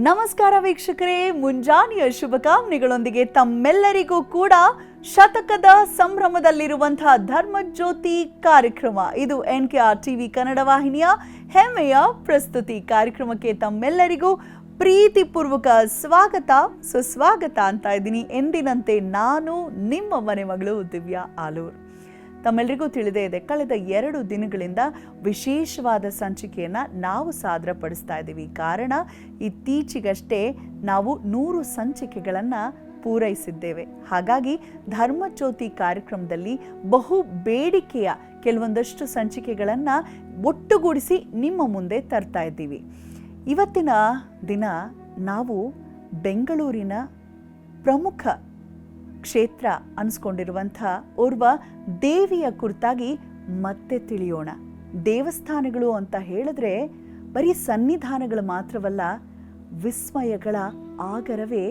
ನಮಸ್ಕಾರ ವೀಕ್ಷಕರೇ, ಮುಂಜಾನೆಯ ಶುಭಕಾಮನೆಗಳೊಂದಿಗೆ ತಮ್ಮೆಲ್ಲರಿಗೂ ಕೂಡ ಶತಕದ ಸಂಭ್ರಮದಲ್ಲಿರುವಂತಹ ಧರ್ಮಜ್ಯೋತಿ ಕಾರ್ಯಕ್ರಮ ಇದು NKR TV ಕನ್ನಡ ವಾಹಿನಿಯ ಹೆಮ್ಮೆಯ ಪ್ರಸ್ತುತಿ ಕಾರ್ಯಕ್ರಮಕ್ಕೆ ತಮ್ಮೆಲ್ಲರಿಗೂ ಪ್ರೀತಿಪೂರ್ವಕ ಸ್ವಾಗತ ಸುಸ್ವಾಗತ ಅಂತ ಇದ್ದೀನಿ. ಎಂದಿನಂತೆ ನಾನು ನಿಮ್ಮ ಮನೆ ಮಗಳು ದಿವ್ಯಾ ಆಲೂರ್. ತಮ್ಮೆಲ್ಲರಿಗೂ ತಿಳಿದೇ ಇದೆ, ಕಳೆದ 2 ದಿನಗಳಿಂದ ವಿಶೇಷವಾದ ಸಂಚಿಕೆಯನ್ನು ನಾವು ಸಾದರಪಡಿಸ್ತಾ ಇದ್ದೀವಿ. ಕಾರಣ ಇತ್ತೀಚೆಗಷ್ಟೇ ನಾವು 100 ಸಂಚಿಕೆಗಳನ್ನು ಪೂರೈಸಿದ್ದೇವೆ. ಹಾಗಾಗಿ ಧರ್ಮಜ್ಯೋತಿ ಕಾರ್ಯಕ್ರಮದಲ್ಲಿ ಬಹು ಬೇಡಿಕೆಯ ಕೆಲವೊಂದಷ್ಟು ಸಂಚಿಕೆಗಳನ್ನು ಒಟ್ಟುಗೂಡಿಸಿ ನಿಮ್ಮ ಮುಂದೆ ತರ್ತಾ ಇದ್ದೀವಿ. ಇವತ್ತಿನ ದಿನ ನಾವು ಬೆಂಗಳೂರಿನ ಪ್ರಮುಖ ಕ್ಷೇತ್ರ ಅನಿಸ್ಕೊಂಡಿರುವಂಥ ಓರ್ವ ದೇವಿಯ ಕುರಿತಾಗಿ ಮತ್ತೆ ತಿಳಿಯೋಣ. ದೇವಸ್ಥಾನಗಳು ಅಂತ ಹೇಳಿದ್ರೆ ಬರೀ ಸನ್ನಿಧಾನಗಳು ಮಾತ್ರವಲ್ಲ, ವಿಸ್ಮಯಗಳ ಆಗರವೇ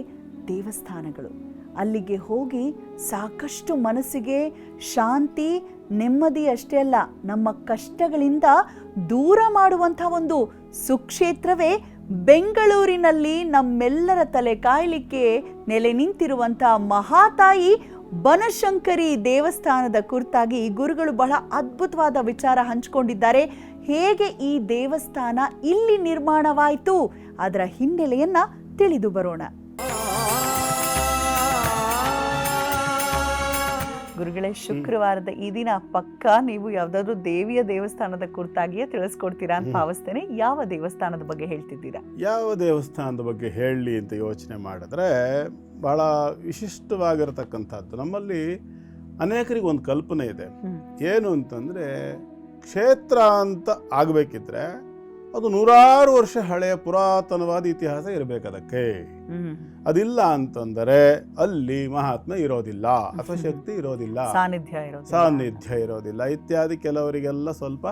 ದೇವಸ್ಥಾನಗಳು. ಅಲ್ಲಿಗೆ ಹೋಗಿ ಸಾಕಷ್ಟು ಮನಸ್ಸಿಗೆ ಶಾಂತಿ ನೆಮ್ಮದಿ ಅಷ್ಟೇ ಅಲ್ಲ, ನಮ್ಮ ಕಷ್ಟಗಳಿಂದ ದೂರ ಮಾಡುವಂಥ ಒಂದು ಸುಕ್ಷೇತ್ರವೇ ಬೆಂಗಳೂರಿನಲ್ಲಿ ನಮ್ಮೆಲ್ಲರ ತಲೆ ಕಾಯಲಿಕ್ಕೆ ನೆಲೆ ನಿಂತಿರುವಂಥ ಮಹಾತಾಯಿ ಬನಶಂಕರಿ ದೇವಸ್ಥಾನದ ಕುರಿತಾಗಿ ಗುರುಗಳು ಬಹಳ ಅದ್ಭುತವಾದ ವಿಚಾರ ಹಂಚಿಕೊಂಡಿದ್ದಾರೆ. ಹೇಗೆ ಈ ದೇವಸ್ಥಾನ ಇಲ್ಲಿ ನಿರ್ಮಾಣವಾಯಿತು, ಅದರ ಹಿನ್ನೆಲೆಯನ್ನ ತಿಳಿದು ಬರೋಣ. ಗುರುಗಳೇ, ಶುಕ್ರವಾರದ ಈ ದಿನ ಪಕ್ಕ ನೀವು ಯಾವ್ದಾದ್ರು ದೇವಿಯ ದೇವಸ್ಥಾನದ ಕುರಿತಾಗಿಯೇ ತಿಳಿಸ್ಕೊಡ್ತೀರಾ ಅಂತ ಭಾವಿಸ್ತೇನೆ. ಯಾವ ದೇವಸ್ಥಾನದ ಬಗ್ಗೆ ಹೇಳ್ತಿದ್ದೀರಾ? ಯಾವ ದೇವಸ್ಥಾನದ ಬಗ್ಗೆ ಹೇಳಲಿ ಅಂತ ಯೋಚನೆ ಮಾಡಿದ್ರೆ ಬಹಳ ವಿಶಿಷ್ಟವಾಗಿರತಕ್ಕಂಥದ್ದು. ನಮ್ಮಲ್ಲಿ ಅನೇಕರಿಗೆ ಒಂದು ಕಲ್ಪನೆ ಇದೆ. ಏನು ಅಂತಂದರೆ, ಕ್ಷೇತ್ರ ಅಂತ ಆಗಬೇಕಿದ್ರೆ ಅದು 100 ವರ್ಷ ಹಳೆಯ ಪುರಾತನವಾದ ಇತಿಹಾಸ ಇರಬೇಕು ಅದಕ್ಕೆ. ಅದಿಲ್ಲ ಅಂತಂದರೆ ಅಲ್ಲಿ ಮಹಾತ್ಮ ಇರೋದಿಲ್ಲ ಅಥವಾ ಶಕ್ತಿ ಇರೋದಿಲ್ಲ, ಸಾನ್ನಿಧ್ಯ ಇರೋದಿಲ್ಲ ಇತ್ಯಾದಿ. ಕೆಲವರಿಗೆಲ್ಲ ಸ್ವಲ್ಪ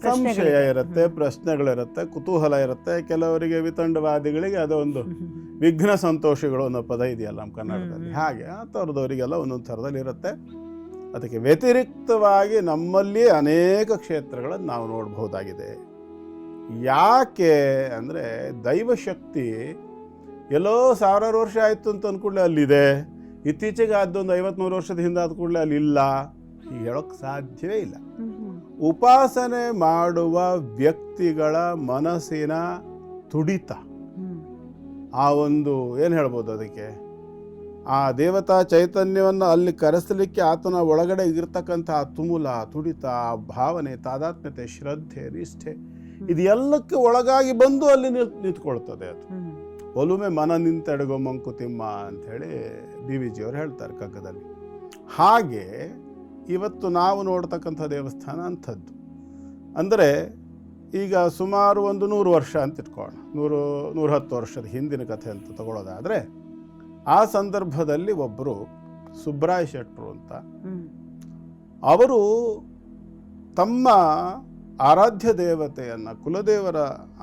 ಸಂಶಯ ಇರುತ್ತೆ, ಪ್ರಶ್ನೆಗಳಿರುತ್ತೆ, ಕುತೂಹಲ ಇರುತ್ತೆ. ಕೆಲವರಿಗೆ ವಿತಂಡವಾದಿಗಳಿಗೆ ಅದೊಂದು ವಿಘ್ನ ಸಂತೋಷಗಳು ಅನ್ನೋ ಪದ ಇದೆಯಲ್ಲ ನಮ್ಮ ಕನ್ನಡದಲ್ಲಿ, ಹಾಗೆ ಆ ಥರದವರಿಗೆಲ್ಲ ಒಂದೊಂದು ಥರದಲ್ಲಿ ಇರುತ್ತೆ. ಅದಕ್ಕೆ ವ್ಯತಿರಿಕ್ತವಾಗಿ ನಮ್ಮಲ್ಲಿ ಅನೇಕ ಕ್ಷೇತ್ರಗಳನ್ನು ನಾವು ನೋಡಬಹುದಾಗಿದೆ. ಯಾಕೆ ಅಂದರೆ, ದೈವಶಕ್ತಿ ಎಲ್ಲೋ 1000 ವರ್ಷ ಆಯಿತು ಅಂತ ಅಂದ್ಕೂಡಲೇ ಅಲ್ಲಿದೆ, ಇತ್ತೀಚೆಗೆ ಅದೊಂದು 50-100 ವರ್ಷದ ಹಿಂದೆ ಆದ ಕೂಡಲೇ ಅಲ್ಲಿ ಇಲ್ಲ, ಹೀಗೆ ಹೇಳೋಕ್ಕೆ ಸಾಧ್ಯವೇ ಇಲ್ಲ. ಉಪಾಸನೆ ಮಾಡುವ ವ್ಯಕ್ತಿಗಳ ಮನಸ್ಸಿನ ತುಡಿತ, ಆ ಒಂದು ಏನು ಹೇಳ್ಬೋದು ಅದಕ್ಕೆ, ಆ ದೇವತಾ ಚೈತನ್ಯವನ್ನು ಅಲ್ಲಿ ಕರೆಸಲಿಕ್ಕೆ ಆತನ ಒಳಗಡೆ ಇರ್ತಕ್ಕಂಥ ತುಮುಲ, ತುಡಿತ, ಭಾವನೆ, ತಾದಾತ್ಮ್ಯತೆ, ಶ್ರದ್ಧೆ, ನಿಷ್ಠೆ, ಇದೆಲ್ಲಕ್ಕೆ ಒಳಗಾಗಿ ಬಂದು ಅಲ್ಲಿ ನಿಂತ್ಕೊಳ್ತದೆ. ಅದು ಒಲುಮೆ ಮನ ನಿಂತೆಡಗೋ ಮಂಕುತಿಮ್ಮ ಅಂಥೇಳಿ BVG ಅವರು ಹೇಳ್ತಾರೆ ಕಗ್ಗದಲ್ಲಿ. ಹಾಗೆ ಇವತ್ತು ನಾವು ನೋಡ್ತಕ್ಕಂಥ ದೇವಸ್ಥಾನ ಅಂಥದ್ದು. ಅಂದರೆ ಈಗ ಸುಮಾರು ಒಂದು 100 ವರ್ಷ ಅಂತ ಇಟ್ಕೊಳ್ಳೋಣ, 110 ವರ್ಷದ ಹಿಂದಿನ ಕಥೆ ಅಂತ ತಗೊಳ್ಳೋದಾದರೆ, ಆ ಸಂದರ್ಭದಲ್ಲಿ ಒಬ್ಬರು ಸುಬ್ರಾಯ ಶೆಟ್ಟರು ಅಂತ, ಅವರು ತಮ್ಮ ಆರಾಧ್ಯ ದೇವತೆಯನ್ನು, ಕುಲದೇವರ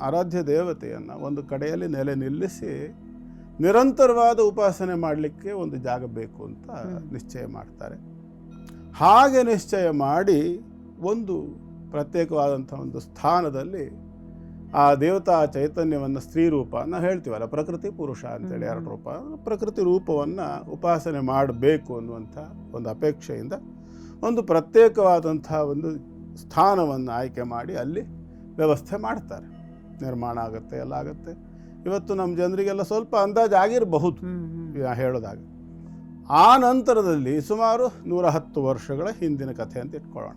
ಆರಾಧ್ಯ ದೇವತೆಯನ್ನು ಒಂದು ಕಡೆಯಲ್ಲಿ ನೆಲೆ ನಿಲ್ಲಿಸಿ ನಿರಂತರವಾದ ಉಪಾಸನೆ ಮಾಡಲಿಕ್ಕೆ ಒಂದು ಜಾಗ ಬೇಕು ಅಂತ ನಿಶ್ಚಯ ಮಾಡ್ತಾರೆ. ಹಾಗೆ ನಿಶ್ಚಯ ಮಾಡಿ ಒಂದು ಪ್ರತ್ಯೇಕವಾದಂಥ ಒಂದು ಸ್ಥಾನದಲ್ಲಿ ಆ ದೇವತಾ ಚೈತನ್ಯವನ್ನು, ಸ್ತ್ರೀ ರೂಪವನ್ನು ಹೇಳ್ತೀವಲ್ಲ, ಪ್ರಕೃತಿ ಪುರುಷ ಅಂತೇಳಿ 2 ರೂಪ, ಪ್ರಕೃತಿ ರೂಪವನ್ನು ಉಪಾಸನೆ ಮಾಡಬೇಕು ಅನ್ನುವಂಥ ಒಂದು ಅಪೇಕ್ಷೆಯಿಂದ ಒಂದು ಪ್ರತ್ಯೇಕವಾದಂಥ ಒಂದು ಸ್ಥಾನವನ್ನು ಆಯ್ಕೆ ಮಾಡಿ ಅಲ್ಲಿ ವ್ಯವಸ್ಥೆ ಮಾಡ್ತಾರೆ. ನಿರ್ಮಾಣ ಆಗುತ್ತೆ, ಎಲ್ಲ ಆಗುತ್ತೆ. ಇವತ್ತು ನಮ್ಮ ಜನರಿಗೆಲ್ಲ ಸ್ವಲ್ಪ ಅಂದಾಜು ಆಗಿರಬಹುದು ಹೇಳೋದಾಗ. ಆ ನಂತರದಲ್ಲಿ ಸುಮಾರು 110 ವರ್ಷಗಳ ಹಿಂದಿನ ಕಥೆ ಅಂತ ಇಟ್ಕೊಳ್ಳೋಣ.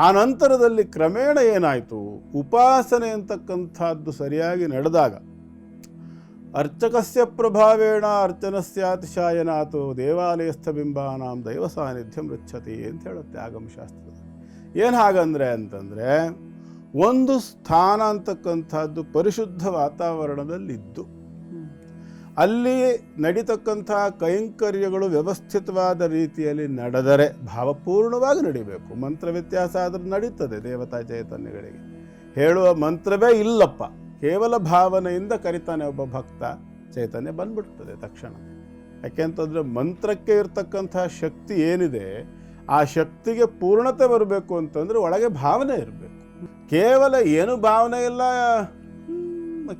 ಆ ನಂತರದಲ್ಲಿ ಕ್ರಮೇಣ ಏನಾಯಿತು, ಉಪಾಸನೆ ಅಂತಕ್ಕಂಥದ್ದು ಸರಿಯಾಗಿ ನಡೆದಾಗ, ಅರ್ಚಕಸ್ಯ ಪ್ರಭಾವೇಣ ಅರ್ಚನಸ್ಯಾತಿಶಾಯನಾತು ದೇವಾಲಯಸ್ಥ ಬಿಂಬಾನಾಂ ದೈವ ಸಾನ್ನಿಧ್ಯಂ ರುಚ್ಯತಿ ಅಂತ ಹೇಳುತ್ತೆ ಆಗಮಶಾಸ್ತ್ರದಲ್ಲಿ. ಏನು ಹಾಗಂದರೆ ಅಂತಂದರೆ, ಒಂದು ಸ್ಥಾನ ಅಂತಕ್ಕಂಥದ್ದು ಪರಿಶುದ್ಧ ವಾತಾವರಣದಲ್ಲಿದ್ದು ಅಲ್ಲಿ ನಡೀತಕ್ಕಂಥ ಕೈಂಕರ್ಯಗಳು ವ್ಯವಸ್ಥಿತವಾದ ರೀತಿಯಲ್ಲಿ ನಡೆದರೆ ಭಾವಪೂರ್ಣವಾಗಿ ನಡಿಬೇಕು. ಮಂತ್ರ ವ್ಯತ್ಯಾಸ ಆದರೂ ನಡೀತದೆ. ದೇವತಾ ಚೈತನ್ಯಗಳಿಗೆ ಹೇಳುವ ಮಂತ್ರವೇ ಇಲ್ಲಪ್ಪ, ಕೇವಲ ಭಾವನೆಯಿಂದ ಕರಿತಾನೆ ಒಬ್ಬ ಭಕ್ತ, ಚೈತನ್ಯ ಬಂದ್ಬಿಡ್ತದೆ ತಕ್ಷಣ. ಯಾಕೆಂತಂದರೆ ಮಂತ್ರಕ್ಕೆ ಇರ್ತಕ್ಕಂಥ ಶಕ್ತಿ ಏನಿದೆ, ಆ ಶಕ್ತಿಗೆ ಪೂರ್ಣತೆ ಬರಬೇಕು ಅಂತಂದರೆ ಒಳಗೆ ಭಾವನೆ ಇರಬೇಕು. ಕೇವಲ ಏನು ಭಾವನೆ ಇಲ್ಲ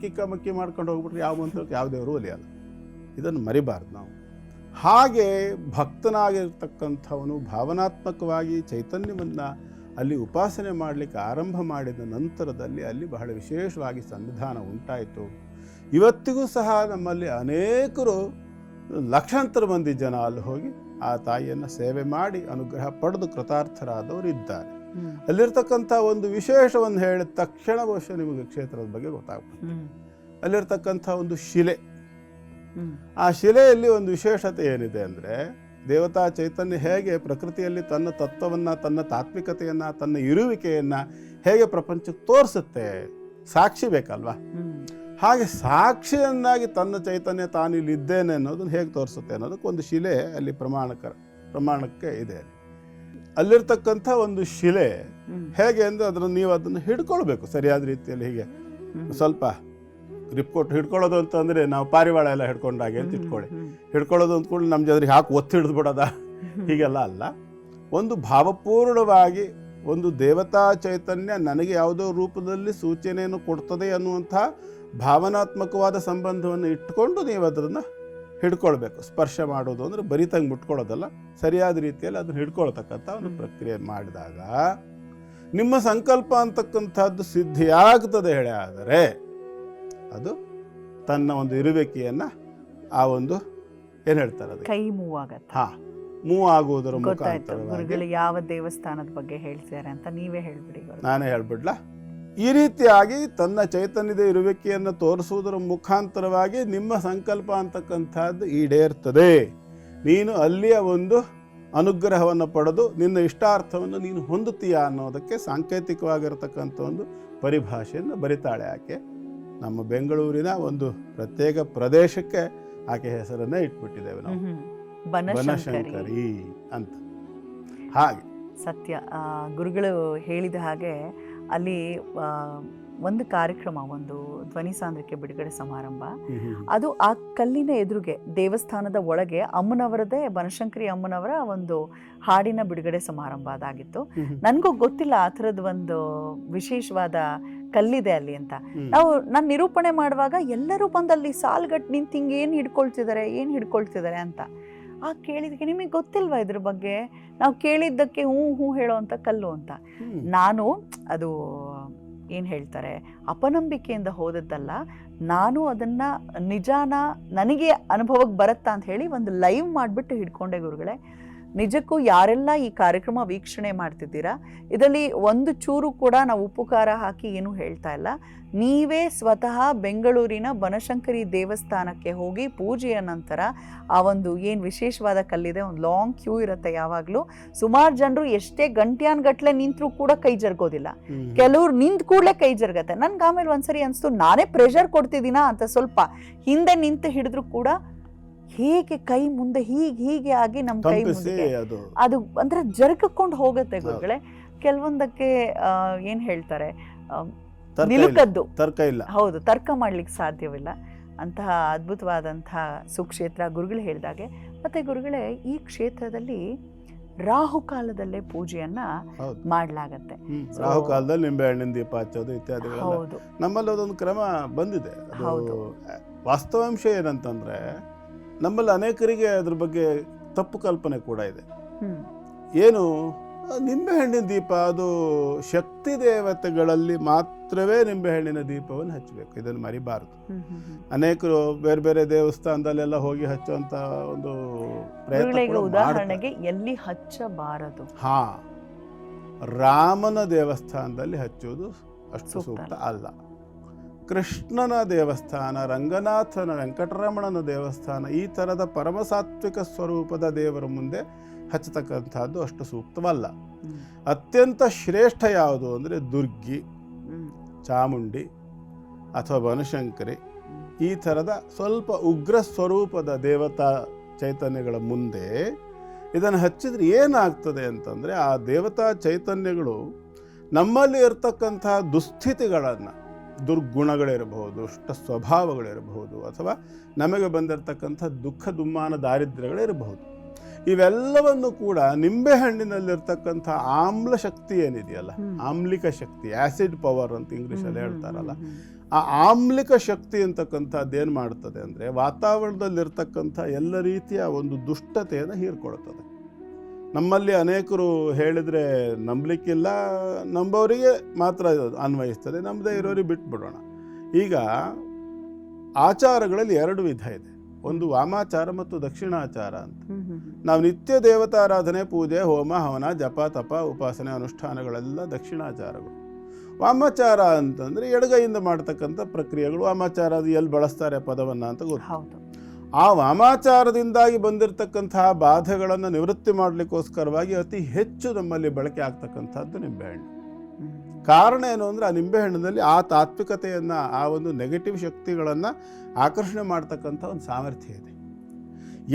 ಕಿಕ್ಕಮಕ್ಕಿ ಮಾಡ್ಕೊಂಡು ಹೋಗ್ಬಿಟ್ರೆ ಯಾವ ಮಂತ್ರಕ್ಕೆ ಯಾವ ದೇವರು ಒಲಿಯಲ್ಲ. ಇದನ್ನು ಮರಿಬಾರ್ದು ನಾವು. ಹಾಗೆ ಭಕ್ತನಾಗಿರ್ತಕ್ಕಂಥವನು ಭಾವನಾತ್ಮಕವಾಗಿ ಚೈತನ್ಯವನ್ನು ಅಲ್ಲಿ ಉಪಾಸನೆ ಮಾಡಲಿಕ್ಕೆ ಆರಂಭ ಮಾಡಿದ ನಂತರದಲ್ಲಿ ಅಲ್ಲಿ ಬಹಳ ವಿಶೇಷವಾಗಿ ಸನ್ನಿಧಾನ ಉಂಟಾಯಿತು. ಇವತ್ತಿಗೂ ಸಹ ನಮ್ಮಲ್ಲಿ ಅನೇಕರು ಲಕ್ಷಾಂತರ ಮಂದಿ ಜನ ಅಲ್ಲಿ ಹೋಗಿ ಆ ತಾಯಿಯನ್ನು ಸೇವೆ ಮಾಡಿ ಅನುಗ್ರಹ ಪಡೆದು ಕೃತಾರ್ಥರಾದವರು ಇದ್ದಾರೆ. ಅಲ್ಲಿರ್ತಕ್ಕಂಥ ಒಂದು ವಿಶೇಷವನ್ನು ಹೇಳಿದ ತಕ್ಷಣ ಬಹುಶಃ ನಿಮಗೆ ಕ್ಷೇತ್ರದ ಬಗ್ಗೆ ಗೊತ್ತಾಗ್ತದೆ. ಅಲ್ಲಿರ್ತಕ್ಕಂಥ ಒಂದು ಶಿಲೆ, ಆ ಶಿಲೆಯಲ್ಲಿ ಒಂದು ವಿಶೇಷತೆ ಏನಿದೆ ಅಂದರೆ, ದೇವತಾ ಚೈತನ್ಯ ಹೇಗೆ ಪ್ರಕೃತಿಯಲ್ಲಿ ತನ್ನ ತತ್ವವನ್ನು, ತನ್ನ ತಾತ್ವಿಕತೆಯನ್ನು, ತನ್ನ ಇರುವಿಕೆಯನ್ನು ಹೇಗೆ ಪ್ರಪಂಚಕ್ಕೆ ತೋರಿಸುತ್ತೆ, ಸಾಕ್ಷಿ ಬೇಕಲ್ವಾ, ಹಾಗೆ ಸಾಕ್ಷಿಯನ್ನಾಗಿ ತನ್ನ ಚೈತನ್ಯ ತಾನಿಲ್ಲಿದ್ದೇನೆ ಅನ್ನೋದನ್ನು ಹೇಗೆ ತೋರಿಸುತ್ತೆ ಅನ್ನೋದಕ್ಕೆ ಒಂದು ಶಿಲೆ ಅಲ್ಲಿ ಪ್ರಮಾಣಕ್ಕೆ ಇದೆ. ಅಲ್ಲಿರ್ತಕ್ಕಂಥ ಒಂದು ಶಿಲೆ ಹೇಗೆ ಅಂದರೆ ನೀವು ಅದನ್ನು ಹಿಡ್ಕೊಳ್ಬೇಕು ಸರಿಯಾದ ರೀತಿಯಲ್ಲಿ. ಹೀಗೆ ಸ್ವಲ್ಪ ಗ್ರಿಪ್ ಕೊಟ್ಟು ಹಿಡ್ಕೊಳ್ಳೋದು ಅಂತಂದರೆ ನಾವು ಪಾರಿವಾಳ ಎಲ್ಲ ಹಿಡ್ಕೊಂಡಾಗೆ ಅಂತ ಇಟ್ಕೊಳ್ಳಿ. ಹಿಡ್ಕೊಳ್ಳೋದು ಅಂದ್ಕೊಂಡು ನಮ್ಮ ಜೊತೆಗೆ ಹಾಕಿ ಒತ್ತಿ ಹಿಡಿದ್ಬಿಡೋದ, ಹೀಗೆಲ್ಲ ಅಲ್ಲ. ಒಂದು ಭಾವಪೂರ್ಣವಾಗಿ ಒಂದು ದೇವತಾ ಚೈತನ್ಯ ನನಗೆ ಯಾವುದೋ ರೂಪದಲ್ಲಿ ಸೂಚನೆಯನ್ನು ಕೊಡ್ತದೆ ಅನ್ನುವಂಥ ಭಾವನಾತ್ಮಕವಾದ ಸಂಬಂಧವನ್ನು ಇಟ್ಕೊಂಡು ನೀವು ಅದನ್ನು ಹಿಡ್ಕೊಳ್ಬೇಕು. ಸ್ಪರ್ಶ ಮಾಡೋದು ಅಂದರೆ ಬರಿತಂಗೆ ಮುಟ್ಕೊಳ್ಳೋದಲ್ಲ, ಸರಿಯಾದ ರೀತಿಯಲ್ಲಿ ಅದನ್ನು ಹಿಡ್ಕೊಳ್ತಕ್ಕಂಥ ಒಂದು ಪ್ರಕ್ರಿಯೆ ಮಾಡಿದಾಗ ನಿಮ್ಮ ಸಂಕಲ್ಪ ಅಂತಕ್ಕಂಥದ್ದು ಸಿದ್ಧಿಯಾಗ್ತದೆ ಹೇಳಿ. ಆದರೆ ಅದು ತನ್ನ ಒಂದು ಇರುವಿಕೆಯನ್ನು ಆ ಒಂದು ಏನು ಹೇಳ್ತಾರೆ ಅದು ಕೈ ಮೂವ್ ಆಗತ್ತೆ. ಮೂವ್ ಆಗುವುದರ ಮುಖಾಂತರ ಯಾವ ದೇವಸ್ಥಾನದ ಬಗ್ಗೆ ಹೇಳ್ತಾರೆ ಅಂತ ನೀವೇ ಹೇಳ್ಬಿಡಿ. ನಾನೇ ಹೇಳ್ಬಿಡ್ಲಾ? ಈ ರೀತಿಯಾಗಿ ತನ್ನ ಚೈತನ್ಯದ ಇರುವಿಕೆಯನ್ನು ತೋರಿಸುವುದರ ಮುಖಾಂತರವಾಗಿ ನಿಮ್ಮ ಸಂಕಲ್ಪ ಅಂತಕ್ಕಂಥದ್ದು ಈಡೇರ್ತದೆ. ನೀನು ಅಲ್ಲಿಯ ಒಂದು ಅನುಗ್ರಹವನ್ನು ಪಡೆದು ನಿನ್ನ ಇಷ್ಟಾರ್ಥವನ್ನು ನೀನು ಹೊಂದುತ್ತೀಯಾ ಅನ್ನೋದಕ್ಕೆ ಸಾಂಕೇತಿಕವಾಗಿರತಕ್ಕಂಥ ಒಂದು ಪರಿಭಾಷೆಯನ್ನು ಬರಿತಾಳೆ ಆಕೆ. ನಮ್ಮ ಬೆಂಗಳೂರಿನ ಒಂದು ಪ್ರತ್ಯೇಕ ಪ್ರದೇಶಕ್ಕೆ ಆಕೆ ಹೆಸರನ್ನೇ ಇಟ್ಬಿಟ್ಟಿದ್ದೇವೆ ನಾವು, ಬನಶಂಕರಿ ಅಂತ. ಹಾಗೆ ಸತ್ಯ ಗುರುಗಳು ಹೇಳಿದ ಹಾಗೆ ಅಲ್ಲಿ ಒಂದು ಕಾರ್ಯಕ್ರಮ, ಒಂದು ಧ್ವನಿ ಸಾಂದ್ರಿಕೆ ಬಿಡುಗಡೆ ಸಮಾರಂಭ, ಅದು ಆ ಕಲ್ಲಿನ ಎದುರಿಗೆ ದೇವಸ್ಥಾನದ ಒಳಗೆ ಅಮ್ಮನವರದೇ, ಬನಶಂಕರಿ ಅಮ್ಮನವರ ಒಂದು ಹಾಡಿನ ಬಿಡುಗಡೆ ಸಮಾರಂಭ ಅದಾಗಿತ್ತು. ನನಗೂ ಗೊತ್ತಿಲ್ಲ ಆ ಥರದ್ದು ಒಂದು ವಿಶೇಷವಾದ ಕಲ್ಲಿದೆ ಅಲ್ಲಿ ಅಂತ. ನಾನು ನಿರೂಪಣೆ ಮಾಡುವಾಗ ಎಲ್ಲರೂ ಬಂದಲ್ಲಿ ಸಾಲ್ಗಟ್ಟು ನಿಂತು ಹಿಂಗೆ ಏನು ಹಿಡ್ಕೊಳ್ತಿದ್ದಾರೆ ಅಂತ ಕೇಳಿದಕ್ಕೆ, ನಿಮಗೆ ಗೊತ್ತಿಲ್ವಾ ಇದ್ರ ಬಗ್ಗೆ? ನಾವು ಕೇಳಿದ್ದಕ್ಕೆ ಹ್ಞೂ ಹೇಳೋ ಅಂತ ಕಲ್ಲು ಅಂತ. ನಾನು ಅದು ಏನು ಹೇಳ್ತಾರೆ, ಅಪನಂಬಿಕೆಯಿಂದ ಹೋದದ್ದಲ್ಲ, ನಾನು ಅದನ್ನು ನಿಜಾನ ನನಗೆ ಅನುಭವಕ್ಕೆ ಬರುತ್ತಾ ಅಂತ ಹೇಳಿ ಒಂದು ಲೈವ್ ಮಾಡಿಬಿಟ್ಟು ಹಿಡ್ಕೊಂಡೆ ಗುರುಗಳೇ. ನಿಜಕ್ಕೂ ಯಾರೆಲ್ಲ ಈ ಕಾರ್ಯಕ್ರಮ ವೀಕ್ಷಣೆ ಮಾಡ್ತಿದ್ದೀರಾ, ಇದರಲ್ಲಿ ಒಂದು ಚೂರು ಕೂಡ ನಾವು ಉಪ್ಪು ಖಾರ ಹಾಕಿ ಏನೂ ಹೇಳ್ತಾ ಇಲ್ಲ. ನೀವೇ ಸ್ವತಃ ಬೆಂಗಳೂರಿನ ಬನಶಂಕರಿ ದೇವಸ್ಥಾನಕ್ಕೆ ಹೋಗಿ ಪೂಜೆಯ ನಂತರ ಆ ಒಂದು ಏನು ವಿಶೇಷವಾದ ಕಲ್ಲಿದೆ, ಒಂದು ಲಾಂಗ್ ಕ್ಯೂ ಇರುತ್ತೆ ಯಾವಾಗಲೂ. ಸುಮಾರು ಜನರು ಎಷ್ಟೇ ಗಂಟೆಯಾನ್ಗಟ್ಲೆ ನಿಂತರೂ ಕೂಡ ಕೈ ಜರ್ಗೋದಿಲ್ಲ, ಕೆಲವ್ರು ನಿಂತ ಕೂಡಲೇ ಕೈ ಜರ್ಗತ್ತೆ. ನನ್ಗೆ ಆಮೇಲೆ ಒಂದ್ಸರಿ ಅನಿಸ್ತು, ನಾನೇ ಪ್ರೆಷರ್ ಕೊಡ್ತಿದ್ದೀನಾ ಅಂತ. ಸ್ವಲ್ಪ ಹಿಂದೆ ನಿಂತು ಹಿಡಿದ್ರು ಕೂಡ ಹೇಗೆ ಕೈ ಮುಂದೆ ಹೀಗೆ ಆಗಿ ನಮ್ಮ ಕೈ ಮುಂದೆ ಅದು ಅಂದ್ರೆ ಜರ್ಕೊಂಡು ಹೋಗುತ್ತೆ ಗುರುಗಳೇ. ಕೆಲವೊಂದಕ್ಕೆ ಏನ್ ಹೇಳ್ತಾರೆ, ನಿಲುಕದ್ದು ತರ್ಕ ಇಲ್ಲ, ಹೌದು, ತರ್ಕ ಮಾಡ್ಲಿಕ್ಕೆ ಸಾಧ್ಯವಿಲ್ಲ. ಅಂತಹ ಅದ್ಭುತವಾದಂತಹ ಸುಕ್ಷೇತ್ರ ಗುರುಗಳು ಹೇಳಿದಾಗೆ. ಮತ್ತೆ ಗುರುಗಳೇ, ಈ ಕ್ಷೇತ್ರದಲ್ಲಿ ರಾಹುಕಾಲದಲ್ಲೇ ಪೂಜೆಯನ್ನ ಮಾಡ್ಲಾಗತ್ತೆ. ರಾಹುಕಾಲದಲ್ಲಿ ನಿಂಬೆ ಹಣ್ಣಿನ ದೀಪ ಹಚ್ಚೋದು ಇತ್ಯಾದಿ. ಹೌದು, ನಮ್ಮಲ್ಲಿ ಅದೊಂದು ಕ್ರಮ ಬಂದಿದೆ. ಹೌದು, ವಾಸ್ತವಾಂಶ ಏನಂತಂದ್ರೆ ನಮ್ಮಲ್ಲಿ ಅನೇಕರಿಗೆ ಅದ್ರ ಬಗ್ಗೆ ತಪ್ಪು ಕಲ್ಪನೆ ಕೂಡ ಇದೆ. ಏನು, ನಿಂಬೆಹಣ್ಣಿನ ದೀಪ ಅದು ಶಕ್ತಿ ದೇವತೆಗಳಲ್ಲಿ ಮಾತ್ರವೇ ನಿಂಬೆಹಣ್ಣಿನ ದೀಪವನ್ನು ಹಚ್ಚಬೇಕು, ಇದನ್ನು ಮರಿಬಾರದು. ಅನೇಕರು ಬೇರೆ ಬೇರೆ ದೇವಸ್ಥಾನದಲ್ಲೆಲ್ಲ ಹೋಗಿ ಹಚ್ಚುವಂತ ಒಂದು ಪ್ರಯತ್ನ. ಉದಾಹರಣೆಗೆ ಎಲ್ಲಿ ಹಚ್ಚಬಾರದು? ರಾಮನ ದೇವಸ್ಥಾನದಲ್ಲಿ ಹಚ್ಚುವುದು ಅಷ್ಟು ಸೂಕ್ತ ಅಲ್ಲ. ಕೃಷ್ಣನ ದೇವಸ್ಥಾನ, ರಂಗನಾಥನ, ವೆಂಕಟರಮಣನ ದೇವಸ್ಥಾನ, ಈ ಥರದ ಪರಮಸಾತ್ವಿಕ ಸ್ವರೂಪದ ದೇವರ ಮುಂದೆ ಹಚ್ಚತಕ್ಕಂಥದ್ದು ಅಷ್ಟು ಸೂಕ್ತವಲ್ಲ. ಅತ್ಯಂತ ಶ್ರೇಷ್ಠ ಯಾವುದು ಅಂದರೆ ದುರ್ಗಿ, ಚಾಮುಂಡಿ ಅಥವಾ ಬನಶಂಕರಿ, ಈ ಥರದ ಸ್ವಲ್ಪ ಉಗ್ರ ಸ್ವರೂಪದ ದೇವತಾ ಚೈತನ್ಯಗಳ ಮುಂದೆ ಇದನ್ನು ಹಚ್ಚಿದ್ರೆ ಏನಾಗ್ತದೆ ಅಂತಂದರೆ, ಆ ದೇವತಾ ಚೈತನ್ಯಗಳು ನಮ್ಮಲ್ಲಿ ಇರ್ತಕ್ಕಂತಹ ದುಸ್ಥಿತಿಗಳನ್ನು, ದುರ್ಗುಣಗಳಿರಬಹುದು, ದುಷ್ಟ ಸ್ವಭಾವಗಳಿರಬಹುದು, ಅಥವಾ ನಮಗೆ ಬಂದಿರತಕ್ಕಂಥ ದುಃಖ ದುಮ್ಮಾನ ದಾರಿದ್ರ್ಯಗಳಿರಬಹುದು, ಇವೆಲ್ಲವನ್ನು ಕೂಡ ನಿಂಬೆಹಣ್ಣಿನಲ್ಲಿರ್ತಕ್ಕಂಥ ಆಮ್ಲ ಶಕ್ತಿ ಏನಿದೆಯಲ್ಲ, ಆಮ್ಲಿಕ ಶಕ್ತಿ, ಆ್ಯಸಿಡ್ ಪವರ್ ಅಂತ ಇಂಗ್ಲೀಷಲ್ಲಿ ಹೇಳ್ತಾರಲ್ಲ, ಆ ಆಮ್ಲಿಕ ಶಕ್ತಿ ಅಂತಕ್ಕಂಥದ್ದು ಏನು ಮಾಡ್ತದೆ ಅಂದರೆ ವಾತಾವರಣದಲ್ಲಿರ್ತಕ್ಕಂಥ ಎಲ್ಲ ರೀತಿಯ ಒಂದು ದುಷ್ಟತೆಯನ್ನು ಹೀರ್ಕೊಳ್ತದೆ. ನಮ್ಮಲ್ಲಿ ಅನೇಕರು ಹೇಳಿದರೆ ನಂಬಲಿಕ್ಕಿಲ್ಲ, ನಂಬೋರಿಗೆ ಮಾತ್ರ ಅನ್ವಯಿಸ್ತದೆ, ನಂಬದೇ ಇರೋರಿಗೆ ಬಿಟ್ಬಿಡೋಣ. ಈಗ ಆಚಾರಗಳಲ್ಲಿ 2 ವಿಧ ಇದೆ, ಒಂದು ವಾಮಾಚಾರ ಮತ್ತು ದಕ್ಷಿಣಾಚಾರ ಅಂತ. ನಾವು ನಿತ್ಯ ದೇವತಾರಾಧನೆ, ಪೂಜೆ, ಹೋಮ, ಹವನ, ಜಪ, ತಪ, ಉಪಾಸನೆ, ಅನುಷ್ಠಾನಗಳೆಲ್ಲ ದಕ್ಷಿಣಾಚಾರಗಳು. ವಾಮಾಚಾರ ಅಂತಂದರೆ ಎಡಗೈಯಿಂದ ಮಾಡ್ತಕ್ಕಂಥ ಪ್ರಕ್ರಿಯೆಗಳು. ವಾಮಾಚಾರ ಅದು ಎಲ್ಲಿ ಬಳಸ್ತಾರೆ ಪದವನ್ನು ಅಂತ ಗೊತ್ತು. ಆ ವಾಮಾಚಾರದಿಂದಾಗಿ ಬಂದಿರತಕ್ಕಂತಹ ಬಾಧೆಗಳನ್ನು ನಿವೃತ್ತಿ ಮಾಡಲಿಕ್ಕೋಸ್ಕರವಾಗಿ ಅತಿ ಹೆಚ್ಚು ನಮ್ಮಲ್ಲಿ ಬಳಕೆ ಆಗ್ತಕ್ಕಂಥದ್ದು ನಿಂಬೆಹಣ್ಣು. ಕಾರಣ ಏನು ಅಂದರೆ ಆ ನಿಂಬೆಹಣ್ಣಿನಲ್ಲಿ ಆ ತಾತ್ವಿಕತೆಯನ್ನು, ಆ ಒಂದು ನೆಗೆಟಿವ್ ಶಕ್ತಿಗಳನ್ನು ಆಕರ್ಷಣೆ ಮಾಡ್ತಕ್ಕಂಥ ಒಂದು ಸಾಮರ್ಥ್ಯ ಇದೆ.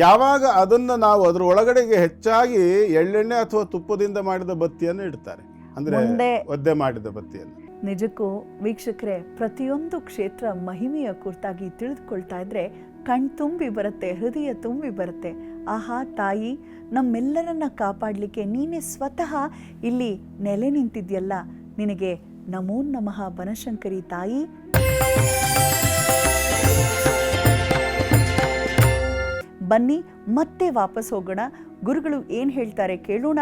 ಯಾವಾಗ ಅದನ್ನು ನಾವು ಅದರ ಒಳಗಡೆಗೆ ಹೆಚ್ಚಾಗಿ ಎಳ್ಳೆಣ್ಣೆ ಅಥವಾ ತುಪ್ಪದಿಂದ ಮಾಡಿದ ಬತ್ತಿಯನ್ನು ಇಡ್ತಾರೆ, ಅಂದರೆ ಒದ್ದೆ ಮಾಡಿದ ಬತ್ತಿಯನ್ನು. ನಿಜಕ್ಕೂ ವೀಕ್ಷಕರೇ, ಪ್ರತಿಯೊಂದು ಕ್ಷೇತ್ರ ಮಹಿಮೆಯ ಕುರಿತಾಗಿ ತಿಳಿದುಕೊಳ್ತಾ ಇದ್ರೆ ಕಣ್ತುಂಬಿ ಬರುತ್ತೆ, ಹೃದಯ ತುಂಬಿ ಬರುತ್ತೆ. ಆಹಾ ತಾಯಿ, ನಮ್ಮೆಲ್ಲರನ್ನ ಕಾಪಾಡಲಿಕ್ಕೆ ನೀನೇ ಸ್ವತಃ ಇಲ್ಲಿ ನೆಲೆ ನಿಂತಿದ್ಯಲ್ಲ, ನಿನಗೆ ನಮೋ ನಮಃ ಬನಶಂಕರಿ ತಾಯಿ. ಬನ್ನಿ ಮತ್ತೆ ವಾಪಸ್ ಹೋಗೋಣ. ಗುರುಗಳು ಏನು ಹೇಳ್ತಾರೆ ಕೇಳೋಣ.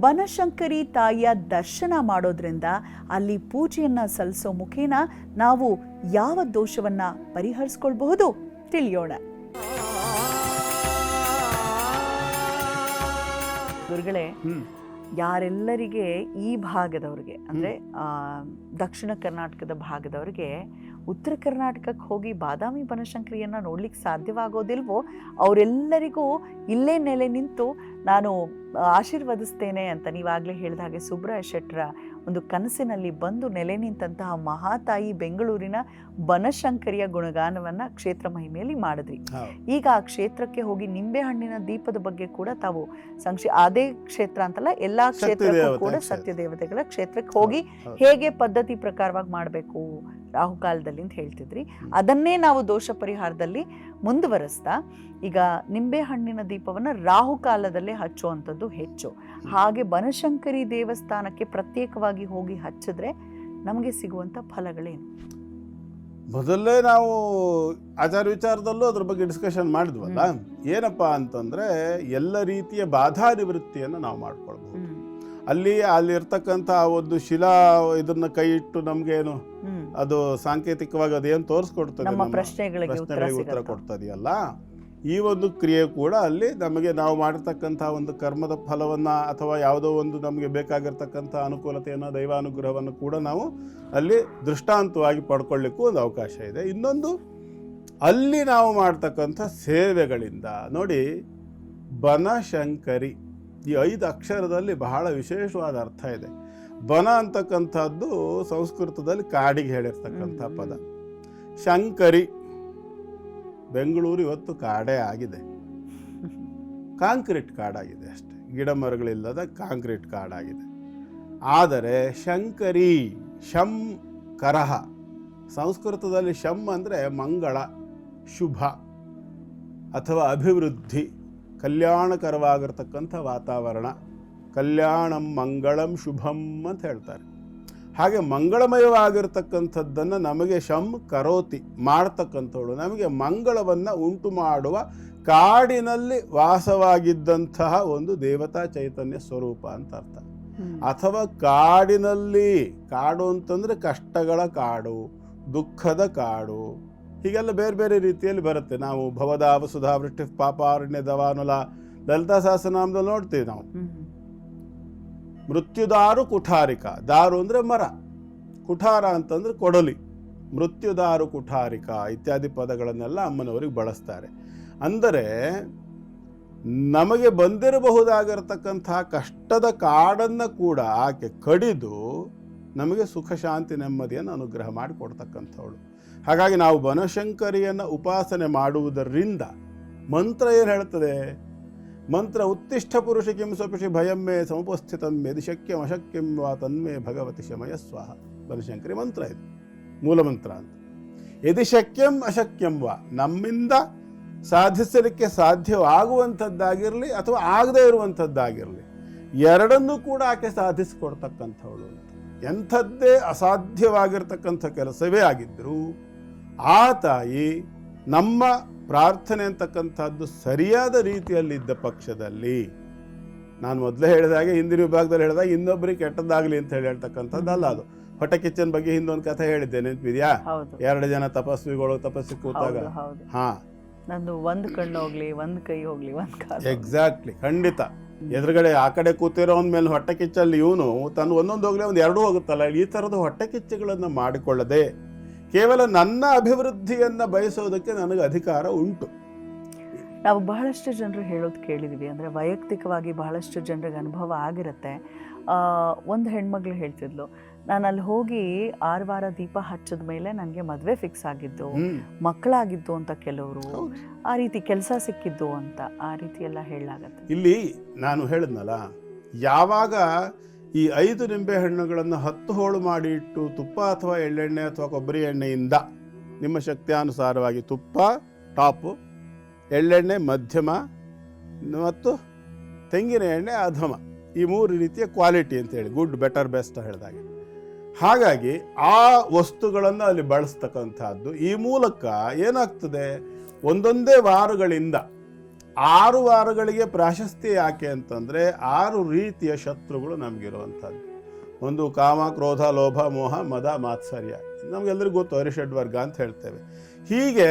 ಬನಶಂಕರಿ ತಾಯಿಯ ದರ್ಶನ ಮಾಡೋದ್ರಿಂದ, ಅಲ್ಲಿ ಪೂಜೆಯನ್ನು ಸಲ್ಲಿಸೋ ಮುಖೇನ ನಾವು ಯಾವ ದೋಷವನ್ನು ಪರಿಹರಿಸ್ಕೊಳ್ಬಹುದು ತಿಳಿಯೋಣ. ಗುರುಗಳೇ, ಯಾರೆಲ್ಲರಿಗೆ ಈ ಭಾಗದವ್ರಿಗೆ ಅಂದರೆ ದಕ್ಷಿಣ ಕರ್ನಾಟಕದ ಭಾಗದವ್ರಿಗೆ ಉತ್ತರ ಕರ್ನಾಟಕಕ್ಕೆ ಹೋಗಿ ಬಾದಾಮಿ ಬನಶಂಕರಿಯನ್ನು ನೋಡ್ಲಿಕ್ಕೆ ಸಾಧ್ಯವಾಗೋದಿಲ್ವೋ ಅವರೆಲ್ಲರಿಗೂ ಇಲ್ಲೇ ನೆಲೆ ನಿಂತು ನಾನು ಆಶೀರ್ವದಿಸ್ತೇನೆ ಅಂತ ನೀವಾಗಲೇ ಹೇಳಿದ ಹಾಗೆ ಸುಬ್ರಾಯ ಶೆಟ್ಟರ ಒಂದು ಕನಸಿನಲ್ಲಿ ಬಂದು ನೆಲೆ ನಿಂತಹ ಮಹಾತಾಯಿ ಬೆಂಗಳೂರಿನ ಬನಶಂಕರಿಯ ಗುಣಗಾನವನ್ನು ಕ್ಷೇತ್ರ ಮಹಿಮೆಯಲ್ಲಿ ಮಾಡಿದ್ರಿ. ಈಗ ಆ ಕ್ಷೇತ್ರಕ್ಕೆ ಹೋಗಿ ನಿಂಬೆಹಣ್ಣಿನ ದೀಪದ ಬಗ್ಗೆ ಕೂಡ ತಾವು ಅದೇ ಕ್ಷೇತ್ರ ಅಂತಲ್ಲ, ಎಲ್ಲಾ ಕ್ಷೇತ್ರಕ್ಕೂ ಕೂಡ ಸತ್ಯ ದೇವತೆಗಳ ಕ್ಷೇತ್ರಕ್ಕೆ ಹೋಗಿ ಹೇಗೆ ಪದ್ಧತಿ ಪ್ರಕಾರವಾಗಿ ಮಾಡಬೇಕು ರಾಹುಕಾಲದಲ್ಲಿ ಅಂತ ಹೇಳ್ತಿದ್ರಿ. ಅದನ್ನೇ ನಾವು ದೋಷ ಪರಿಹಾರದಲ್ಲಿ ಮುಂದುವರಿಸ್ತಾ ಈಗ ನಿಂಬೆ ಹಣ್ಣಿನ ದೀಪವನ್ನು ರಾಹುಕಾಲದಲ್ಲೇ ಹಚ್ಚುವಂಥದ್ದು ಹೆಚ್ಚು. ಹಾಗೆ ಬನಶಂಕರಿ ದೇವಸ್ಥಾನಕ್ಕೆ ಪ್ರತ್ಯೇಕವಾಗಿ ಹೋಗಿ ಹಚ್ಚಿದ್ರೆ ನಮಗೆ ಸಿಗುವಂಥ ಫಲಗಳೇನು? ಮೊದಲೇ ನಾವು ಆಚಾರ ವಿಚಾರದಲ್ಲೂ ಅದ್ರ ಬಗ್ಗೆ ಡಿಸ್ಕಷನ್ ಮಾಡಿದ್ವಲ್ಲ. ಏನಪ್ಪ ಅಂತಂದರೆ ಎಲ್ಲ ರೀತಿಯ ಬಾಧಾ ನಿವೃತ್ತಿಯನ್ನು ನಾವು ಮಾಡ್ಕೊಳ್ಬೋದು. ಅಲ್ಲಿರ್ತಕ್ಕಂಥ ಒಂದು ಶಿಲಾ ಇದನ್ನ ಕೈ ಇಟ್ಟು ನಮ್ಗೇನು ಅದು ಸಾಂಕೇತಿಕವಾಗಿ ಅದೇನು ತೋರಿಸ್ಕೊಡ್ತದೆ, ಪ್ರಶ್ನೆಗಳಿಗೆ ಉತ್ತರ ಕೊಡ್ತದೆಯಲ್ಲ, ಈ ಒಂದು ಕ್ರಿಯೆ ಕೂಡ ಅಲ್ಲಿ ನಮಗೆ ನಾವು ಮಾಡಿರ್ತಕ್ಕಂಥ ಒಂದು ಕರ್ಮದ ಫಲವನ್ನು ಅಥವಾ ಯಾವುದೋ ಒಂದು ನಮಗೆ ಬೇಕಾಗಿರ್ತಕ್ಕಂಥ ಅನುಕೂಲತೆಯನ್ನು, ದೈವಾನುಗ್ರಹವನ್ನು ಕೂಡ ನಾವು ಅಲ್ಲಿ ದೃಷ್ಟಾಂತವಾಗಿ ಪಡ್ಕೊಳ್ಳಿಕ್ಕೂ ಒಂದು ಅವಕಾಶ ಇದೆ. ಇನ್ನೊಂದು, ಅಲ್ಲಿ ನಾವು ಮಾಡ್ತಕ್ಕಂಥ ಸೇವೆಗಳಿಂದ ನೋಡಿ, ಬನಶಂಕರಿ ಈ 5 ಅಕ್ಷರದಲ್ಲಿ ಬಹಳ ವಿಶೇಷವಾದ ಅರ್ಥ ಇದೆ. ಬನ ಅಂತಕ್ಕಂಥದ್ದು ಸಂಸ್ಕೃತದಲ್ಲಿ ಕಾಡಿಗೆ ಹೇಳಿರ್ತಕ್ಕಂಥ ಪದ. ಶಂಕರಿ, ಬೆಂಗಳೂರು ಇವತ್ತು ಕಾಡೇ ಆಗಿದೆ, ಕಾಂಕ್ರೀಟ್ ಕಾಡಾಗಿದೆ ಅಷ್ಟೆ, ಗಿಡ ಮರಗಳಿಲ್ಲದ ಕಾಂಕ್ರೀಟ್ ಕಾಡಾಗಿದೆ. ಆದರೆ ಶಂಕರಿ, ಶಂ ಕರಹ, ಸಂಸ್ಕೃತದಲ್ಲಿ ಶಂ ಅಂದರೆ ಮಂಗಳ, ಶುಭ ಅಥವಾ ಅಭಿವೃದ್ಧಿ, ಕಲ್ಯಾಣಕರವಾಗಿರ್ತಕ್ಕಂಥ ವಾತಾವರಣ, ಕಲ್ಯಾಣಂ ಮಂಗಳಂ ಶುಭಂ ಅಂತ ಹೇಳ್ತಾರೆ. ಹಾಗೆ ಮಂಗಳಮಯವಾಗಿರ್ತಕ್ಕಂಥದ್ದನ್ನು ನಮಗೆ ಶಂ ಕರೋತಿ, ಮಾಡ್ತಕ್ಕಂಥವಳು, ನಮಗೆ ಮಂಗಳವನ್ನು ಉಂಟು ಮಾಡುವ ಕಾಡಿನಲ್ಲಿ ವಾಸವಾಗಿದ್ದಂತಹ ಒಂದು ದೇವತಾ ಚೈತನ್ಯ ಸ್ವರೂಪ ಅಂತ ಅರ್ಥ. ಅಥವಾ ಕಾಡಿನಲ್ಲಿ, ಕಾಡು ಅಂತಂದರೆ ಕಷ್ಟಗಳ ಕಾಡು, ದುಃಖದ ಕಾಡು, ಹೀಗೆಲ್ಲ ಬೇರೆ ಬೇರೆ ರೀತಿಯಲ್ಲಿ ಬರುತ್ತೆ. ನಾವು ಭವದಾವ ಸುಧಾ ವೃಷ್ಟಿ ಪಾಪಾರಣ್ಯ ದವಾನುಲ ಲಲಿತಾ ಸಹಸ್ರನಾಮದಲ್ಲಿ ನೋಡ್ತೀವಿ ನಾವು. ಮೃತ್ಯುದಾರು ಕುಠಾರಿಕ, ದಾರು ಅಂದರೆ ಮರ, ಕುಠಾರ ಅಂತಂದ್ರೆ ಕೊಡಲಿ, ಮೃತ್ಯುದಾರು ಕುಠಾರಿಕ ಇತ್ಯಾದಿ ಪದಗಳನ್ನೆಲ್ಲ ಅಮ್ಮನವರಿಗೆ ಬಳಸ್ತಾರೆ. ಅಂದರೆ ನಮಗೆ ಬಂದಿರಬಹುದಾಗಿರತಕ್ಕಂತಹ ಕಷ್ಟದ ಕಾಡನ್ನು ಕೂಡ ಆಕೆ ಕಡಿದು ನಮಗೆ ಸುಖ ಶಾಂತಿ ನೆಮ್ಮದಿಯನ್ನು ಅನುಗ್ರಹ ಮಾಡಿಕೊಡ್ತಕ್ಕಂಥವಳು. ಹಾಗಾಗಿ ನಾವು ಬನಶಂಕರಿಯನ್ನು ಉಪಾಸನೆ ಮಾಡುವುದರಿಂದ ಮಂತ್ರ ಏನು ಹೇಳ್ತದೆ? ಮಂತ್ರ ಉತ್ತಿಷ್ಠ ಪುರುಷ ಕಿಂ ಸ್ವಪಿಷಿ ಭಯಂ ಮೇ ಸಮುಪಸ್ಥಿತಂ ಯದಿ ಶಕ್ಯಂ ಅಶಕ್ಯಂ ವಾ ತನ್ಮೇ ಭಗವತಿ ಶಮಯ ಸ್ವಾಹ. ಬನಶಂಕರಿ ಮಂತ್ರ ಇದು, ಮೂಲ ಮಂತ್ರ ಅಂತ. ಯದಿ ಶಕ್ಯಂ ಅಶಕ್ಯಂ ವಾ, ನಮ್ಮಿಂದ ಸಾಧಿಸಲಿಕ್ಕೆ ಸಾಧ್ಯವಾಗುವಂಥದ್ದಾಗಿರಲಿ ಅಥವಾ ಆಗದೇ ಇರುವಂಥದ್ದಾಗಿರಲಿ, ಎರಡನ್ನೂ ಕೂಡ ಆಕೆ ಸಾಧಿಸಿಕೊಡ್ತಕ್ಕಂಥವಳು ಅಂತ. ಎಂಥದ್ದೇ ಅಸಾಧ್ಯವಾಗಿರ್ತಕ್ಕಂಥ ಕೆಲಸವೇ ಆಗಿದ್ದರೂ ಆ ತಾಯಿ ನಮ್ಮ ಪ್ರಾರ್ಥನೆ ಅಂತಕ್ಕಂಥದ್ದು ಸರಿಯಾದ ರೀತಿಯಲ್ಲಿದ್ದ ಪಕ್ಷದಲ್ಲಿ, ನಾನು ಮೊದಲೇ ಹೇಳಿದಾಗೆ ಹಿಂದಿನ ವಿಭಾಗದಲ್ಲಿ ಹೇಳಿದಾಗ ಇನ್ನೊಬ್ಬರಿಗೆ ಕೆಟ್ಟದ್ದಾಗಲಿ ಅಂತ ಹೇಳ್ತಕ್ಕಂಥದ್ದಲ್ಲ ಅದು. ಹೊಟ್ಟೆ ಕಿಚ್ಚನ್ ಬಗ್ಗೆ ಹಿಂದೊಂದು ಕಥೆ ಹೇಳಿದ್ದೆ, ನೆನಪಿದ್ಯಾ? 2 ಜನ ತಪಸ್ವಿಗಳು ತಪಸ್ಸಿಗೆ ಕೂತಾಗ, ಹಾ, ನಂದು ಒಂದು ಕಣ್ಣು ಹೋಗ್ಲಿ, ಒಂದು ಕೈ ಹೋಗ್ಲಿ, ಒಂದು ಕಾಲು. ಎಕ್ಸಾಕ್ಟ್ಲಿ, ಖಂಡಿತ. ಎದುರುಗಡೆ ಆ ಕಡೆ ಕೂತಿರೋನ್ ಮೇಲೆ ಹೊಟ್ಟೆ ಕಿಚ್ಚಲ್ಲಿ ಇವನು ತನ್ನ ಒಂದೊಂದು ಹೋಗ್ಲಿ ಒಂದು 2 ಹೋಗುತ್ತಲ್ಲ. ಈ ಥರದ ಹೊಟ್ಟೆ ಕಿಚ್ಚುಗಳನ್ನು ಮಾಡಿಕೊಳ್ಳದೆ ಕೇವಲ ನನ್ನ ಅಭಿವೃದ್ಧಿಯನ್ನು ಬಯಸೋದಕ್ಕೆ ನನಗೆ ಅಧಿಕಾರ ಉಂಟು. ನಾವು ಬಹಳಷ್ಟು ಜನರು ಹೇಳೋದು ಕೇಳಿದ್ವಿ, ಅಂದರೆ ವೈಯಕ್ತಿಕವಾಗಿ ಬಹಳಷ್ಟು ಜನರಿಗೆ ಅನುಭವ ಆಗಿರುತ್ತೆ. ಒಂದು ಹೆಣ್ಮಗಳು ಹೇಳ್ತಿದ್ಲು, ನಾನು ಅಲ್ಲಿ ಹೋಗಿ 6 ವಾರ ದೀಪ ಹಚ್ಚಿದ ಮೇಲೆ ನನಗೆ ಮದುವೆ ಫಿಕ್ಸ್ ಆಗಿದ್ದು, ಮಕ್ಕಳಾಗಿದ್ದು ಅಂತ ಕೆಲವರು, ಆ ರೀತಿ ಕೆಲಸ ಸಿಕ್ಕಿದ್ದು ಅಂತ, ಆ ರೀತಿ ಎಲ್ಲ ಹೇಳಲಾಗತ್ತೆ. ಇಲ್ಲಿ ನಾನು ಹೇಳಿದ್ನಲ್ಲ, ಯಾವಾಗ ಈ 5 ನಿಂಬೆ ಹಣ್ಣುಗಳನ್ನು 10 ಹೋಳು ಮಾಡಿ ಇಟ್ಟು ತುಪ್ಪ ಅಥವಾ ಎಳ್ಳೆಣ್ಣೆ ಅಥವಾ ಕೊಬ್ಬರಿ ಎಣ್ಣೆಯಿಂದ ನಿಮ್ಮ ಶಕ್ತಿಯಾನುಸಾರವಾಗಿ, ತುಪ್ಪ ಟಾಪು, ಎಳ್ಳೆಣ್ಣೆ ಮಧ್ಯಮ ಮತ್ತು ತೆಂಗಿನ ಎಣ್ಣೆ ಅಧಮ, ಈ 3 ರೀತಿಯ ಕ್ವಾಲಿಟಿ ಅಂತೇಳಿ, ಗುಡ್, ಬೆಟರ್, ಬೆಸ್ಟ್ ಹೇಳಿದಾಗೆ. ಹಾಗಾಗಿ ಆ ವಸ್ತುಗಳನ್ನು ಅಲ್ಲಿ ಬಳಸ್ತಕ್ಕಂಥದ್ದು. ಈ ಮೂಲಕ ಏನಾಗ್ತದೆ, ಒಂದೊಂದೇ ವಾರಗಳಿಂದ 6 ವಾರಗಳಿಗೆ ಪ್ರಾಶಸ್ತ್ಯ ಯಾಕೆ ಅಂತಂದರೆ 6 ರೀತಿಯ ಶತ್ರುಗಳು ನಮಗಿರುವಂಥದ್ದು. ಒಂದು ಕಾಮ, ಕ್ರೋಧ, ಲೋಭ, ಮೋಹ, ಮದ, ಮಾತ್ಸರ್ಯ, ನಮಗೆಲ್ಲರಿಗೂ ಗೊತ್ತು, ಅರಿಷಡ್ವರ್ಗ ಅಂತ ಹೇಳ್ತೇವೆ. ಹೀಗೆ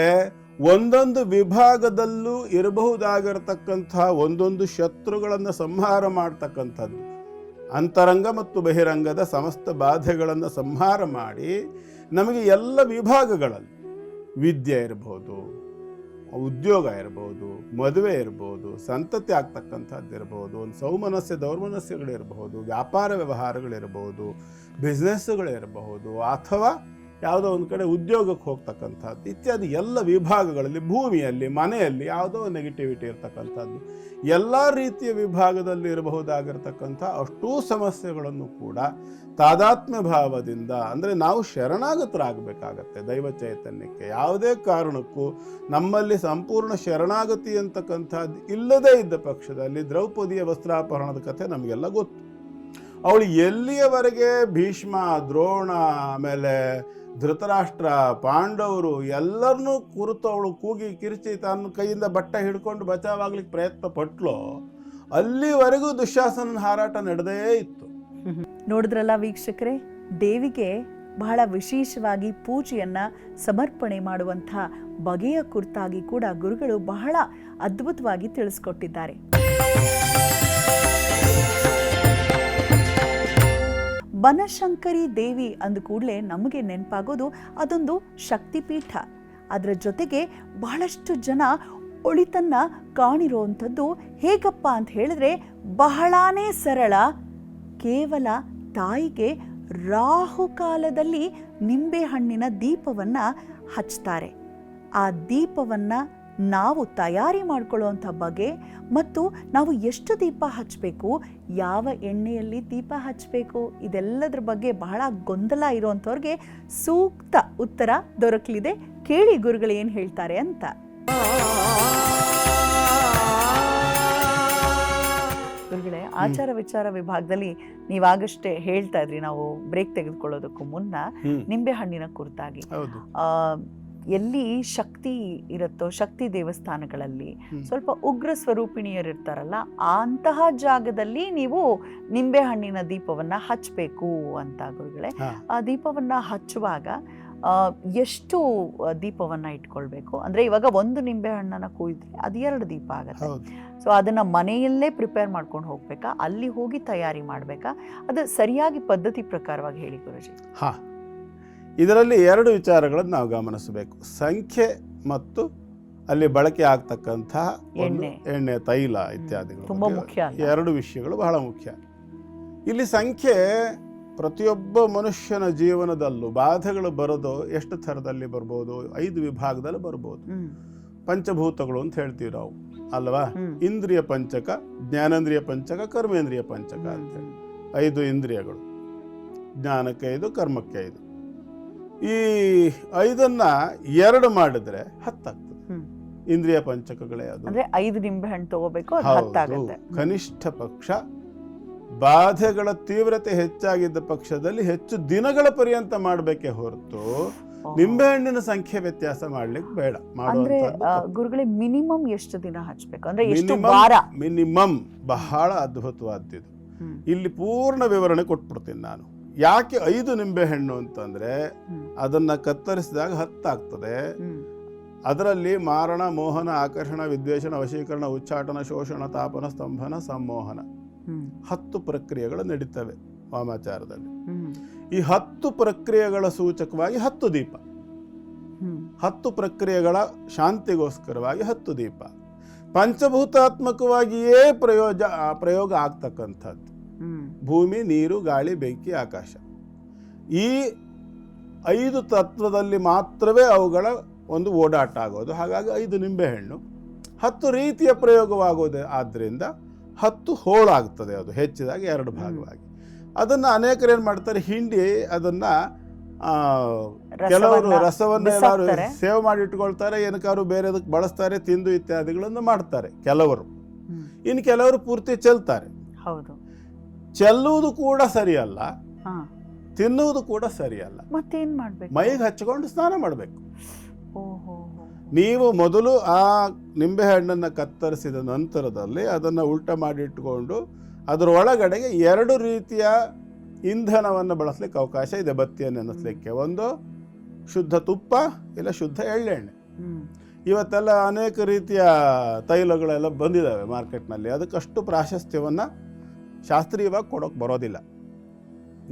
ಒಂದೊಂದು ವಿಭಾಗದಲ್ಲೂ ಇರಬಹುದಾಗಿರತಕ್ಕಂಥ ಒಂದೊಂದು ಶತ್ರುಗಳನ್ನು ಸಂಹಾರ ಮಾಡ್ತಕ್ಕಂಥದ್ದು, ಅಂತರಂಗ ಮತ್ತು ಬಹಿರಂಗದ ಸಮಸ್ತ ಬಾಧೆಗಳನ್ನು ಸಂಹಾರ ಮಾಡಿ ನಮಗೆ ಎಲ್ಲ ವಿಭಾಗಗಳಲ್ಲಿ ವಿದ್ಯೆ ಇರ್ಬೋದು, ಉದ್ಯೋಗ ಇರ್ಬೋದು, ಮದುವೆ ಇರ್ಬೋದು, ಸಂತತಿ ಆಗ್ತಕ್ಕಂಥದ್ದು ಇರ್ಬೋದು, ಒಂದು ಸೌಮನಸ್ಯ ದೌರ್ಮನಸ್ಯಗಳಿರ್ಬೋದು, ವ್ಯಾಪಾರ ವ್ಯವಹಾರಗಳಿರ್ಬೋದು, ಬಿಸ್ನೆಸ್ಗಳಿರಬಹುದು, ಅಥವಾ ಯಾವುದೋ ಒಂದು ಕಡೆ ಉದ್ಯೋಗಕ್ಕೆ ಹೋಗ್ತಕ್ಕಂಥದ್ದು ಇತ್ಯಾದಿ ಎಲ್ಲ ವಿಭಾಗಗಳಲ್ಲಿ, ಭೂಮಿಯಲ್ಲಿ, ಮನೆಯಲ್ಲಿ ಯಾವುದೋ ನೆಗೆಟಿವಿಟಿ ಇರ್ತಕ್ಕಂಥದ್ದು, ಎಲ್ಲ ರೀತಿಯ ವಿಭಾಗದಲ್ಲಿ ಇರಬಹುದಾಗಿರ್ತಕ್ಕಂಥ ಅಷ್ಟೂ ಸಮಸ್ಯೆಗಳನ್ನು ಕೂಡ ತಾದಾತ್ಮ್ಯ ಭಾವದಿಂದ, ಅಂದರೆ ನಾವು ಶರಣಾಗತರಾಗಬೇಕಾಗತ್ತೆ ದೈವ ಚೈತನ್ಯಕ್ಕೆ. ಯಾವುದೇ ಕಾರಣಕ್ಕೂ ನಮ್ಮಲ್ಲಿ ಸಂಪೂರ್ಣ ಶರಣಾಗತಿ ಅಂತಕ್ಕಂಥದ್ದು ಇಲ್ಲದೇ ಇದ್ದ ಪಕ್ಷದಲ್ಲಿ ದ್ರೌಪದಿಯ ವಸ್ತ್ರಾಪಹರಣದ ಕಥೆ ನಮಗೆಲ್ಲ ಗೊತ್ತು. ಅವಳು ಎಲ್ಲಿಯವರೆಗೆ ಭೀಷ್ಮ, ದ್ರೋಣ, ಆಮೇಲೆ ಧೃತರಾಷ್ಟ್ರ, ಪಾಂಡವರು ಎಲ್ಲರನ್ನೂ ಕುರಿತು ಅವಳು ಕೂಗಿ ಕಿರಿಚಿ ತನ್ನ ಕೈಯಿಂದ ಬಟ್ಟೆ ಹಿಡ್ಕೊಂಡು ಬಚಾವಾಗ್ಲಿಕ್ಕೆ ಪ್ರಯತ್ನ ಪಟ್ಲೋ, ಅಲ್ಲಿವರೆಗೂ ದುಶ್ಯಾಸನ ಹಾರಾಟ ನಡೆದೇ ಇತ್ತು. ನೋಡಿದ್ರಲ್ಲ ವೀಕ್ಷಕರೇ, ದೇವಿಗೆ ಬಹಳ ವಿಶೇಷವಾಗಿ ಪೂಜೆಯನ್ನ ಸಮರ್ಪಣೆ ಮಾಡುವಂಥ ಬಗೆಯ ಕುರಿತಾಗಿ ಕೂಡ ಗುರುಗಳು ಬಹಳ ಅದ್ಭುತವಾಗಿ ತಿಳಿಸ್ಕೊಟ್ಟಿದ್ದಾರೆ. ಬನಶಂಕರಿ ದೇವಿ ಅಂದ ಕೂಡಲೇ ನಮಗೆ ನೆನಪಾಗೋದು ಅದೊಂದು ಶಕ್ತಿಪೀಠ. ಅದರ ಜೊತೆಗೆ ಬಹಳಷ್ಟು ಜನ ಒಳಿತನ್ನ ಕಾಣಿರುವಂಥದ್ದು ಹೇಗಪ್ಪ ಅಂತ ಹೇಳಿದ್ರೆ ಬಹಳಾನೇ ಸರಳ. ಕೇವಲ ತಾಯಿಗೆ ರಾಹುಕಾಲದಲ್ಲಿ ನಿಂಬೆಹಣ್ಣಿನ ದೀಪವನ್ನು ಹಚ್ತಾರೆ. ಆ ದೀಪವನ್ನು ನಾವು ತಯಾರಿ ಮಾಡ್ಕೊಳ್ಳುವಂಥ ಬಗೆ ಮತ್ತು ನಾವು ಎಷ್ಟು ದೀಪ ಹಚ್ಚಬೇಕು, ಯಾವ ಎಣ್ಣೆಯಲ್ಲಿ ದೀಪ ಹಚ್ಚಬೇಕು, ಇದೆಲ್ಲದರ ಬಗ್ಗೆ ಬಹಳ ಗೊಂದಲ ಇರುವಂಥವ್ರಿಗೆ ಸೂಕ್ತ ಉತ್ತರ ದೊರಕಲಿದೆ. ಕೇಳಿ ಗುರುಗಳು ಏನು ಹೇಳ್ತಾರೆ ಅಂತ. ಗುರುಗಳೇ, ಆಚಾರ ವಿಚಾರ ವಿಭಾಗದಲ್ಲಿ ನೀವಾಗಷ್ಟೇ ಹೇಳ್ತಾ ಇದ್ರಿ, ನಾವು ಬ್ರೇಕ್ ತೆಗೆದುಕೊಳ್ಳೋದಕ್ಕೂ ಮುನ್ನ ನಿಂಬೆ ಹಣ್ಣಿನ ಕುರಿತಾಗಿ, ಎಲ್ಲಿ ಶಕ್ತಿ ಇರುತ್ತೋ, ಶಕ್ತಿ ದೇವಸ್ಥಾನಗಳಲ್ಲಿ ಸ್ವಲ್ಪ ಉಗ್ರ ಸ್ವರೂಪಿಣಿಯರಿರ್ತಾರಲ್ಲ, ಅಂತಹ ಜಾಗದಲ್ಲಿ ನೀವು ನಿಂಬೆ ಹಣ್ಣಿನ ದೀಪವನ್ನ ಹಚ್ಚಬೇಕು ಅಂತ ಗುರುಗಳೇ. ಆ ದೀಪವನ್ನ ಹಚ್ಚುವಾಗ ಎಷ್ಟು ದೀಪವನ್ನ ಇಟ್ಕೊಳ್ಬೇಕು? ಅಂದ್ರೆ ಇವಾಗ ಒಂದು ನಿಂಬೆ ಹಣ್ಣನ್ನ ಕುಯ್ದ್ರೆ ಅದು 2 ದೀಪ ಆಗುತ್ತೆ. ಸೊ ಅದನ್ನ ಮನೆಯಲ್ಲೇ ಪ್ರಿಪೇರ್ ಮಾಡ್ಕೊಂಡು ಹೋಗ್ಬೇಕಾ, ಅಲ್ಲಿ ಹೋಗಿ ತಯಾರಿ ಮಾಡ್ಬೇಕಾ? ಅದು ಸರಿಯಾಗಿ ಪದ್ಧತಿ ಪ್ರಕಾರವಾಗಿ ಹೇಳಿ ಗುರುಜಿ. ಇದರಲ್ಲಿ 2 ವಿಚಾರಗಳನ್ನು ನಾವು ಗಮನಿಸಬೇಕು. ಸಂಖ್ಯೆ ಮತ್ತು ಅಲ್ಲಿ ಬಳಕೆ ಆಗ್ತಕ್ಕಂಥ ಎಣ್ಣೆ, ತೈಲ ಇತ್ಯಾದಿಗಳು ತುಂಬಾ ಮುಖ್ಯ. 2 ವಿಷಯಗಳು ಬಹಳ ಮುಖ್ಯ. ಇಲ್ಲಿ ಸಂಖ್ಯೆ ಪ್ರತಿಯೊಬ್ಬ ಮನುಷ್ಯನ ಜೀವನದಲ್ಲೂ ಬಾಧೆಗಳು ಬರೋದು ಎಷ್ಟು ಥರದಲ್ಲಿ ಬರ್ಬೋದು? 5 ವಿಭಾಗದಲ್ಲಿ ಬರ್ಬೋದು. ಪಂಚಭೂತಗಳು ಅಂತ ಹೇಳ್ತೀವಿ ನಾವು ಅಲ್ವಾ? ಇಂದ್ರಿಯ ಪಂಚಕ, ಜ್ಞಾನೇಂದ್ರಿಯ ಪಂಚಕ, ಕರ್ಮೇಂದ್ರಿಯ ಪಂಚಕ ಅಂತೇಳಿ 5 ಇಂದ್ರಿಯಗಳು. ಜ್ಞಾನಕ್ಕೆ 5, ಕರ್ಮಕ್ಕೆ 5. ಈ 5ನ್ನ 2 ಮಾಡಿದ್ರೆ 10 ಆಗ್ತದೆ. ಇಂದ್ರಿಯ ಪಂಚಕಗಳೇ ಅದು. ಅಂದ್ರೆ 5 ನಿಂಬೆ ಹಣ್ಣು ತಗೋಬೇಕು, ಕನಿಷ್ಠ ಪಕ್ಷ ಬಾಧೆಗಳ ತೀವ್ರತೆ ಹೆಚ್ಚಾಗಿದ್ದ ಪಕ್ಷದಲ್ಲಿ ಹೆಚ್ಚು ದಿನಗಳ ಪರ್ಯಂತ ಮಾಡಬೇಕೇ ಹೊರತು ನಿಂಬೆಹಣ್ಣಿನ ಸಂಖ್ಯೆ ವ್ಯತ್ಯಾಸ ಮಾಡ್ಲಿಕ್ಕೆ ಬೇಡ. ಅಂದ್ರೆ ಗುರುಗಳೇ ಮಿನಿಮಮ್ ಎಷ್ಟು ದಿನ ಹಚ್ಬೇಕು ಅಂದ್ರೆ ಎಷ್ಟು ವಾರ? ಮಿನಿಮಮ್ ಬಹಳ ಅದ್ಭುತವಾದ್ದು. ಇಲ್ಲಿ ಪೂರ್ಣ ವಿವರಣೆ ಕೊಟ್ಬಿಡ್ತೀನಿ ನಾನು. ಯಾಕೆ 5 ನಿಂಬೆಹಣ್ಣು ಅಂತಂದ್ರೆ ಅದನ್ನ ಕತ್ತರಿಸಿದಾಗ 10 ಆಗ್ತದೆ. ಅದರಲ್ಲಿ ಮಾರಣ, ಮೋಹನ, ಆಕರ್ಷಣ, ವಿದ್ವೇಷಣ, ವಶೀಕರಣ, ಉಚ್ಚಾಟನ, ಶೋಷಣ, ತಾಪನ, ಸ್ತಂಭನ, ಸಂಮೋಹನ 10 ಪ್ರಕ್ರಿಯೆಗಳು ನಡೀತವೆ ವಾಮಾಚಾರದಲ್ಲಿ. ಈ 10 ಪ್ರಕ್ರಿಯೆಗಳ ಸೂಚಕವಾಗಿ 10 ದೀಪ, 10 ಪ್ರಕ್ರಿಯೆಗಳ ಶಾಂತಿಗೋಸ್ಕರವಾಗಿ 10 ದೀಪ. ಪಂಚಭೂತಾತ್ಮಕವಾಗಿಯೇ ಪ್ರಯೋಗ ಆಗ್ತಕ್ಕಂಥದ್ದು. ಭೂಮಿ, ನೀರು, ಗಾಳಿ, ಬೆಂಕಿ, ಆಕಾಶ. ಈ 5 ತತ್ವದಲ್ಲಿ ಮಾತ್ರವೇ ಅವುಗಳ ಒಂದು ಓಡಾಟ ಆಗೋದು. ಹಾಗಾಗಿ 5 ನಿಂಬೆಹಣ್ಣು 10 ರೀತಿಯ ಪ್ರಯೋಗವಾಗೋದು. ಆದ್ದರಿಂದ 10 ಹೋಳಾಗ್ತದೆ. ಅದು ಹೆಚ್ಚಿದಾಗ 2 ಭಾಗವಾಗಿ. ಅದನ್ನು ಅನೇಕರು ಏನು ಮಾಡ್ತಾರೆ, ಹಿಂಡಿ ಅದನ್ನು ಕೆಲವರು ರಸವನ್ನು ಎಲ್ಲರೂ ಸೇವ್ ಮಾಡಿ ಇಟ್ಕೊಳ್ತಾರೆ, ಏನಕ್ಕಾದ್ರು ಬೇರೆದಕ್ಕೆ ಬಳಸ್ತಾರೆ, ತಿಂದು ಇತ್ಯಾದಿಗಳನ್ನು ಮಾಡ್ತಾರೆ ಕೆಲವರು. ಇನ್ನು ಕೆಲವರು ಪೂರ್ತಿ ಚೆಲ್ತಾರೆ. ಹೌದು, ಚೆಲ್ಲುವುದು ಕೂಡ ಸರಿಯಲ್ಲ, ತಿನ್ನುವುದು ಕೂಡ ಸರಿಯಲ್ಲ. ಮತ್ತೇನ್ ಮಾಡ್ಬೇಕು? ಮೈಗೆ ಹಚ್ಚಿಕೊಂಡು ಸ್ನಾನ ಮಾಡಬೇಕು. ನೀವು ಮೊದಲು ಆ ನಿಂಬೆಹಣ್ಣನ್ನು ಕತ್ತರಿಸಿದ ನಂತರದಲ್ಲಿ ಅದನ್ನು ಉಲ್ಟ ಮಾಡಿ ಇಟ್ಕೊಂಡು ಅದರ ಒಳಗಡೆಗೆ 2 ರೀತಿಯ ಇಂಧನವನ್ನು ಬಳಸಲಿಕ್ಕೆ ಅವಕಾಶ ಇದೆ ಬತ್ತಿಯನ್ನು ನೆನೆಸಲಿಕ್ಕೆ. ಒಂದು ಶುದ್ಧ ತುಪ್ಪ, ಇಲ್ಲ ಶುದ್ಧ ಎಳ್ಳೆಣ್ಣೆ. ಇವತ್ತೆಲ್ಲ ಅನೇಕ ರೀತಿಯ ತೈಲಗಳೆಲ್ಲ ಬಂದಿದ್ದಾವೆ ಮಾರ್ಕೆಟ್ನಲ್ಲಿ. ಅದಕ್ಕಷ್ಟು ಪ್ರಾಶಸ್ತ್ಯವನ್ನು ಶಾಸ್ತ್ರೀಯವಾಗಿ ಕೊಡೋಕೆ ಬರೋದಿಲ್ಲ.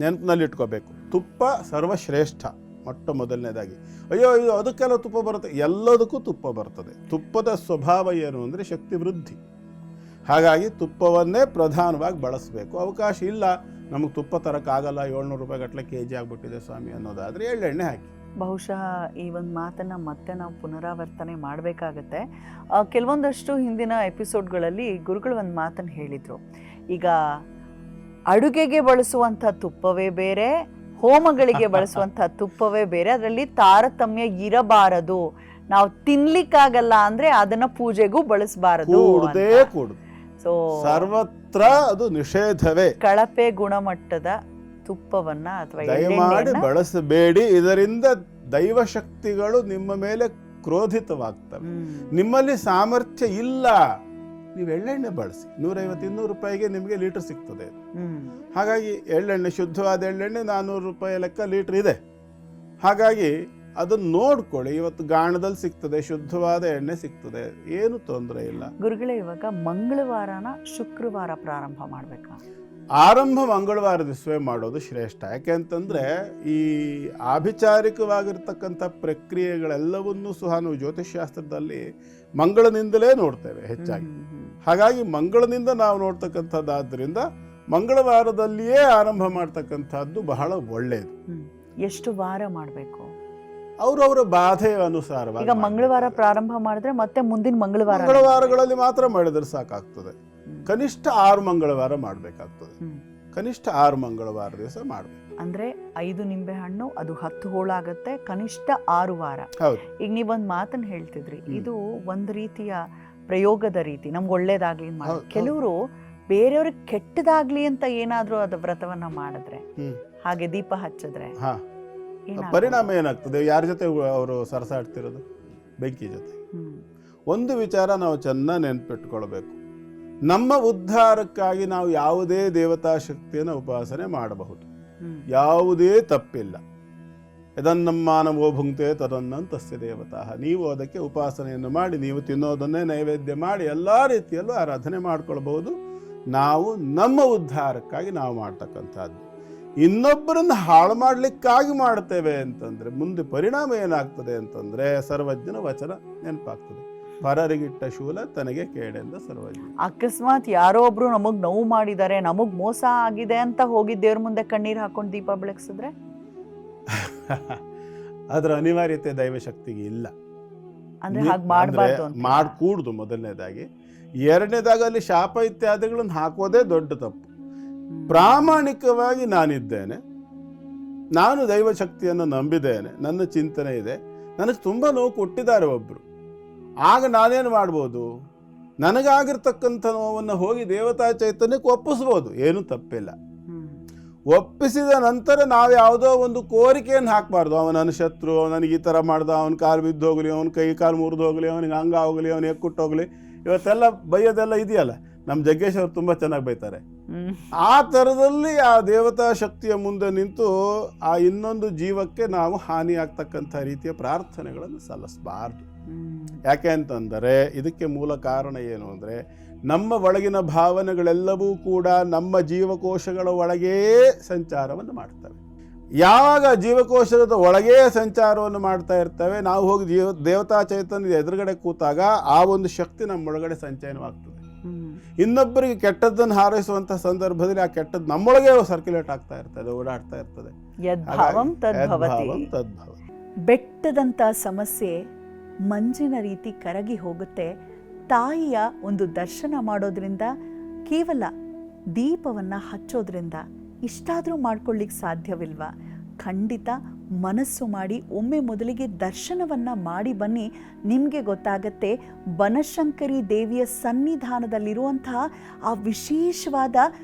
ನೆನಪಿನಲ್ಲಿ ಇಟ್ಕೋಬೇಕು, ತುಪ್ಪ ಸರ್ವಶ್ರೇಷ್ಠ. ಮೊಟ್ಟ ಮೊದಲನೇದಾಗಿ ಅಯ್ಯೋ ಅದಕ್ಕೆಲ್ಲ ತುಪ್ಪ ಬರುತ್ತೆ, ಎಲ್ಲದಕ್ಕೂ ತುಪ್ಪ ಬರ್ತದೆ. ತುಪ್ಪದ ಸ್ವಭಾವ ಏನು ಅಂದರೆ ಶಕ್ತಿ ವೃದ್ಧಿ. ಹಾಗಾಗಿ ತುಪ್ಪವನ್ನೇ ಪ್ರಧಾನವಾಗಿ ಬಳಸಬೇಕು. ಅವಕಾಶ ಇಲ್ಲ, ನಮಗೆ ತುಪ್ಪ ತರೋಕ್ಕಾಗಲ್ಲ, 700 ರೂಪಾಯಿ ಗಟ್ಟಲೆ KG ಆಗಿಬಿಟ್ಟಿದೆ ಸ್ವಾಮಿ ಅನ್ನೋದಾದರೆ ಎಳ್ಳೆಣ್ಣೆ ಹಾಕಿ. ಬಹುಶಃ ಈ ಒಂದು ಮಾತನ್ನು ಮತ್ತೆ ನಾವು ಪುನರಾವರ್ತನೆ ಮಾಡಬೇಕಾಗತ್ತೆ. ಕೆಲವೊಂದಷ್ಟು ಹಿಂದಿನ ಎಪಿಸೋಡ್ಗಳಲ್ಲಿ ಗುರುಗಳು ಒಂದು ಮಾತನ್ನು ಹೇಳಿದರು. ಈಗ ಅಡುಗೆಗೆ ಬಳಸುವಂಥ ತುಪ್ಪವೇ ಬೇರೆ, ಹೋಮಗಳಿಗೆ ಬಳಸುವಂಥ ತುಪ್ಪವೇ ಬೇರೆ. ಅದರಲ್ಲಿ ತಾರತಮ್ಯ ಇರಬಾರದು. ನಾವು ತಿನ್ಲಿಕ್ಕಾಗಲ್ಲ ಅಂದ್ರೆ ಅದನ್ನ ಪೂಜೆಗೂ ಬಳಸಬಾರದು. ಸೊ ಸರ್ವತ್ರ ಅದು ನಿಷೇಧವೇ. ಕಳಪೆ ಗುಣಮಟ್ಟದ ತುಪ್ಪವನ್ನ ಅಥವಾ ದಯಮಾಡಿ ಬಳಸಬೇಡಿ. ಇದರಿಂದ ದೈವ ಶಕ್ತಿಗಳು ನಿಮ್ಮ ಮೇಲೆ ಕ್ರೋಧಿತವಾಗ್ತವೆ. ನಿಮ್ಮಲ್ಲಿ ಸಾಮರ್ಥ್ಯ ಇಲ್ಲ, ನೀವು ಎಳ್ಳೆಣ್ಣೆ ಬಳಸಿ. 150-200 ರೂಪಾಯಿಗೆ ನಿಮಗೆ ಲೀಟರ್ ಸಿಗ್ತದೆ. ಹಾಗಾಗಿ ಎಳ್ಳೆಣ್ಣೆ, ಶುದ್ಧವಾದ ಎಳ್ಳೆಣ್ಣೆ 400 ರೂಪಾಯಿ ಲೆಕ್ಕ ಲೀಟರ್ ಇದೆ. ಹಾಗಾಗಿ ಅದನ್ನು ನೋಡ್ಕೊಳ್ಳಿ. ಇವತ್ತು ಗಾಣದಲ್ಲಿ ಸಿಗ್ತದೆ, ಶುದ್ಧವಾದ ಎಣ್ಣೆ ಸಿಗ್ತದೆ, ಏನು ತೊಂದರೆ ಇಲ್ಲ. ಗುರುಗಳೇ, ಇವಾಗ ಮಂಗಳವಾರನ ಶುಕ್ರವಾರ ಪ್ರಾರಂಭ ಮಾಡ್ಬೇಕಾ? ಆರಂಭ ಮಂಗಳವಾರ ದಿವಸವೇ ಮಾಡೋದು ಶ್ರೇಷ್ಠ. ಯಾಕೆ ಅಂತಂದ್ರೆ ಈ ಆಭಿಚಾರಿಕವಾಗಿರ್ತಕ್ಕಂಥ ಪ್ರಕ್ರಿಯೆಗಳೆಲ್ಲವನ್ನೂ ಸಹ ನಾವು ಜ್ಯೋತಿಷ್ಶಾಸ್ತ್ರದಲ್ಲಿ ಮಂಗಳನಿಂದಲೇ ನೋಡ್ತೇವೆ ಹೆಚ್ಚಾಗಿ. ಹಾಗಾಗಿ ಮಂಗಳನಿಂದ ನಾವು ನೋಡ್ತಕ್ಕಂಥದ್ದಾದ್ರಿಂದ ಮಂಗಳವಾರದಲ್ಲಿಯೇ ಆರಂಭ ಮಾಡ್ತಕ್ಕಂಥದ್ದು ಬಹಳ ಒಳ್ಳೆಯದು. ಎಷ್ಟು ವಾರ ಮಾಡಬೇಕು? ಅವರವರ ಬಾಧೆಯ ಅನುಸಾರವಾಗಿ. ಈಗ ಮಂಗಳವಾರ ಪ್ರಾರಂಭ ಮಾಡಿದ್ರೆ ಮತ್ತೆ ಮುಂದಿನ ಮಂಗಳವಾರಗಳಲ್ಲಿ ಮಾತ್ರ ಮಾಡಿದ್ರೆ ಸಾಕಾಗ್ತದೆ. ಕನಿಷ್ಠ 6 ಮಂಗಳವಾರ ಮಾಡಬೇಕಾಗ್ತದೆ. ಕನಿಷ್ಠ 6 ಮಂಗಳವಾರ ದಿವಸ ಮಾಡಬೇಕು. ಅಂದ್ರೆ 5 ನಿಂಬೆ ಹಣ್ಣು, ಅದು 10 ಹೋಳಾಗತ್ತೆ. ಕನಿಷ್ಠ 6 ವಾರ. ಈಗ ನೀವೊಂದು ಮಾತನ್ನ ಹೇಳ್ತಿದ್ರಿ, ಇದು ಒಂದು ರೀತಿಯ ಪ್ರಯೋಗದ ರೀತಿ, ನಮ್ಗೆ ಒಳ್ಳೇದಾಗ್ಲಿ ಮಾಡಿ. ಕೆಲವರು ಬೇರೆಯವ್ರಿಗೆ ಕೆಟ್ಟದಾಗ್ಲಿ ಅಂತ ಏನಾದ್ರೂ ಅದು ವ್ರತವನ್ನ ಮಾಡಿದ್ರೆ, ಹಾಗೆ ದೀಪ ಹಚ್ಚಿದ್ರೆ ಪರಿಣಾಮ ಏನಾಗ್ತದೆ? ಯಾರ ಜೊತೆ ಅವರು ಸರಸಾಡ್ತಿರೋದು? ಬೆಂಕಿ ಜೊತೆ. ಒಂದು ವಿಚಾರ ನಾವು ಚೆನ್ನಾಗಿ ನೆನ್ಪಿಟ್ಕೊಳ್ಬೇಕು. ನಮ್ಮ ಉದ್ಧಾರಕ್ಕಾಗಿ ನಾವು ಯಾವುದೇ ದೇವತಾ ಶಕ್ತಿಯನ್ನು ಉಪಾಸನೆ ಮಾಡಬಹುದು, ಯಾವುದೇ ತಪ್ಪಿಲ್ಲ. ಇದನ್ನಮ್ಮಾನವೋ ಭುಂಕ್ತೆ ತದನ್ನಂತಸ್ಯ ದೇವತಾ. ನೀವು ಅದಕ್ಕೆ ಉಪಾಸನೆಯನ್ನು ಮಾಡಿ, ನೀವು ತಿನ್ನೋದನ್ನೇ ನೈವೇದ್ಯ ಮಾಡಿ ಎಲ್ಲ ರೀತಿಯಲ್ಲೂ ಆರಾಧನೆ ಮಾಡ್ಕೊಳ್ಬಹುದು. ನಾವು ನಮ್ಮ ಉದ್ಧಾರಕ್ಕಾಗಿ ನಾವು ಮಾಡ್ತಕ್ಕಂಥದ್ದು. ಇನ್ನೊಬ್ಬರನ್ನು ಹಾಳು ಮಾಡಲಿಕ್ಕಾಗಿ ಮಾಡ್ತೇವೆ ಅಂತಂದರೆ ಮುಂದೆ ಪರಿಣಾಮ ಏನಾಗ್ತದೆ ಅಂತಂದರೆ ಸರ್ವಜ್ಞನ ವಚನ ನೆನಪಾಗ್ತದೆ. ಪರರಿಗಿಟ್ಟ ಶೂಲ ತನಗೆ ಕೇಡೆಂದ ಸರ್ವಜ್ಞ. ಅಕಸ್ಮಾತ್ ಯಾರೋ ಒಬ್ರು ನಮಗ್ ನೋವು ಮಾಡಿದ್ದಾರೆ, ನಮಗ್ ಮೋಸ ಆಗಿದೆ ಅಂತ ಹೋಗಿ ದೇವ್ರ ಮುಂದೆ ಕಣ್ಣೀರು ಹಾಕೊಂಡು ದೀಪ ಬೆಳಗಿಸಿದ್ರೆ ಅದರ ಅನಿವಾರ್ಯತೆ ದೈವಶಕ್ತಿಗೆ ಇಲ್ಲ. ಮಾಡ್ಕೂಡ್ದು ಮೊದಲನೇದಾಗಿ. ಎರಡನೇದಾಗಿ ಅಲ್ಲಿ ಶಾಪ ಇತ್ಯಾದಿಗಳನ್ನು ಹಾಕೋದೇ ದೊಡ್ಡ ತಪ್ಪು. ಪ್ರಾಮಾಣಿಕವಾಗಿ ನಾನಿದ್ದೇನೆ, ನಾನು ದೈವಶಕ್ತಿಯನ್ನು ನಂಬಿದ್ದೇನೆ, ನನ್ನ ಚಿಂತನೆ ಇದೆ, ನನಗೆ ತುಂಬ ನೋವು ಕೊಟ್ಟಿದ್ದಾರೆ ಒಬ್ಬರು, ಆಗ ನಾನೇನು ಮಾಡ್ಬೋದು? ನನಗಾಗಿರ್ತಕ್ಕಂಥ ನೋವನ್ನು ಹೋಗಿ ದೇವತಾ ಚೈತನ್ಯಕ್ಕೆ ಒಪ್ಪಿಸ್ಬೋದು, ಏನೂ ತಪ್ಪಿಲ್ಲ. ಒಪ್ಪಿಸಿದ ನಂತರ ನಾವು ಯಾವುದೋ ಒಂದು ಕೋರಿಕೆಯನ್ನು ಹಾಕಬಾರ್ದು. ಅವನ ಶತ್ರು, ನನಗೆ ಈ ಥರ ಮಾಡ್ದ, ಅವನ ಕಾಲು ಬಿದ್ದು ಹೋಗಲಿ, ಅವನ ಕೈ ಕಾಲು ಮುರಿದು ಹೋಗಲಿ, ಅವನಿಗೆ ಅಂಗ ಹೋಗಲಿ, ಅವನಿಗೆ ಎಕ್ಕುಟ್ಟು ಹೋಗಲಿ, ಇವತ್ತೆಲ್ಲ ಬೈಯೋದೆಲ್ಲ ಇದೆಯಲ್ಲ. ನಮ್ಮ ಜಗ್ಗೇಶ್ ಅವರು ತುಂಬ ಚೆನ್ನಾಗಿ ಬೈತಾರೆ. ಆ ಥರದಲ್ಲಿ ಆ ದೇವತಾ ಶಕ್ತಿಯ ಮುಂದೆ ನಿಂತು ಆ ಇನ್ನೊಂದು ಜೀವಕ್ಕೆ ನಾವು ಹಾನಿ ಆಗ್ತಕ್ಕಂಥ ರೀತಿಯ ಪ್ರಾರ್ಥನೆಗಳನ್ನು ಸಲ್ಲಿಸಬಾರ್ದು. ಯಾಕೆ ಅಂತಂದರೆ ಇದಕ್ಕೆ ಮೂಲ ಕಾರಣ ಏನು ಅಂದರೆ, ನಮ್ಮ ಒಳಗಿನ ಭಾವನೆಗಳೆಲ್ಲವೂ ಕೂಡ ನಮ್ಮ ಜೀವಕೋಶಗಳ ಒಳಗೇ ಸಂಚಾರವನ್ನು ಮಾಡ್ತವೆ. ಯಾವಾಗ ಜೀವಕೋಶದ ಒಳಗೇ ಸಂಚಾರವನ್ನು ಮಾಡ್ತಾ ಇರ್ತವೆ, ನಾವು ಹೋಗಿ ದೇವತಾ ಚೈತನ್ಯದ ಎದುರುಗಡೆ ಕೂತಾಗ ಆ ಒಂದು ಶಕ್ತಿ ನಮ್ಮೊಳಗಡೆ ಸಂಚಯನವಾಗ್ತದೆ. ಇನ್ನೊಬ್ಬರಿಗೆ ಕೆಟ್ಟದ್ದನ್ನು ಹಾರೈಸುವಂಥ ಸಂದರ್ಭದಲ್ಲಿ ಆ ಕೆಟ್ಟದ್ದು ನಮ್ಮೊಳಗೆ ಸರ್ಕ್ಯುಲೇಟ್ ಆಗ್ತಾ ಇರ್ತದೆ, ಓಡಾಡ್ತಾ ಇರ್ತದೆ. ಯದ್ಭಾವಂ ತದ್ಭವತಿ. ಬೆಟ್ಟದಂಥ ಸಮಸ್ಯೆ ಮಂಜಿನ ರೀತಿ ಕರಗಿ ಹೋಗುತ್ತೆ. ತಾಯಿಯ ಒಂದು ದರ್ಶನ ಮಾಡೋದ್ರಿಂದ, ಕೇವಲ ದೀಪವನ್ನು ಹಚ್ಚೋದ್ರಿಂದ ಇಷ್ಟಾದರೂ ಮಾಡ್ಕೊಳ್ಳಿಕ್ಕೆ ಸಾಧ್ಯವಿಲ್ವಾ? ಖಂಡಿತ ಮನಸ್ಸು ಮಾಡಿ ಒಮ್ಮೆ ಮೊದಲಿಗೆ ದರ್ಶನವನ್ನು ಮಾಡಿ ಬನ್ನಿ. ನಿಮಗೆ ಗೊತ್ತಾಗತ್ತೆ ಬನಶಂಕರಿ ದೇವಿಯ ಸನ್ನಿಧಾನದಲ್ಲಿರುವಂತಹ ಆ ವಿಶೇಷವಾದ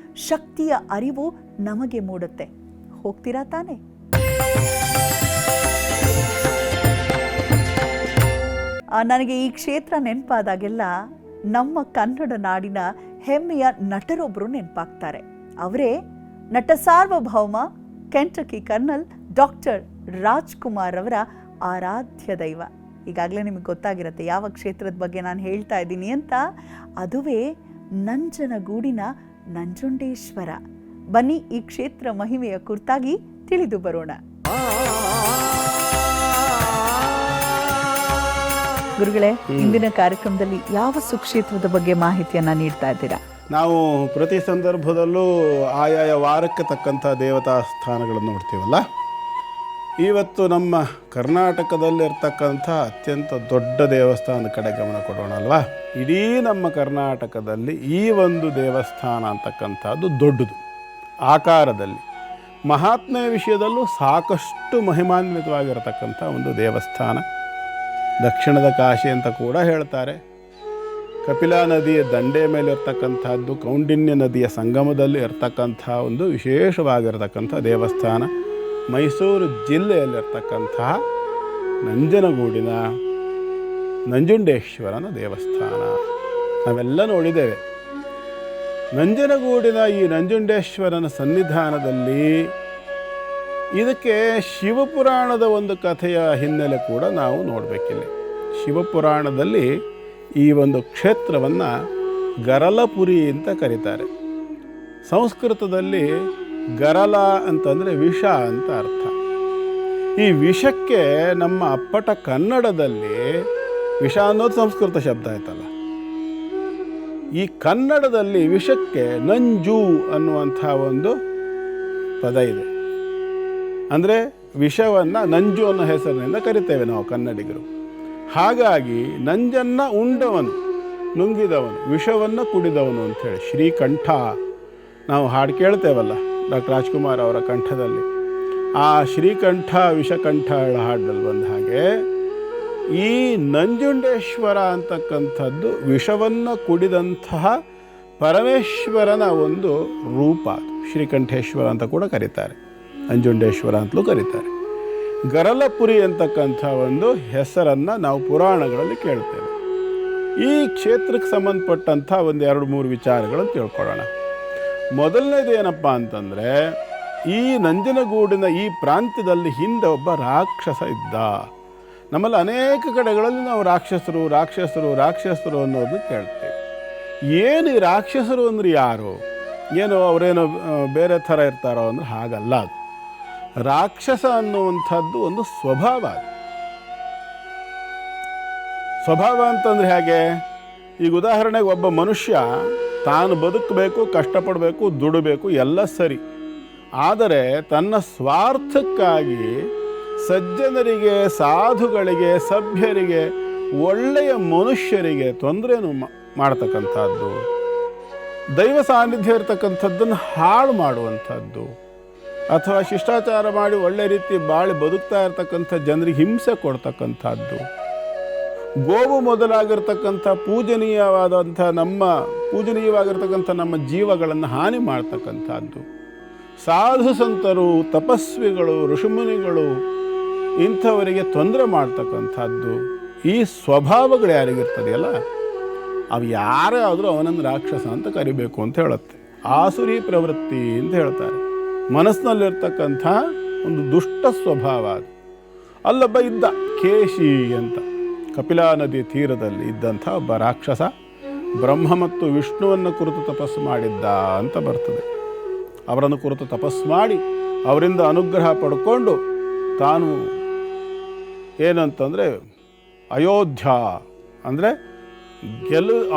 ಶಕ್ತಿಯ ಅರಿವು ನಮಗೆ ಮೂಡುತ್ತೆ. ಹೋಗ್ತೀರಾ ತಾನೆ? ನನಗೆ ಈ ಕ್ಷೇತ್ರ ನೆನಪಾದಾಗೆಲ್ಲ ನಮ್ಮ ಕನ್ನಡ ನಾಡಿನ ಹೆಮ್ಮೆಯ ನಟರೊಬ್ಬರು ನೆನಪಾಗ್ತಾರೆ. ಅವರೇ ನಟ ಸಾರ್ವಭೌಮ ಕೆಂಟಕಿ ಕರ್ನಲ್ ಡಾಕ್ಟರ್ ರಾಜ್ಕುಮಾರ್ ಅವರ ಆರಾಧ್ಯ ದೈವ. ಈಗಾಗಲೇ ನಿಮಗೆ ಗೊತ್ತಾಗಿರುತ್ತೆ ಯಾವ ಕ್ಷೇತ್ರದ ಬಗ್ಗೆ ನಾನು ಹೇಳ್ತಾ ಇದ್ದೀನಿ ಅಂತ. ಅದುವೇ ನಂಜನಗೂಡಿನ ನಂಜುಂಡೇಶ್ವರ. ಬನ್ನಿ ಈ ಕ್ಷೇತ್ರ ಮಹಿಮೆಯ ಕುರಿತಾಗಿ ತಿಳಿದು ಬರೋಣ. ಗುರುಗಳೇ, ಇಂದಿನ ಕಾರ್ಯಕ್ರಮದಲ್ಲಿ ಯಾವ ಸುಕ್ಷೇತ್ರದ ಬಗ್ಗೆ ಮಾಹಿತಿಯನ್ನ ನೀಡ್ತಾ ಇದ್ದೀರಾ? ನಾವು ಪ್ರತಿ ಸಂದರ್ಭದಲ್ಲೂ ಆಯಾಯ ವಾರಕ್ಕೆ ತಕ್ಕಂಥ ದೇವತಾ ಸ್ಥಾನಗಳನ್ನು ನೋಡ್ತೀವಲ್ಲ. ಇವತ್ತು ನಮ್ಮ ಕರ್ನಾಟಕದಲ್ಲಿರ್ತಕ್ಕಂಥ ಅತ್ಯಂತ ದೊಡ್ಡ ದೇವಸ್ಥಾನದ ಕಡೆ ಗಮನ ಕೊಡೋಣ ಅಲ್ವಾ. ಇಡೀ ನಮ್ಮ ಕರ್ನಾಟಕದಲ್ಲಿ ಈ ಒಂದು ದೇವಸ್ಥಾನ ಅಂತಕ್ಕಂಥದ್ದು ದೊಡ್ಡದು ಆಕಾರದಲ್ಲಿ, ಮಹಾತ್ಮೆಯ ವಿಷಯದಲ್ಲೂ ಸಾಕಷ್ಟು ಮಹಿಮಾನ್ವಿತವಾಗಿರತಕ್ಕಂಥ ಒಂದು ದೇವಸ್ಥಾನ. ದಕ್ಷಿಣದ ಕಾಶಿ ಅಂತ ಕೂಡ ಹೇಳ್ತಾರೆ. ಕಪಿಲಾ ನದಿಯ ದಂಡೆ ಮೇಲೆ ಇರ್ತಕ್ಕಂಥದ್ದು, ಕೌಂಡಿನ್ಯ ನದಿಯ ಸಂಗಮದಲ್ಲಿ ಇರ್ತಕ್ಕಂಥ ಒಂದು ವಿಶೇಷವಾಗಿರತಕ್ಕಂಥ ದೇವಸ್ಥಾನ. ಮೈಸೂರು ಜಿಲ್ಲೆಯಲ್ಲಿರ್ತಕ್ಕಂತಹ ನಂಜನಗೂಡಿನ ನಂಜುಂಡೇಶ್ವರನ ದೇವಸ್ಥಾನ ನಾವೆಲ್ಲ ನೋಡಿದ್ದೇವೆ. ನಂಜನಗೂಡಿನ ಈ ನಂಜುಂಡೇಶ್ವರನ ಸನ್ನಿಧಾನದಲ್ಲಿ ಇದಕ್ಕೆ ಶಿವಪುರಾಣದ ಒಂದು ಕಥೆಯ ಹಿನ್ನೆಲೆ ಕೂಡ ನಾವು ನೋಡಬೇಕಿಲ್ಲ. ಶಿವಪುರಾಣದಲ್ಲಿ ಈ ಒಂದು ಕ್ಷೇತ್ರವನ್ನು ಗರಲಪುರಿ ಅಂತ ಕರೀತಾರೆ. ಸಂಸ್ಕೃತದಲ್ಲಿ ಗರಲ ಅಂತಂದರೆ ವಿಷ ಅಂತ ಅರ್ಥ. ಈ ವಿಷಕ್ಕೆ ನಮ್ಮ ಅಪ್ಪಟ ಕನ್ನಡದಲ್ಲಿ ವಿಷ ಅನ್ನೋದು ಸಂಸ್ಕೃತ ಶಬ್ದ ಆಯ್ತಲ್ಲ, ಈ ಕನ್ನಡದಲ್ಲಿ ವಿಷಕ್ಕೆ ನಂಜು ಅನ್ನುವಂಥ ಒಂದು ಪದ ಇದೆ. ಅಂದರೆ ವಿಷವನ್ನು ನಂಜು ಅನ್ನೋ ಹೆಸರಿನಿಂದ ಕರಿತೇವೆ ನಾವು ಕನ್ನಡಿಗರು. ಹಾಗಾಗಿ ನಂಜನ್ನು ಉಂಡವನು, ನುಂಗಿದವನು, ವಿಷವನ್ನು ಕುಡಿದವನು ಅಂಥೇಳಿ ಶ್ರೀಕಂಠ ನಾವು ಹಾಡು ಕೇಳ್ತೇವಲ್ಲ ಡಾಕ್ಟರ್ ರಾಜ್ಕುಮಾರ್ ಅವರ ಕಂಠದಲ್ಲಿ. ಆ ಶ್ರೀಕಂಠ ವಿಷಕಂಠ ಹಾಡಲ್ಲಿ ಬಂದ ಹಾಗೆ ಈ ನಂಜುಂಡೇಶ್ವರ ಅಂತಕ್ಕಂಥದ್ದು ವಿಷವನ್ನು ಕುಡಿದಂತಹ ಪರಮೇಶ್ವರನ ಒಂದು ರೂಪ. ಶ್ರೀಕಂಠೇಶ್ವರ ಅಂತ ಕೂಡ ಕರೀತಾರೆ, ನಂಜುಂಡೇಶ್ವರ ಅಂತಲೂ ಕರೀತಾರೆ. ಗರಲಪುರಿ ಅಂತಕ್ಕಂಥ ಒಂದು ಹೆಸರನ್ನು ನಾವು ಪುರಾಣಗಳಲ್ಲಿ ಕೇಳ್ತೇವೆ. ಈ ಕ್ಷೇತ್ರಕ್ಕೆ ಸಂಬಂಧಪಟ್ಟಂಥ ಒಂದು 2-3 ವಿಚಾರಗಳನ್ನು ತಿಳ್ಕೊಳ್ಳೋಣ. ಮೊದಲನೇದು ಏನಪ್ಪ ಅಂತಂದರೆ, ಈ ನಂಜನಗೂಡಿನ ಈ ಪ್ರಾಂತ್ಯದಲ್ಲಿ ಹಿಂದೆ ಒಬ್ಬ ರಾಕ್ಷಸ ಇದ್ದ. ನಮ್ಮಲ್ಲಿ ಅನೇಕ ಕಡೆಗಳಲ್ಲಿ ನಾವು ರಾಕ್ಷಸರು ರಾಕ್ಷಸರು ರಾಕ್ಷಸರು ಅನ್ನೋದು ಕೇಳ್ತೇವೆ. ಏನು ಈ ರಾಕ್ಷಸರು ಅಂದರೆ ಯಾರು? ಏನೋ ಅವರೇನೋ ಬೇರೆ ಥರ ಇರ್ತಾರೋ ಅಂದ್ರೆ ಹಾಗಲ್ಲ. ಅದು ರಾಕ್ಷಸ ಅನ್ನುವಂಥದ್ದು ಒಂದು ಸ್ವಭಾವ. ಸ್ವಭಾವ ಅಂತಂದರೆ ಹೇಗೆ? ಈಗ ಉದಾಹರಣೆಗೆ ಒಬ್ಬ ಮನುಷ್ಯ ತಾನು ಬದುಕಬೇಕು, ಕಷ್ಟಪಡಬೇಕು, ದುಡಬೇಕು, ಎಲ್ಲ ಸರಿ. ಆದರೆ ತನ್ನ ಸ್ವಾರ್ಥಕ್ಕಾಗಿ ಸಜ್ಜನರಿಗೆ, ಸಾಧುಗಳಿಗೆ, ಸಭ್ಯರಿಗೆ, ಒಳ್ಳೆಯ ಮನುಷ್ಯರಿಗೆ ತೊಂದರೆಯನ್ನು ಮಾಡ್ತಕ್ಕಂಥದ್ದು, ದೈವ ಸಾನ್ನಿಧ್ಯ ಇರತಕ್ಕಂಥದ್ದನ್ನು ಹಾಳು ಮಾಡುವಂಥದ್ದು, ಅಥವಾ ಶಿಷ್ಟಾಚಾರ ಮಾಡಿ ಒಳ್ಳೆ ರೀತಿ ಬಾಳಿ ಬದುಕ್ತಾ ಇರ್ತಕ್ಕಂಥ ಜನರಿಗೆ ಹಿಂಸೆ ಕೊಡ್ತಕ್ಕಂಥದ್ದು, ಗೋವು ಮೊದಲಾಗಿರ್ತಕ್ಕಂಥ ಪೂಜನೀಯವಾಗಿರ್ತಕ್ಕಂಥ ನಮ್ಮ ಜೀವಗಳನ್ನು ಹಾನಿ ಮಾಡ್ತಕ್ಕಂಥದ್ದು, ಸಾಧು ಸಂತರು, ತಪಸ್ವಿಗಳು, ಋಷಿಮುನಿಗಳು ಇಂಥವರಿಗೆ ತೊಂದರೆ ಮಾಡ್ತಕ್ಕಂಥದ್ದು, ಈ ಸ್ವಭಾವಗಳು ಯಾರಿಗಿರ್ತದೆಯಲ್ಲ ಅವು ಯಾರೇ ಆದರೂ ಅವನನ್ನು ರಾಕ್ಷಸ ಅಂತ ಕರಿಬೇಕು ಅಂತ ಹೇಳುತ್ತೆ. ಆಸುರಿ ಪ್ರವೃತ್ತಿ ಅಂತ ಹೇಳ್ತಾರೆ. ಮನಸ್ಸಿನಲ್ಲಿರ್ತಕ್ಕಂಥ ಒಂದು ದುಷ್ಟ ಸ್ವಭಾವ ಅದು. ಅಲ್ಲೊಬ್ಬ ಇದ್ದ ಕೇಶಿ ಅಂತ, ಕಪಿಲಾ ನದಿ ತೀರದಲ್ಲಿ ಇದ್ದಂಥ ಒಬ್ಬ ರಾಕ್ಷಸ ಬ್ರಹ್ಮ ಮತ್ತು ವಿಷ್ಣುವನ್ನು ಕುರಿತು ತಪಸ್ಸು ಮಾಡಿದ್ದ ಅಂತ ಬರ್ತದೆ. ಅವರನ್ನು ಕುರಿತು ತಪಸ್ಸು ಮಾಡಿ ಅವರಿಂದ ಅನುಗ್ರಹ ಪಡ್ಕೊಂಡು ತಾನು ಏನಂತಂದರೆ ಅಯೋಧ್ಯ ಅಂದರೆ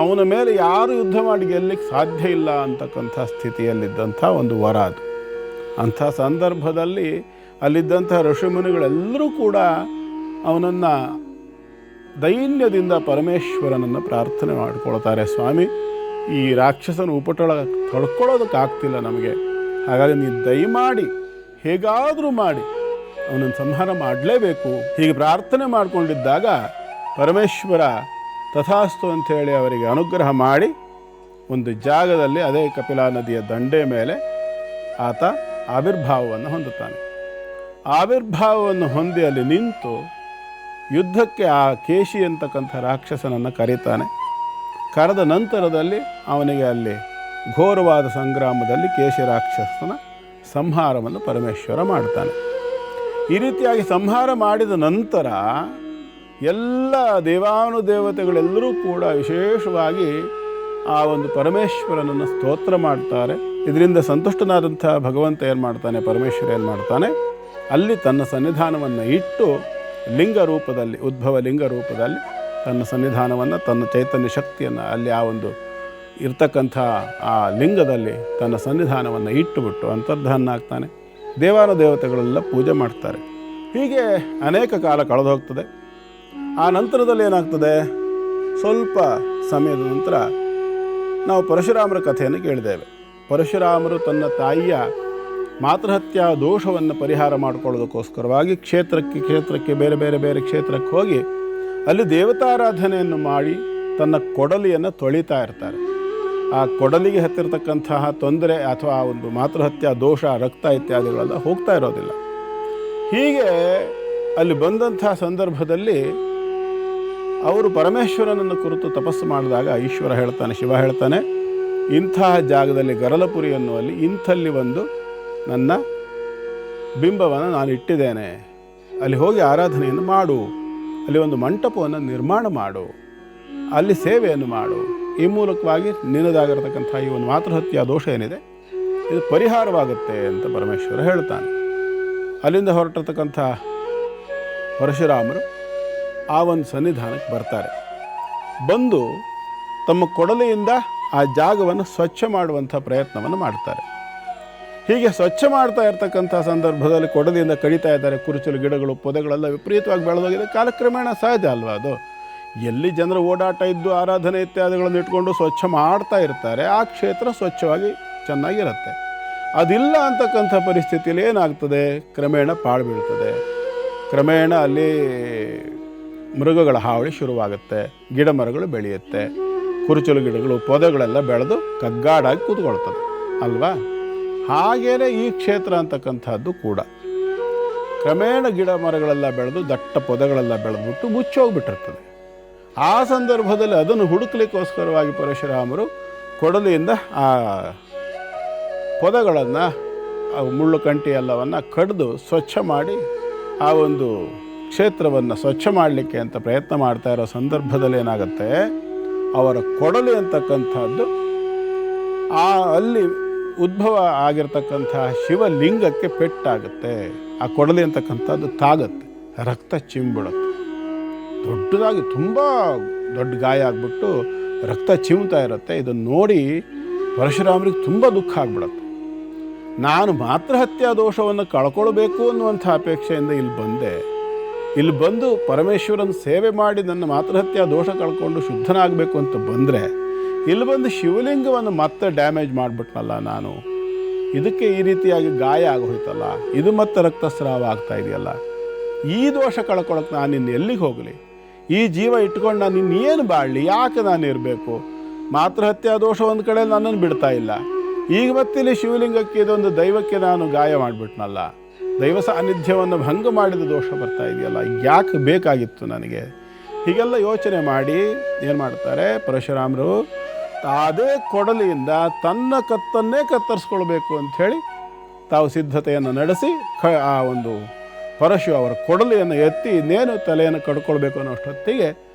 ಅವನ ಮೇಲೆ ಯಾರು ಯುದ್ಧ ಮಾಡಿ ಗೆಲ್ಲಲಿಕ್ಕೆ ಸಾಧ್ಯ ಇಲ್ಲ ಅಂತಕ್ಕಂಥ ಸ್ಥಿತಿಯಲ್ಲಿದ್ದಂಥ ಒಂದು ವರ ಅದು. ಅಂಥ ಸಂದರ್ಭದಲ್ಲಿ ಅಲ್ಲಿದ್ದಂಥ ಋಷಿಮುನಿಗಳೆಲ್ಲರೂ ಕೂಡ ಅವನನ್ನು ದೈನ್ಯದಿಂದ ಪರಮೇಶ್ವರನನ್ನು ಪ್ರಾರ್ಥನೆ ಮಾಡಿಕೊಳ್ತಾರೆ. ಸ್ವಾಮಿ, ಈ ರಾಕ್ಷಸನ ಉಪಟಳ ತಡ್ಕೊಳ್ಳೋದಕ್ಕಾಗ್ತಿಲ್ಲ ನಮಗೆ, ಹಾಗಾಗಿ ನೀವು ದಯಮಾಡಿ ಹೇಗಾದರೂ ಮಾಡಿ ಅವನನ್ನು ಸಂಹಾರ ಮಾಡಲೇಬೇಕು. ಹೀಗೆ ಪ್ರಾರ್ಥನೆ ಮಾಡಿಕೊಂಡಿದ್ದಾಗ ಪರಮೇಶ್ವರ ತಥಾಸ್ತು ಅಂಥೇಳಿ ಅವರಿಗೆ ಅನುಗ್ರಹ ಮಾಡಿ ಒಂದು ಜಾಗದಲ್ಲಿ, ಅದೇ ಕಪಿಲಾ ನದಿಯ ದಂಡೆ ಮೇಲೆ ಆತ ಆವಿರ್ಭಾವವನ್ನು ಹೊಂದುತ್ತಾನೆ. ಆವಿರ್ಭಾವವನ್ನು ಹೊಂದಿ ಅಲ್ಲಿ ನಿಂತು ಯುದ್ಧಕ್ಕೆ ಆ ಕೇಶಿ ಅಂತಕ್ಕಂಥ ರಾಕ್ಷಸನನ್ನು ಕರೀತಾನೆ. ಕರೆದ ನಂತರದಲ್ಲಿ ಅವನಿಗೆ ಅಲ್ಲಿ ಘೋರವಾದ ಸಂಗ್ರಾಮದಲ್ಲಿ ಕೇಶಿ ರಾಕ್ಷಸನ ಸಂಹಾರವನ್ನು ಪರಮೇಶ್ವರ ಮಾಡ್ತಾನೆ. ಈ ರೀತಿಯಾಗಿ ಸಂಹಾರ ಮಾಡಿದ ನಂತರ ಎಲ್ಲ ದೇವಾನುದೇವತೆಗಳೆಲ್ಲರೂ ಕೂಡ ವಿಶೇಷವಾಗಿ ಆ ಒಂದು ಪರಮೇಶ್ವರನನ್ನು ಸ್ತೋತ್ರ ಮಾಡ್ತಾರೆ. ಇದರಿಂದ ಸಂತುಷ್ಟನಾದಂಥ ಭಗವಂತ ಏನು ಮಾಡ್ತಾನೆ, ಪರಮೇಶ್ವರ ಏನು ಮಾಡ್ತಾನೆ, ಅಲ್ಲಿ ತನ್ನ ಸನ್ನಿಧಾನವನ್ನು ಇಟ್ಟು ಲಿಂಗ ರೂಪದಲ್ಲಿ, ಉದ್ಭವ ಲಿಂಗ ರೂಪದಲ್ಲಿ ತನ್ನ ಸನ್ನಿಧಾನವನ್ನು, ತನ್ನ ಚೈತನ್ಯ ಶಕ್ತಿಯನ್ನು ಅಲ್ಲಿ ಆ ಒಂದು ಇರ್ತಕ್ಕಂಥ ಆ ಲಿಂಗದಲ್ಲಿ ತನ್ನ ಸನ್ನಿಧಾನವನ್ನು ಇಟ್ಟುಬಿಟ್ಟು ಅಂತರ್ಧಾನ ದೇವಾನುದೇವತೆಗಳೆಲ್ಲ ಪೂಜೆ ಮಾಡ್ತಾರೆ. ಹೀಗೆ ಅನೇಕ ಕಾಲ ಕಳೆದು ಹೋಗ್ತದೆ. ಆ ನಂತರದಲ್ಲಿ ಏನಾಗ್ತದೆ, ಸ್ವಲ್ಪ ಸಮಯದ ನಂತರ ನಾವು ಪರಶುರಾಮರ ಕಥೆಯನ್ನು ಕೇಳಿದ್ದೇವೆ. ಪರಶುರಾಮರು ತನ್ನ ತಾಯಿಯ ಮಾತೃಹತ್ಯಾ ದೋಷವನ್ನು ಪರಿಹಾರ ಮಾಡಿಕೊಳ್ಳೋದಕ್ಕೋಸ್ಕರವಾಗಿ ಕ್ಷೇತ್ರಕ್ಕೆ ಬೇರೆ ಕ್ಷೇತ್ರಕ್ಕೆ ಹೋಗಿ ಅಲ್ಲಿ ದೇವತಾರಾಧನೆಯನ್ನು ಮಾಡಿ ತನ್ನ ಕೊಡಲಿಯನ್ನು ತೊಳಿತಾ ಇರ್ತಾರೆ. ಆ ಕೊಡಲಿಗೆ ಹತ್ತಿರತಕ್ಕಂತಹ ತೊಂದರೆ ಅಥವಾ ಒಂದು ಮಾತೃಹತ್ಯಾ ದೋಷ, ರಕ್ತ ಇತ್ಯಾದಿಗಳೆಲ್ಲ ಹೋಗ್ತಾ ಇರೋದಿಲ್ಲ. ಹೀಗೆ ಅಲ್ಲಿ ಬಂದಂಥ ಸಂದರ್ಭದಲ್ಲಿ ಅವರು ಪರಮೇಶ್ವರನನ್ನು ಕುರಿತು ತಪಸ್ಸು ಮಾಡಿದಾಗ ಈಶ್ವರ ಹೇಳ್ತಾನೆ, ಶಿವ ಹೇಳ್ತಾನೆ, ಇಂತಹ ಜಾಗದಲ್ಲಿ ಗರಲಪುರಿ ಅನ್ನುವಲ್ಲಿ ಇಂಥಲ್ಲಿ ಒಂದು ನನ್ನ ಬಿಂಬವನ್ನು ನಾನು ಇಟ್ಟಿದ್ದೇನೆ, ಅಲ್ಲಿ ಹೋಗಿ ಆರಾಧನೆಯನ್ನು ಮಾಡು, ಅಲ್ಲಿ ಒಂದು ಮಂಟಪವನ್ನು ನಿರ್ಮಾಣ ಮಾಡು, ಅಲ್ಲಿ ಸೇವೆಯನ್ನು ಮಾಡು, ಈ ಮೂಲಕವಾಗಿ ನಿನ್ನದಾಗಿರತಕ್ಕಂಥ ಈ ಒಂದು ಮಾತೃಹತ್ಯಾ ದೋಷ ಏನಿದೆ ಇದು ಪರಿಹಾರವಾಗುತ್ತೆ ಅಂತ ಪರಮೇಶ್ವರ ಹೇಳ್ತಾನೆ. ಅಲ್ಲಿಂದ ಹೊರಟಿರ್ತಕ್ಕಂಥ ಪರಶುರಾಮರು ಆ ಒಂದು ಸನ್ನಿಧಾನಕ್ಕೆ ಬರ್ತಾರೆ. ಬಂದು ತಮ್ಮ ಕೊಡಲಿಯಿಂದ ಆ ಜಾಗವನ್ನು ಸ್ವಚ್ಛ ಮಾಡುವಂಥ ಪ್ರಯತ್ನವನ್ನು ಮಾಡ್ತಾರೆ. ಹೀಗೆ ಸ್ವಚ್ಛ ಮಾಡ್ತಾ ಇರ್ತಕ್ಕಂಥ ಸಂದರ್ಭದಲ್ಲಿ ಕೊಡಲಿಯಿಂದ ಕಡಿತಾ ಇದ್ದಾರೆ. ಕುರುಚಲು ಗಿಡಗಳು, ಪೊದೆಗಳೆಲ್ಲ ವಿಪರೀತವಾಗಿ ಬೆಳೆದೋಗಿದೆ. ಕಾಲಕ್ರಮೇಣ ಸಹಜ ಅಲ್ವಾ ಅದು. ಎಲ್ಲಿ ಜನರ ಓಡಾಟ ಇದ್ದು ಆರಾಧನೆ ಇತ್ಯಾದಿಗಳನ್ನು ಇಟ್ಕೊಂಡು ಸ್ವಚ್ಛ ಮಾಡ್ತಾ ಇರ್ತಾರೆ, ಆ ಕ್ಷೇತ್ರ ಸ್ವಚ್ಛವಾಗಿ ಚೆನ್ನಾಗಿರುತ್ತೆ. ಅದಿಲ್ಲ ಅಂತಕ್ಕಂಥ ಪರಿಸ್ಥಿತಿಯಲ್ಲಿ ಏನಾಗ್ತದೆ, ಕ್ರಮೇಣ ಪಾಳು ಬೀಳ್ತದೆ. ಕ್ರಮೇಣ ಅಲ್ಲಿ ಮೃಗಗಳ ಹಾವಳಿ ಶುರುವಾಗುತ್ತೆ, ಗಿಡ ಮರಗಳು ಬೆಳೆಯುತ್ತೆ, ಕುರುಚಲು ಗಿಡಗಳು, ಪೊದೆಗಳೆಲ್ಲ ಬೆಳೆದು ಕಗ್ಗಾಡಾಗಿ ಕೂತ್ಕೊಳ್ತದೆ ಅಲ್ವಾ. ಹಾಗೇನೆ ಈ ಕ್ಷೇತ್ರ ಅಂತಕ್ಕಂಥದ್ದು ಕೂಡ ಕ್ರಮೇಣ ಗಿಡ ಮರಗಳೆಲ್ಲ ಬೆಳೆದು ದಟ್ಟ ಪೊದೆಗಳೆಲ್ಲ ಬೆಳೆದ್ಬಿಟ್ಟು ಮುಚ್ಚೋಗ್ಬಿಟ್ಟಿರ್ತದೆ. ಆ ಸಂದರ್ಭದಲ್ಲಿ ಅದನ್ನು ಹುಡುಕ್ಲಿಕ್ಕೋಸ್ಕರವಾಗಿ ಪರಶುರಾಮರು ಕೊಡಲಿಯಿಂದ ಆ ಪೊದೆಗಳನ್ನು, ಮುಳ್ಳು ಕಂಟಿ ಎಲ್ಲವನ್ನು ಕಡಿದು ಸ್ವಚ್ಛ ಮಾಡಿ ಆ ಒಂದು ಕ್ಷೇತ್ರವನ್ನು ಸ್ವಚ್ಛ ಮಾಡಲಿಕ್ಕೆ ಅಂತ ಪ್ರಯತ್ನ ಮಾಡ್ತಾ ಇರೋ ಸಂದರ್ಭದಲ್ಲಿ ಏನಾಗುತ್ತೆ, ಅವರ ಕೊಡಲಿ ಅಂತಕ್ಕಂಥದ್ದು ಅಲ್ಲಿ ಉದ್ಭವ ಆಗಿರ್ತಕ್ಕಂಥ ಶಿವಲಿಂಗಕ್ಕೆ ಪೆಟ್ಟಾಗುತ್ತೆ. ಆ ಕೊಡಲಿ ಅಂತಕ್ಕಂಥದ್ದು ತಾಗುತ್ತೆ, ರಕ್ತ ಚಿಮ್ಬಿಡುತ್ತೆ. ದೊಡ್ಡದಾಗಿ ತುಂಬ ದೊಡ್ಡ ಗಾಯ ಆಗಿಬಿಟ್ಟು ರಕ್ತ ಚಿಮ್ತಾ ಇರುತ್ತೆ. ಇದನ್ನು ನೋಡಿ ಪರಶುರಾಮರಿಗೆ ತುಂಬ ದುಃಖ ಆಗ್ಬಿಡುತ್ತೆ. ನಾನು ಮಾತೃಹತ್ಯಾ ದೋಷವನ್ನು ಕಳ್ಕೊಳ್ಬೇಕು ಅನ್ನುವಂಥ ಅಪೇಕ್ಷೆಯಿಂದ ಇಲ್ಲಿ ಬಂದು ಪರಮೇಶ್ವರನ ಸೇವೆ ಮಾಡಿ ನನ್ನ ಮಾತೃಹತ್ಯಾ ದೋಷ ಕಳ್ಕೊಂಡು ಶುದ್ಧನಾಗಬೇಕು ಅಂತ ಬಂದರೆ, ಇಲ್ಲಿ ಬಂದು ಶಿವಲಿಂಗವನ್ನು ಮತ್ತೆ ಡ್ಯಾಮೇಜ್ ಮಾಡಿಬಿಟ್ನಲ್ಲ ನಾನು, ಇದಕ್ಕೆ ಈ ರೀತಿಯಾಗಿ ಗಾಯ ಆಗೋಯ್ತಲ್ಲ, ಇದು ಮತ್ತೆ ರಕ್ತಸ್ರಾವ ಆಗ್ತಾ ಇದೆಯಲ್ಲ, ಈ ದೋಷ ಕಳ್ಕೊಳಕ್ಕೆ ನಾನು ಇನ್ನು ಎಲ್ಲಿಗೆ ಹೋಗಲಿ, ಈ ಜೀವ ಇಟ್ಕೊಂಡು ನಾನು ಇನ್ನೇನು ಬಾಳಲಿ, ಯಾಕೆ ನಾನು ಇರಬೇಕು? ಮಾತೃಹತ್ಯಾ ದೋಷ ಒಂದು ಕಡೆ ನನ್ನನ್ನು ಬಿಡ್ತಾ ಇಲ್ಲ. ಈಗ ಮತ್ತಿಲ್ಲಿ ಶಿವಲಿಂಗಕ್ಕೆ ಇದೊಂದು ದೈವಕ್ಕೆ ನಾನು ಗಾಯ ಮಾಡಿಬಿಟ್ನಲ್ಲ, ದೈವ ಸಾನ್ನಿಧ್ಯವನ್ನು ಭಂಗ ಮಾಡಿದ ದೋಷ ಬರ್ತಾ ಇದೆಯಲ್ಲ, ಯಾಕೆ ಬೇಕಾಗಿತ್ತು ನನಗೆ? ಹೀಗೆಲ್ಲ ಯೋಚನೆ ಮಾಡಿ ಏನು ಮಾಡ್ತಾರೆ ಪರಶುರಾಮರು, ಅದೇ ಕೊಡಲಿಯಿಂದ ತನ್ನ ಕತ್ತನ್ನೇ ಕತ್ತರಿಸ್ಕೊಳ್ಬೇಕು ಅಂಥೇಳಿ ತಾವು ಸಿದ್ಧತೆಯನ್ನು ನಡೆಸಿ ಆ ಒಂದು ಪರಶು ಅವರ ಕೊಡಲಿಯನ್ನು ಎತ್ತಿ ಇನ್ನೇನು ತಲೆಯನ್ನು ಕಡ್ಕೊಳ್ಬೇಕು ಅನ್ನೋಷ್ಟೊತ್ತಿಗೆ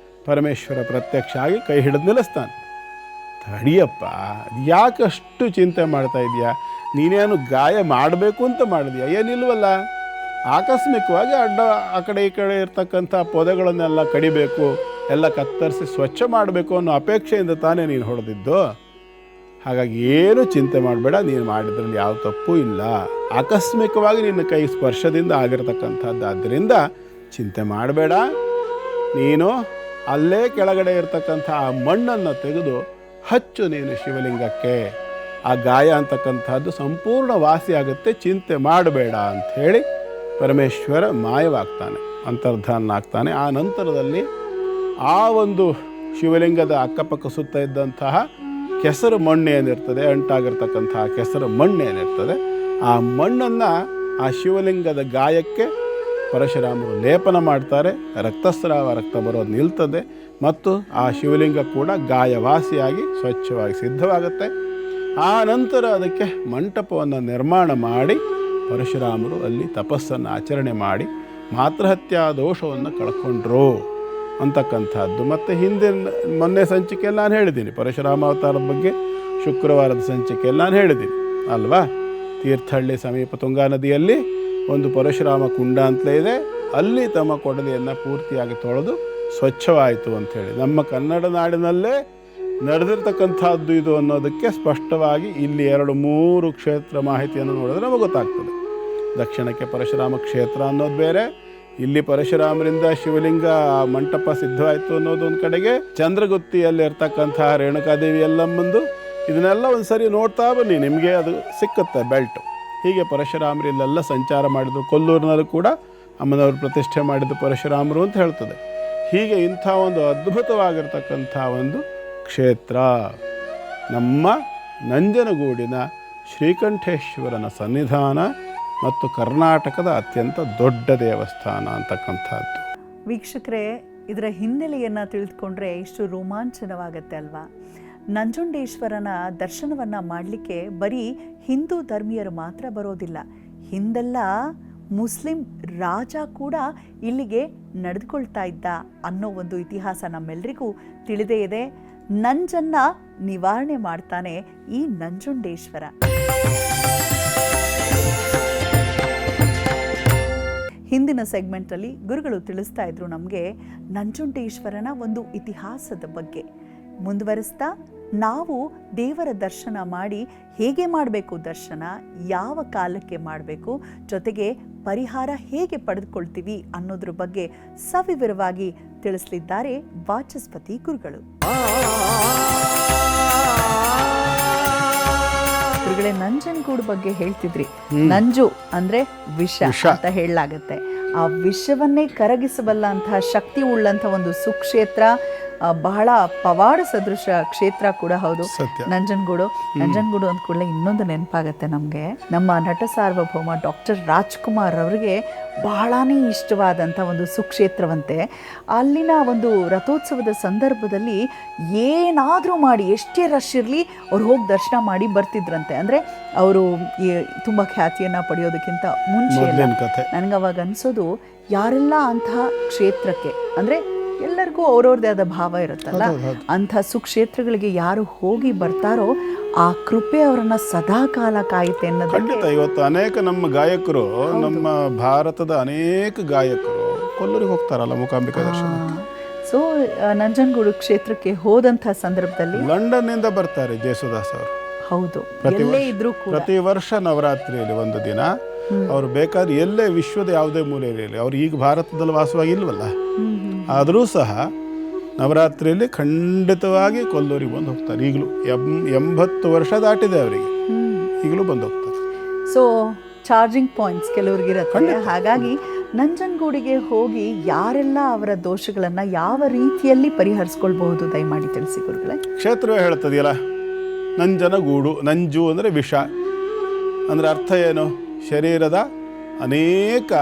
ಪರಮೇಶ್ವರ ಪ್ರತ್ಯಕ್ಷ ಆಗಿ ಕೈ ಹಿಡಿದು ನಿಲ್ಲಿಸ್ತಾನೆ. ತಡಿಯಪ್ಪ, ಯಾಕಷ್ಟು ಚಿಂತೆ ಮಾಡ್ತಾ ಇದೆಯಾ? ನೀನೇನು ಗಾಯ ಮಾಡಬೇಕು ಅಂತ ಮಾಡಿದ್ಯಾ? ಏನಿಲ್ವಲ್ಲ. ಆಕಸ್ಮಿಕವಾಗಿ ಆ ಕಡೆ ಈ ಕಡೆ ಇರ್ತಕ್ಕಂಥ ಪೊದೆಗಳನ್ನೆಲ್ಲ ಕಡಿಬೇಕು, ಎಲ್ಲ ಕತ್ತರಿಸಿ ಸ್ವಚ್ಛ ಮಾಡಬೇಕು ಅನ್ನೋ ಅಪೇಕ್ಷೆಯಿಂದ ತಾನೇ ನೀನು ಹೊಡೆದಿದ್ದು. ಹಾಗಾಗಿ ಏನು ಚಿಂತೆ ಮಾಡಬೇಡ, ನೀನು ಮಾಡಿದ್ರಲ್ಲಿ ಯಾವ ತಪ್ಪು ಇಲ್ಲ. ಆಕಸ್ಮಿಕವಾಗಿ ನಿನ್ನ ಕೈ ಸ್ಪರ್ಶದಿಂದ ಆಗಿರತಕ್ಕಂಥದ್ದು, ಆದ್ದರಿಂದ ಚಿಂತೆ ಮಾಡಬೇಡ. ನೀನು ಅಲ್ಲೇ ಕೆಳಗಡೆ ಇರ್ತಕ್ಕಂಥ ಆ ಮಣ್ಣನ್ನು ತೆಗೆದು ಹಚ್ಚು ನೀನು ಶಿವಲಿಂಗಕ್ಕೆ, ಆ ಗಾಯ ಅಂತಕ್ಕಂಥದ್ದು ಸಂಪೂರ್ಣ ವಾಸಿಯಾಗುತ್ತೆ, ಚಿಂತೆ ಮಾಡಬೇಡ ಅಂಥೇಳಿ ಪರಮೇಶ್ವರ ಮಾಯವಾಗ್ತಾನೆ, ಅಂತರ್ಧಾನನಾಗ್ತಾನೆ. ಆ ನಂತರದಲ್ಲಿ ಆ ಒಂದು ಶಿವಲಿಂಗದ ಅಕ್ಕಪಕ್ಕ ಸುತ್ತ ಇದ್ದಂತಹ ಕೆಸರು ಮಣ್ಣು ಏನಿರ್ತದೆ, ಅಂಟಾಗಿರ್ತಕ್ಕಂತಹ ಕೆಸರು ಮಣ್ಣು ಏನಿರ್ತದೆ, ಆ ಮಣ್ಣನ್ನು ಆ ಶಿವಲಿಂಗದ ಗಾಯಕ್ಕೆ ಪರಶುರಾಮರು ಲೇಪನ ಮಾಡ್ತಾರೆ. ರಕ್ತಸ್ರಾವ, ರಕ್ತ ಬರೋದು ನಿಲ್ತದೆ ಮತ್ತು ಆ ಶಿವಲಿಂಗ ಕೂಡ ಗಾಯವಾಸಿಯಾಗಿ ಸ್ವಚ್ಛವಾಗಿ ಸಿದ್ಧವಾಗುತ್ತೆ. ಆ ನಂತರ ಅದಕ್ಕೆ ಮಂಟಪವನ್ನು ನಿರ್ಮಾಣ ಮಾಡಿ ಪರಶುರಾಮರು ಅಲ್ಲಿ ತಪಸ್ಸನ್ನು ಆಚರಣೆ ಮಾಡಿ ಮಾತೃಹತ್ಯಾ ದೋಷವನ್ನು ಕಳ್ಕೊಂಡ್ರು ಅಂತಕ್ಕಂಥದ್ದು. ಮತ್ತು ಹಿಂದಿನ ಮೊನ್ನೆ ಸಂಚಿಕೆಯಲ್ಲಿ ನಾನು ಹೇಳಿದ್ದೀನಿ, ಪರಶುರಾಮ ಅವತಾರದ ಬಗ್ಗೆ ಶುಕ್ರವಾರದ ಸಂಚಿಕೆಯಲ್ಲಿ ನಾನು ಹೇಳಿದ್ದೀನಿ ಅಲ್ವಾ. ತೀರ್ಥಹಳ್ಳಿ ಸಮೀಪ ತುಂಗಾ ನದಿಯಲ್ಲಿ ಒಂದು ಪರಶುರಾಮ ಕುಂಡ ಅಂತಲೇ ಇದೆ, ಅಲ್ಲಿ ತಮ್ಮ ಕೊಡಲಿಯನ್ನು ಪೂರ್ತಿಯಾಗಿ ತೊಳೆದು ಸ್ವಚ್ಛವಾಯಿತು ಅಂಥೇಳಿ. ನಮ್ಮ ಕನ್ನಡ ನಾಡಿನಲ್ಲೇ ನಡೆದಿರ್ತಕ್ಕಂಥದ್ದು ಇದು ಅನ್ನೋದಕ್ಕೆ ಸ್ಪಷ್ಟವಾಗಿ ಇಲ್ಲಿ 2-3 ಕ್ಷೇತ್ರ ಮಾಹಿತಿಯನ್ನು ನೋಡಿದ್ರೆ ನಮಗೆ ಗೊತ್ತಾಗ್ತದೆ. ದಕ್ಷಿಣಕ್ಕೆ ಪರಶುರಾಮ ಕ್ಷೇತ್ರ ಅನ್ನೋದು ಬೇರೆ, ಇಲ್ಲಿ ಪರಶುರಾಮರಿಂದ ಶಿವಲಿಂಗ ಮಂಟಪ ಸಿದ್ಧವಾಯಿತು ಅನ್ನೋದು ಒಂದು ಕಡೆಗೆ, ಚಂದ್ರಗುತ್ತಿಯಲ್ಲಿ ಇರ್ತಕ್ಕಂತಹ ರೇಣುಕಾದೇವಿ ಎಲ್ಲಮ್ಮಂದು, ಇದನ್ನೆಲ್ಲ ಒಂದು ಸರಿ ನೋಡ್ತಾ ಬನ್ನಿ, ನಿಮಗೆ ಅದು ಸಿಕ್ಕುತ್ತೆ ಬೆಲ್ಟು. ಹೀಗೆ ಪರಶುರಾಮರು ಇಲ್ಲೆಲ್ಲ ಸಂಚಾರ ಮಾಡಿದ್ರು. ಕೊಲ್ಲೂರಿನಲ್ಲೂ ಕೂಡ ಅಮ್ಮನವರು ಪ್ರತಿಷ್ಠೆ ಮಾಡಿದ್ದು ಪರಶುರಾಮರು ಅಂತ ಹೇಳ್ತದೆ. ಹೀಗೆ ಇಂಥ ಒಂದು ಅದ್ಭುತವಾಗಿರ್ತಕ್ಕಂಥ ಒಂದು ಕ್ಷೇತ್ರ ನಮ್ಮ ನಂಜನಗೂಡಿನ ಶ್ರೀಕಂಠೇಶ್ವರನ ಸನ್ನಿಧಾನ ಮತ್ತು ಕರ್ನಾಟಕದ ಅತ್ಯಂತ ದೊಡ್ಡ ದೇವಸ್ಥಾನ ಅಂತಕ್ಕಂಥದ್ದು. ವೀಕ್ಷಕರೇ, ಇದರ ಹಿನ್ನೆಲೆಯನ್ನು ತಿಳಿದುಕೊಂಡ್ರೆ ಇಷ್ಟು ರೋಮಾಂಚನವಾಗತ್ತೆ ಅಲ್ವಾ. ನಂಜುಂಡೇಶ್ವರನ ದರ್ಶನವನ್ನು ಮಾಡಲಿಕ್ಕೆ ಬರೀ ಹಿಂದೂ ಧರ್ಮೀಯರು ಮಾತ್ರ ಬರೋದಿಲ್ಲ, ಹಿಂದೆಲ್ಲ ಮುಸ್ಲಿಂ ರಾಜ ಕೂಡ ಇಲ್ಲಿಗೆ ನಡೆದುಕೊಳ್ತಾ ಇದ್ದ ಅನ್ನೋ ಒಂದು ಇತಿಹಾಸ ನಮ್ಮೆಲ್ಲರಿಗೂ ತಿಳಿದೇ ಇದೆ. ನಂಜನ್ನ ನಿವಾರಣೆ ಮಾಡ್ತಾನೆ ಈ ನಂಜುಂಡೇಶ್ವರ. ಹಿಂದಿನ ಸೆಗ್ಮೆಂಟಲ್ಲಿ ಗುರುಗಳು ತಿಳಿಸ್ತಾ ಇದ್ರು ನಮಗೆ ನಂಜುಂಡೇಶ್ವರನ ಒಂದು ಇತಿಹಾಸದ ಬಗ್ಗೆ. ಮುಂದುವರಿಸ್ತಾ ನಾವು ದೇವರ ದರ್ಶನ ಮಾಡಿ ಹೇಗೆ ಮಾಡಬೇಕು, ದರ್ಶನ ಯಾವ ಕಾಲಕ್ಕೆ ಮಾಡಬೇಕು, ಜೊತೆಗೆ ಪರಿಹಾರ ಹೇಗೆ ಪಡೆದುಕೊಳ್ತೀವಿ ಅನ್ನೋದ್ರ ಬಗ್ಗೆ ಸವಿವರವಾಗಿ ತಿಳಿಸಲಿದ್ದಾರೆ ವಾಚಸ್ಪತಿ ಗುರುಗಳು. ಗುರುಗಳೇ, ನಂಜನಗೂಡು ಬಗ್ಗೆ ಹೇಳ್ತಿದ್ರಿ. ನಂಜು ಅಂದ್ರೆ ವಿಷ ಅಂತ ಹೇಳಲಾಗತ್ತೆ. ಆ ವಿಷವನ್ನೇ ಕರಗಿಸಬಲ್ಲ ಅಂತಹ ಶಕ್ತಿ ಉಳ್ಳಂಥ ಒಂದು ಸುಕ್ಷೇತ್ರ, ಬಹಳ ಪವಾಡ ಸದೃಶ ಕ್ಷೇತ್ರ ಕೂಡ ಹೌದು ನಂಜನಗೂಡು. ನಂಜನಗೂಡು ಅಂದ ಕೂಡಲೇ ಇನ್ನೊಂದು ನೆನಪಾಗತ್ತೆ ನಮಗೆ, ನಮ್ಮ ನಟ ಸಾರ್ವಭೌಮ ಡಾಕ್ಟರ್ ರಾಜ್ಕುಮಾರ್ ಅವರಿಗೆ ಬಹಳನೇ ಇಷ್ಟವಾದಂಥ ಒಂದು ಸುಕ್ಷೇತ್ರವಂತೆ. ಅಲ್ಲಿನ ಒಂದು ರಥೋತ್ಸವದ ಸಂದರ್ಭದಲ್ಲಿ ಏನಾದರೂ ಮಾಡಿ, ಎಷ್ಟೇ ರಶ್ ಇರಲಿ, ಅವ್ರು ಹೋಗಿ ದರ್ಶನ ಮಾಡಿ ಬರ್ತಿದ್ರಂತೆ. ಅಂದರೆ ಅವರು ತುಂಬ ಖ್ಯಾತಿಯನ್ನು ಪಡೆಯೋದಕ್ಕಿಂತ ಮುಂಚೆ ನನಗೆ ಅವಾಗ ಅನಿಸೋದು, ಯಾರೆಲ್ಲ ಅಂತಹ ಕ್ಷೇತ್ರಕ್ಕೆ, ಅಂದರೆ ಎಲ್ಲರಿಗೂ ಅವ್ರವ್ರದ್ದೇ ಆದ ಭಾವ ಇರುತ್ತಲ್ಲ, ಅಂಥ ಸುಕ್ಷೇತ್ರಗಳಿಗೆ ಯಾರು ಹೋಗಿ ಬರ್ತಾರೋ ಆ ಕೃಪೆ ಅವರನ್ನ ಸದಾ ಕಾಲ ಕಾಯುತ್ತೆ ಅನ್ನೋದು. ಖಂಡಿತ. ಇವತ್ತು ಅನೇಕ ನಮ್ಮ ಗಾಯಕರು, ನಮ್ಮ ಭಾರತದ ಅನೇಕ ಗಾಯಕರು ಕೊಲ್ಲೂರಿಗೆ ಹೋಗ್ತಾರಲ್ಲ ಮೂಕಾಂಬಿಕಾ ದರ್ಶನ. ಸೊ ನಂಜನಗೂಡು ಕ್ಷೇತ್ರಕ್ಕೆ ಹೋದಂಥ ಸಂದರ್ಭದಲ್ಲಿ ಲಂಡನ್ನಿಂದ ಬರ್ತಾರೆ ಜೇಸುದಾಸ್ ಅವರು. ಹೌದು, ಎಲ್ಲೇ ಇದ್ರೂ ಕೂಡ ಪ್ರತಿ ವರ್ಷ ನವರಾತ್ರಿಯಲ್ಲಿ ಒಂದು ದಿನ ಅವರು ಬೇಕಾದ್ರೆ ಎಲ್ಲೇ ವಿಶ್ವದ ಯಾವುದೇ ಮೂಲೆಯಲ್ಲಿ, ಅವ್ರು ಈಗ ಭಾರತದಲ್ಲಿ ವಾಸವಾಗಿ ಇಲ್ವಲ್ಲ, ಆದರೂ ಸಹ ನವರಾತ್ರಿಯಲ್ಲಿ ಖಂಡಿತವಾಗಿ ಕೊಲ್ಲೂರಿಗೆ ಬಂದು ಹೋಗ್ತಾರೆ. ಈಗಲೂ 80 ವರ್ಷ ದಾಟಿದೆ ಅವರಿಗೆ, ಈಗಲೂ ಬಂದು ಹೋಗ್ತಾರೆ. ಸೊ ಚಾರ್ಜಿಂಗ್ ಪಾಯಿಂಟ್ಸ್ ಕೆಲವ್ರಿಗಿರುತ್ತೆ. ಹಾಗಾಗಿ ನಂಜನಗೂಡಿಗೆ ಹೋಗಿ ಯಾರೆಲ್ಲ ಅವರ ದೋಷಗಳನ್ನು ಯಾವ ರೀತಿಯಲ್ಲಿ ಪರಿಹರಿಸ್ಕೊಳ್ಬಹುದು ದಯಮಾಡಿ ತಿಳಿಸಿ ಗುರುಗಳೇ. ಕ್ಷೇತ್ರವೇ ಹೇಳ್ತದೆಯಲ್ಲ, ನಂಜನಗೂಡು. ನಂಜು ಅಂದರೆ ವಿಷ, ಅಂದರೆ ಅರ್ಥ ಏನು? ಶರೀರದ ಅನೇಕ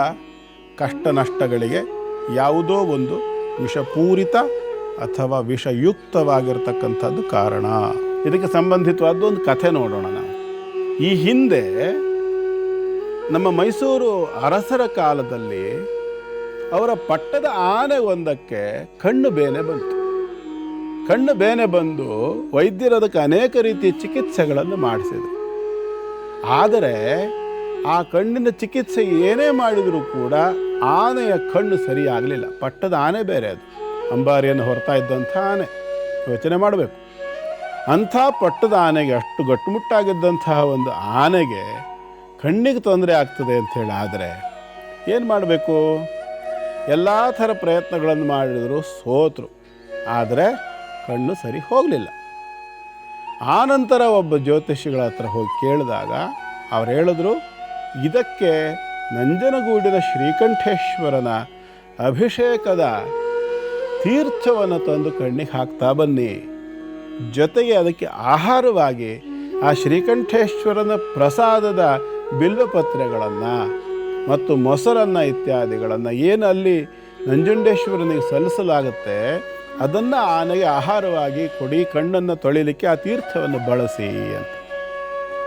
ಕಷ್ಟ ನಷ್ಟಗಳಿಗೆ ಯಾವುದೋ ಒಂದು ವಿಷಪೂರಿತ ಅಥವಾ ವಿಷಯುಕ್ತವಾಗಿರ್ತಕ್ಕಂಥದ್ದು ಕಾರಣ. ಇದಕ್ಕೆ ಸಂಬಂಧಿತವಾದ ಒಂದು ಕಥೆ ನೋಡೋಣ ನಾವು. ಈ ಹಿಂದೆ ನಮ್ಮ ಮೈಸೂರು ಅರಸರ ಕಾಲದಲ್ಲಿ ಅವರ ಪಟ್ಟದ ಆನೆ ಒಂದಕ್ಕೆ ಕಣ್ಣು ಬೇನೆ ಬಂತು. ಕಣ್ಣು ಬೇನೆ ಬಂದು ವೈದ್ಯರು ಅದಕ್ಕೆ ಅನೇಕ ರೀತಿಯ ಚಿಕಿತ್ಸೆಗಳನ್ನು ಮಾಡಿಸಿದರು. ಆದರೆ ಆ ಕಣ್ಣಿನ ಚಿಕಿತ್ಸೆ ಏನೇ ಮಾಡಿದರೂ ಕೂಡ ಆನೆಯ ಕಣ್ಣು ಸರಿಯಾಗಲಿಲ್ಲ. ಪಟ್ಟದ ಆನೆ ಬೇರೆ, ಅದು ಅಂಬಾರಿಯನ್ನು ಹೊರತಾ ಇದ್ದಂಥ ಆನೆ. ಯೋಚನೆ ಮಾಡಬೇಕು, ಅಂಥ ಪಟ್ಟದ ಆನೆಗೆ, ಅಷ್ಟು ಗಟ್ಟುಮುಟ್ಟಾಗಿದ್ದಂತಹ ಒಂದು ಆನೆಗೆ ಕಣ್ಣಿಗೆ ತೊಂದರೆ ಆಗ್ತದೆ ಅಂಥೇಳಿ ಆದರೆ ಏನು ಮಾಡಬೇಕು? ಎಲ್ಲ ಥರ ಪ್ರಯತ್ನಗಳನ್ನು ಮಾಡಿದ್ರು, ಸೋತರು. ಆದರೆ ಕಣ್ಣು ಸರಿ ಹೋಗಲಿಲ್ಲ. ಆನಂತರ ಒಬ್ಬ ಜ್ಯೋತಿಷಿಗಳ ಹತ್ರ ಹೋಗಿ ಕೇಳಿದಾಗ ಅವ್ರು ಹೇಳಿದ್ರು, ಇದಕ್ಕೆ ನಂಜನಗೂಡಿನ ಶ್ರೀಕಂಠೇಶ್ವರನ ಅಭಿಷೇಕದ ತೀರ್ಥವನ್ನು ತಂದು ಕಣ್ಣಿಗೆ ಹಾಕ್ತಾ ಬನ್ನಿ, ಜೊತೆಗೆ ಅದಕ್ಕೆ ಆಹಾರವಾಗಿ ಆ ಶ್ರೀಕಂಠೇಶ್ವರನ ಪ್ರಸಾದದ ಬಿಲ್ವಪತ್ರೆಗಳನ್ನು ಮತ್ತು ಮೊಸರನ್ನು ಇತ್ಯಾದಿಗಳನ್ನು ಏನು ಅಲ್ಲಿ ನಂಜುಂಡೇಶ್ವರನಿಗೆ ಸಲ್ಲಿಸಲಾಗುತ್ತೆ ಅದನ್ನು ಆನೆಗೆ ಆಹಾರವಾಗಿ ಕೊಡಿ, ಕಣ್ಣನ್ನು ತೊಳಿಲಿಕ್ಕೆ ಆ ತೀರ್ಥವನ್ನು ಬಳಸಿ ಅಂತ.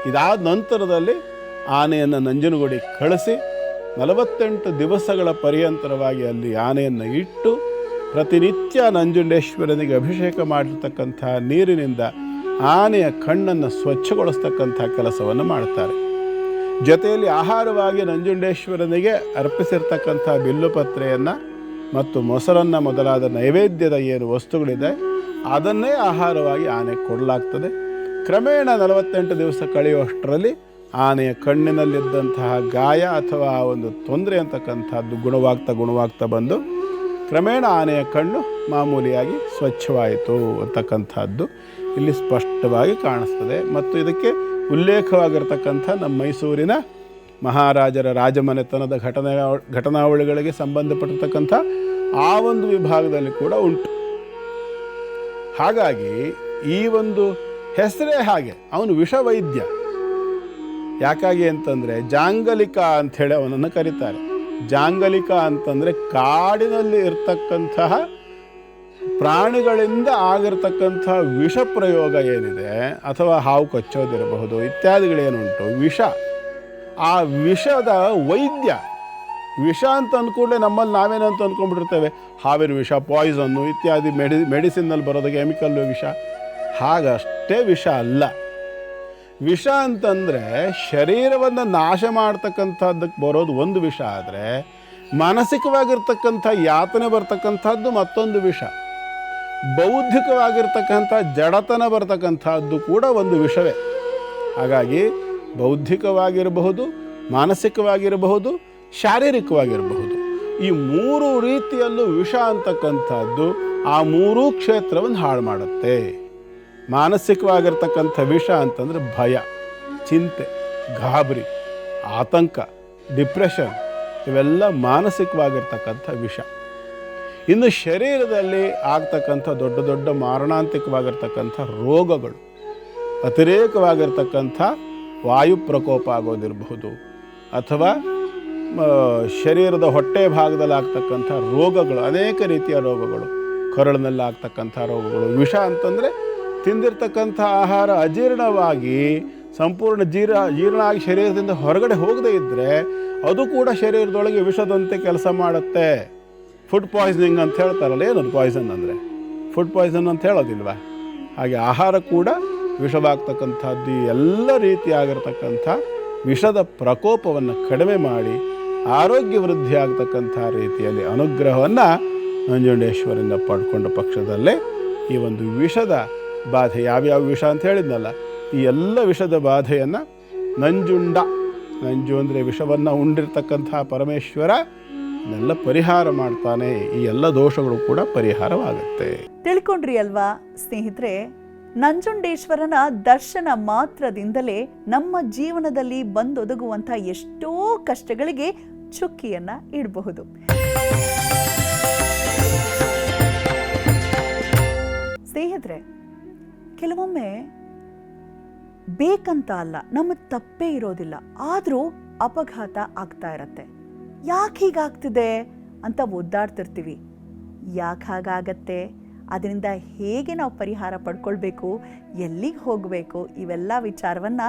ಇದಾದ ನಂತರದಲ್ಲಿ ಆನೆಯನ್ನು ನಂಜನಗೂಡಿಗೆ ಕಳಿಸಿ 48 ದಿವಸಗಳ ಪರ್ಯಂತರವಾಗಿ ಅಲ್ಲಿ ಆನೆಯನ್ನು ಇಟ್ಟು ಪ್ರತಿನಿತ್ಯ ನಂಜುಂಡೇಶ್ವರನಿಗೆ ಅಭಿಷೇಕ ಮಾಡಿರ್ತಕ್ಕಂಥ ನೀರಿನಿಂದ ಆನೆಯ ಕಣ್ಣನ್ನು ಸ್ವಚ್ಛಗೊಳಿಸ್ತಕ್ಕಂಥ ಕೆಲಸವನ್ನು ಮಾಡ್ತಾರೆ. ಜೊತೆಯಲ್ಲಿ ಆಹಾರವಾಗಿ ನಂಜುಂಡೇಶ್ವರನಿಗೆ ಅರ್ಪಿಸಿರ್ತಕ್ಕಂಥ ಬಿಲ್ಲುಪತ್ರೆಯನ್ನು ಮತ್ತು ಮೊಸರನ್ನು ಮೊದಲಾದ ನೈವೇದ್ಯದ ಏನು ವಸ್ತುಗಳಿದೆ ಅದನ್ನೇ ಆಹಾರವಾಗಿ ಆನೆಗೆ ಕೊಡಲಾಗ್ತದೆ. ಕ್ರಮೇಣ 48 ದಿವಸ ಕಳೆಯುವಷ್ಟರಲ್ಲಿ ಆನೆಯ ಕಣ್ಣಿನಲ್ಲಿದ್ದಂತಹ ಗಾಯ ಅಥವಾ ಒಂದು ತೊಂದರೆ ಅಂತಕ್ಕಂಥದ್ದು ಗುಣವಾಗ್ತಾ ಬಂದು ಕ್ರಮೇಣ ಆನೆಯ ಕಣ್ಣು ಮಾಮೂಲಿಯಾಗಿ ಸ್ವಚ್ಛವಾಯಿತು ಅಂತಕ್ಕಂಥದ್ದು ಇಲ್ಲಿ ಸ್ಪಷ್ಟವಾಗಿ ಕಾಣಿಸ್ತದೆ. ಮತ್ತು ಇದಕ್ಕೆ ಉಲ್ಲೇಖವಾಗಿರ್ತಕ್ಕಂಥ ನಮ್ಮ ಮೈಸೂರಿನ ಮಹಾರಾಜರ ರಾಜಮನೆತನದ ಘಟನಾವಳಿಗಳಿಗೆ ಸಂಬಂಧಪಟ್ಟಿರ್ತಕ್ಕಂಥ ಆ ಒಂದು ವಿಭಾಗದಲ್ಲಿ ಕೂಡ ಉಂಟು. ಹಾಗಾಗಿ ಈ ಒಂದು ಹೆಸರೇ ಹಾಗೆ, ಅವನು ವಿಷವೈದ್ಯ. ಯಾಕಾಗಿ ಅಂತಂದರೆ ಜಾಂಗಲಿಕ ಅಂಥೇಳಿ ಅವನನ್ನು ಕರೀತಾರೆ. ಜಾಂಗಲಿಕ ಅಂತಂದರೆ ಕಾಡಿನಲ್ಲಿ ಇರ್ತಕ್ಕಂತಹ ಪ್ರಾಣಿಗಳಿಂದ ಆಗಿರ್ತಕ್ಕಂಥ ವಿಷ ಪ್ರಯೋಗ ಏನಿದೆ, ಅಥವಾ ಹಾವು ಕಚ್ಚೋದಿರಬಹುದು ಇತ್ಯಾದಿಗಳೇನುಂಟು, ವಿಷ, ಆ ವಿಷದ ವೈದ್ಯ. ವಿಷ ಅಂತ ಅಂದ್ಕೊಂಡ್ರೆ ನಮ್ಮಲ್ಲಿ ನಾವೇನಂತ ಅಂದ್ಕೊಂಡ್ಬಿಟ್ಟಿರ್ತೇವೆ, ಹಾವಿನ ವಿಷ, ಪಾಯ್ಸನ್ನು ಇತ್ಯಾದಿ ಮೆಡಿಸಿನ್ನಲ್ಲಿ ಬರೋದು ಕೆಮಿಕಲ್ಲು ವಿಷ. ಹಾಗಷ್ಟೇ ವಿಷ ಅಲ್ಲ. ವಿಷ ಅಂತಂದರೆ ಶರೀರವನ್ನು ನಾಶ ಮಾಡ್ತಕ್ಕಂಥದ್ದಕ್ಕೆ ಬರೋದು ಒಂದು ವಿಷ, ಆದರೆ ಮಾನಸಿಕವಾಗಿರ್ತಕ್ಕಂಥ ಯಾತನೆ ಬರ್ತಕ್ಕಂಥದ್ದು ಮತ್ತೊಂದು ವಿಷ. ಬೌದ್ಧಿಕವಾಗಿರ್ತಕ್ಕಂಥ ಜಡತನ ಬರ್ತಕ್ಕಂಥದ್ದು ಕೂಡ ಒಂದು ವಿಷವೇ. ಹಾಗಾಗಿ ಬೌದ್ಧಿಕವಾಗಿರಬಹುದು, ಮಾನಸಿಕವಾಗಿರಬಹುದು, ಶಾರೀರಿಕವಾಗಿರಬಹುದು, ಈ ಮೂರು ರೀತಿಯಲ್ಲೂ ವಿಷ ಅಂತಕ್ಕಂಥದ್ದು ಆ ಮೂರೂ ಕ್ಷೇತ್ರವನ್ನು ಹಾಳು ಮಾಡುತ್ತೆ. ಮಾನಸಿಕವಾಗಿರ್ತಕ್ಕಂಥ ವಿಷ ಅಂತಂದರೆ ಭಯ, ಚಿಂತೆ, ಗಾಬರಿ, ಆತಂಕ, ಡಿಪ್ರೆಷನ್, ಇವೆಲ್ಲ ಮಾನಸಿಕವಾಗಿರ್ತಕ್ಕಂಥ ವಿಷ. ಇನ್ನು ಶರೀರದಲ್ಲಿ ಆಗ್ತಕ್ಕಂಥ ದೊಡ್ಡ ದೊಡ್ಡ ಮಾರಣಾಂತಿಕವಾಗಿರ್ತಕ್ಕಂಥ ರೋಗಗಳು, ಅತಿರೇಕವಾಗಿರ್ತಕ್ಕಂಥ ವಾಯು ಪ್ರಕೋಪ ಆಗೋದಿರಬಹುದು, ಅಥವಾ ಶರೀರದ ಹೊಟ್ಟೆ ಭಾಗದಲ್ಲಿ ಆಗ್ತಕ್ಕಂಥ ರೋಗಗಳು, ಅನೇಕ ರೀತಿಯ ರೋಗಗಳು, ಕರುಳಿನಲ್ಲಿ ಆಗ್ತಕ್ಕಂಥ ರೋಗಗಳು. ವಿಷ ಅಂತಂದರೆ ತಿಂದಿರ್ತಕ್ಕಂಥ ಆಹಾರ ಅಜೀರ್ಣವಾಗಿ ಸಂಪೂರ್ಣ ಜೀರ್ಣ ಆಗಿ ಶರೀರದಿಂದ ಹೊರಗಡೆ ಹೋಗದೇ ಇದ್ದರೆ ಅದು ಕೂಡ ಶರೀರದೊಳಗೆ ವಿಷದಂತೆ ಕೆಲಸ ಮಾಡುತ್ತೆ. ಫುಡ್ ಪಾಯ್ಸನಿಂಗ್ ಅಂತ ಹೇಳ್ತಾರಲ್ಲ, ಏನದು ಪಾಯ್ಸನ್ ಅಂದರೆ? ಫುಡ್ ಪಾಯ್ಸನ್ ಅಂತ ಹೇಳೋದಿಲ್ವ? ಹಾಗೆ ಆಹಾರ ಕೂಡ ವಿಷವಾಗ್ತಕ್ಕಂಥದ್ದು. ಎಲ್ಲ ರೀತಿಯಾಗಿರ್ತಕ್ಕಂಥ ವಿಷದ ಪ್ರಕೋಪವನ್ನು ಕಡಿಮೆ ಮಾಡಿ ಆರೋಗ್ಯ ವೃದ್ಧಿ ಆಗ್ತಕ್ಕಂಥ ರೀತಿಯಲ್ಲಿ ಅನುಗ್ರಹವನ್ನು ನಂಜುಂಡೇಶ್ವರಿಂದ ಪಡ್ಕೊಂಡ ಪಕ್ಷದಲ್ಲೇ ಈ ಒಂದು ವಿಷದ ಬಾಧೆ, ಯಾವ್ಯಾವ ವಿಷ ಅಂತ ಹೇಳಿದ್ನಲ್ಲ, ಈ ಎಲ್ಲ ವಿಷದ ಬಾಧೆಯನ್ನು ನಂಜು ಅಂದರೆ ವಿಷವನ್ನು ಉಂಡಿರ್ತಕ್ಕಂಥ ಪರಮೇಶ್ವರ ಇದನ್ನೆಲ್ಲ ಪರಿಹಾರ ಮಾಡ್ತಾನೆ. ಈ ಎಲ್ಲ ದೋಷಗಳು ಕೂಡ ಪರಿಹಾರವಾಗುತ್ತೆ. ತಿಳ್ಕೊಂಡ್ರಿ ಅಲ್ವಾ ಸ್ನೇಹಿತರೆ? ನಂಜುಂಡೇಶ್ವರನ ದರ್ಶನ ಮಾತ್ರದಿಂದಲೇ ನಮ್ಮ ಜೀವನದಲ್ಲಿ ಬಂದೊದಗುವಂಥ ಎಷ್ಟೋ ಕಷ್ಟಗಳಿಗೆ ಚುಕ್ಕಿಯನ್ನ ಇಡಬಹುದು. ಸ್ನೇಹಿತರೆ, ಕೆಲವೊಮ್ಮೆ ಬೇಕಂತ ಅಲ್ಲ, ನಮ್ಮ ತಪ್ಪೇ ಇರೋದಿಲ್ಲ, ಆದರೂ ಅಪಘಾತ ಆಗ್ತಾ ಇರತ್ತೆ. ಯಾಕೆ ಹೀಗಾಗ್ತಿದೆ ಅಂತ ಒದ್ದಾಡ್ತಿರ್ತೀವಿ. ಯಾಕೆ ಹಾಗಾಗತ್ತೆ, ಅದರಿಂದ ಹೇಗೆ ನಾವು ಪರಿಹಾರ ಪಡ್ಕೊಳ್ಬೇಕು, ಎಲ್ಲಿಗೆ ಹೋಗಬೇಕು, ಇವೆಲ್ಲ ವಿಚಾರವನ್ನು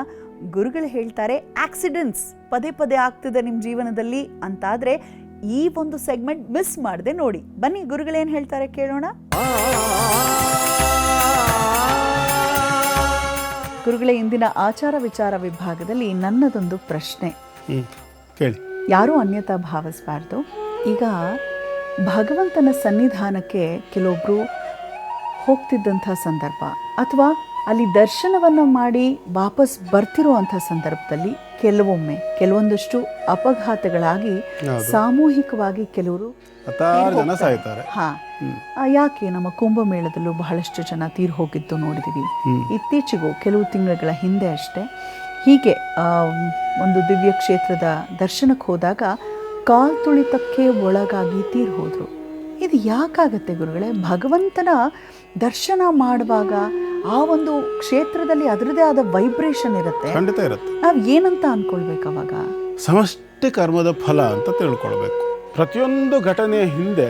ಗುರುಗಳು ಹೇಳ್ತಾರೆ. ಆಕ್ಸಿಡೆಂಟ್ಸ್ ಪದೇ ಪದೇ ಆಗ್ತಿದೆ ನಿಮ್ಮ ಜೀವನದಲ್ಲಿ ಅಂತಾದರೆ ಈ ಒಂದು ಸೆಗ್ಮೆಂಟ್ ಮಿಸ್ ಮಾಡದೆ ನೋಡಿ. ಬನ್ನಿ, ಗುರುಗಳೇನು ಹೇಳ್ತಾರೆ ಕೇಳೋಣ. ಗುರುಗಳೇ, ಇಂದಿನ ಆಚಾರ ವಿಚಾರ ವಿಭಾಗದಲ್ಲಿ ನನ್ನದೊಂದು ಪ್ರಶ್ನೆ. ಕೇಳಿ. ಯಾರೂ ಅನ್ಯತಾ ಭಾವಿಸಬಾರ್ದು. ಈಗ ಭಗವಂತನ ಸನ್ನಿಧಾನಕ್ಕೆ ಕೆಲವೊಬ್ಬರು ಹೋಗ್ತಿದ್ದಂಥ ಸಂದರ್ಭ ಅಥವಾ ಅಲ್ಲಿ ದರ್ಶನವನ್ನು ಮಾಡಿ ವಾಪಸ್ ಬರ್ತಿರುವಂಥ ಸಂದರ್ಭದಲ್ಲಿ ಕೆಲವೊಂದಷ್ಟು ಅಪಘಾತಗಳಾಗಿ ಸಾಮೂಹಿಕವಾಗಿ ಕೆಲವರು ಸಾಯ್ತಾರೆ. ಯಾಕೆ ನಮ್ಮ ಕುಂಭಮೇಳದಲ್ಲೂ ಬಹಳಷ್ಟು ಜನ ತೀರ್ ಹೋಗಿದ್ದು ನೋಡಿದೀವಿ. ಇತ್ತೀಚೆಗೂ ಕೆಲವು ತಿಂಗಳ ಹಿಂದೆ ಅಷ್ಟೇ ಹೀಗೆ ಒಂದು ದಿವ್ಯ ಕ್ಷೇತ್ರದ ದರ್ಶನಕ್ಕೆ ಹೋದಾಗ ಕಾಲ್ ತುಳಿತಕ್ಕೆ ಒಳಗಾಗಿ ತೀರ್ ಹೋದ್ರು. ಇದು ಯಾಕಾಗತ್ತೆ ಗುರುಗಳೇ? ಭಗವಂತನ ದರ್ಶನ ಮಾಡುವಾಗ ಆ ಒಂದು ಕ್ಷೇತ್ರದಲ್ಲಿ ಅದರದೇ ಆದ ವೈಬ್ರೇಷನ್ ಇರುತ್ತೆ. ಖಂಡಿತ ಇರುತ್ತೆ. ನಾವು ಏನಂತ ಅನ್ಕೊಳ್ಬೇಕು ಅವಾಗ? ಸಮಷ್ಟಿ ಕರ್ಮದ ಫಲ ಅಂತ ತಿಳ್ಕೊಳ್ಬೇಕು. ಪ್ರತಿಯೊಂದು ಘಟನೆಯ ಹಿಂದೆ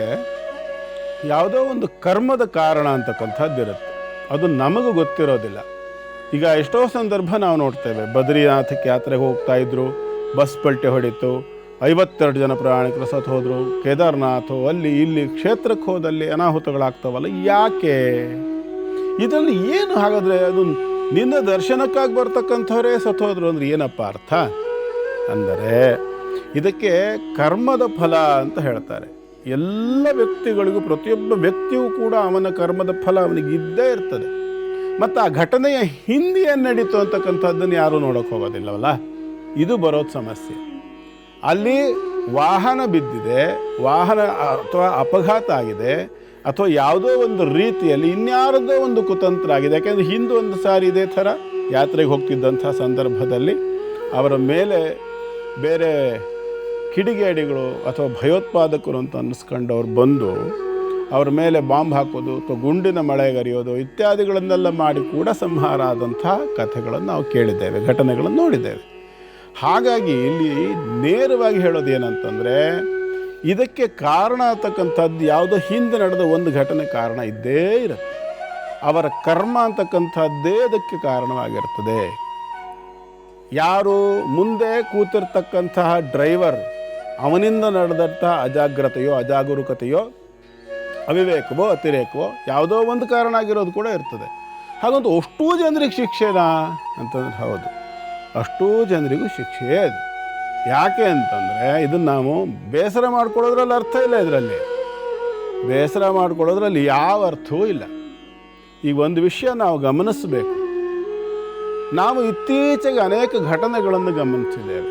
ಯಾವುದೋ ಒಂದು ಕರ್ಮದ ಕಾರಣ ಅಂತಕ್ಕಂಥದ್ದಿರುತ್ತೆ. ಅದು ನಮಗೂ ಗೊತ್ತಿರೋದಿಲ್ಲ. ಈಗ ಎಷ್ಟೋ ಸಂದರ್ಭ ನಾವು ನೋಡ್ತೇವೆ, ಬದ್ರಿನಾಥಕ್ಕೆ ಯಾತ್ರೆಗೆ ಹೋಗ್ತಾ ಇದ್ರು, ಬಸ್ ಪಲ್ಟೆ ಹೊಡಿತು, 52 ಜನ ಪ್ರಯಾಣಿಕರು ಸತ್ತು ಹೋದರು. ಕೇದಾರ್ನಾಥ್ ಅಲ್ಲಿ ಇಲ್ಲಿ ಕ್ಷೇತ್ರಕ್ಕೆ ಹೋದಲ್ಲಿ ಅನಾಹುತಗಳಾಗ್ತಾವಲ್ಲ, ಯಾಕೆ? ಇದರಲ್ಲಿ ಏನು ಹಾಗಾದರೆ? ಅದು ನಿನ್ನ ದರ್ಶನಕ್ಕಾಗಿ ಬರ್ತಕ್ಕಂಥವರೇ ಸತ್ತು ಹೋದ್ರು ಅಂದರೆ ಏನಪ್ಪ ಅರ್ಥ? ಅಂದರೆ ಇದಕ್ಕೆ ಕರ್ಮದ ಫಲ ಅಂತ ಹೇಳ್ತಾರೆ. ಎಲ್ಲ ವ್ಯಕ್ತಿಗಳಿಗೂ, ಪ್ರತಿಯೊಬ್ಬ ವ್ಯಕ್ತಿಯೂ ಕೂಡ ಅವನ ಕರ್ಮದ ಫಲ ಅವನಿಗೆ ಇದ್ದೇ ಇರ್ತದೆ. ಮತ್ತು ಆ ಘಟನೆಯ ಹಿಂದೆ ಏನು ನಡೀತು ಅಂತಕ್ಕಂಥದ್ದನ್ನು ಯಾರೂ ನೋಡೋಕೆ ಹೋಗೋದಿಲ್ಲವಲ್ಲ, ಇದು ಬರೋದು ಸಮಸ್ಯೆ. ಅಲ್ಲಿ ವಾಹನ ಬಿದ್ದಿದೆ, ವಾಹನ ಅಥವಾ ಅಪಘಾತ ಆಗಿದೆ, ಅಥವಾ ಯಾವುದೋ ಒಂದು ರೀತಿಯಲ್ಲಿ ಇನ್ಯಾರದೋ ಒಂದು ಕುತಂತ್ರ ಆಗಿದೆ. ಯಾಕೆಂದರೆ ಹಿಂದೆ ಒಂದು ಸಾರಿ ಇದೇ ಥರ ಯಾತ್ರೆಗೆ ಹೋಗ್ತಿದ್ದಂಥ ಸಂದರ್ಭದಲ್ಲಿ ಅವರ ಮೇಲೆ ಬೇರೆ ಕಿಡಿಗೇಡಿಗಳು ಅಥವಾ ಭಯೋತ್ಪಾದಕರು ಅಂತ ಅನ್ನಿಸ್ಕೊಂಡು ಅವ್ರು ಬಂದು ಅವ್ರ ಮೇಲೆ ಬಾಂಬ್ ಹಾಕೋದು ಅಥವಾ ಗುಂಡಿನ ಮಳೆಗರಿಯೋದು ಇತ್ಯಾದಿಗಳನ್ನೆಲ್ಲ ಮಾಡಿ ಕೂಡ ಸಂಹಾರ ಆದಂಥ ಕಥೆಗಳನ್ನು ನಾವು ಕೇಳಿದ್ದೇವೆ, ಘಟನೆಗಳನ್ನು ನೋಡಿದ್ದೇವೆ. ಹಾಗಾಗಿ ಇಲ್ಲಿ ನೇರವಾಗಿ ಹೇಳೋದು ಏನಂತಂದರೆ, ಇದಕ್ಕೆ ಕಾರಣ ಅಂತಕ್ಕಂಥದ್ದು ಯಾವುದೋ ಹಿಂದೆ ನಡೆದ ಒಂದು ಘಟನೆ ಕಾರಣ ಇದ್ದೇ ಇರುತ್ತೆ. ಅವರ ಕರ್ಮ ಅಂತಕ್ಕಂಥದ್ದೇ ಅದಕ್ಕೆ ಕಾರಣವಾಗಿರ್ತದೆ. ಯಾರು ಮುಂದೆ ಕೂತಿರ್ತಕ್ಕಂತಹ ಡ್ರೈವರ್, ಅವನಿಂದ ನಡೆದಂಥ ಅಜಾಗ್ರತೆಯೋ ಅಜಾಗರೂಕತೆಯೋ ಅವಿವೇಕವೋ ಅತಿರೇಕವೋ ಯಾವುದೋ ಒಂದು ಕಾರಣ ಆಗಿರೋದು ಕೂಡ ಇರ್ತದೆ. ಹಾಗಂತ ಅಷ್ಟೂ ಜನರಿಗೆ ಶಿಕ್ಷೆನಾ ಅಂತಂದ್ರೆ ಹೌದು, ಅಷ್ಟೂ ಜನರಿಗೂ ಶಿಕ್ಷೆ ಅದು. ಯಾಕೆ ಅಂತಂದರೆ ಇದನ್ನು ನಾವು ಬೇಸರ ಮಾಡ್ಕೊಳ್ಳೋದ್ರಲ್ಲಿ ಅರ್ಥ ಇಲ್ಲ. ಇದರಲ್ಲಿ ಬೇಸರ ಮಾಡ್ಕೊಳ್ಳೋದ್ರಲ್ಲಿ ಯಾವ ಅರ್ಥವೂ ಇಲ್ಲ. ಈಗ ಒಂದು ವಿಷಯ ನಾವು ಗಮನಿಸಬೇಕು. ನಾವು ಇತ್ತೀಚೆಗೆ ಅನೇಕ ಘಟನೆಗಳನ್ನು ಗಮನಿಸಿದ್ದೇವೆ.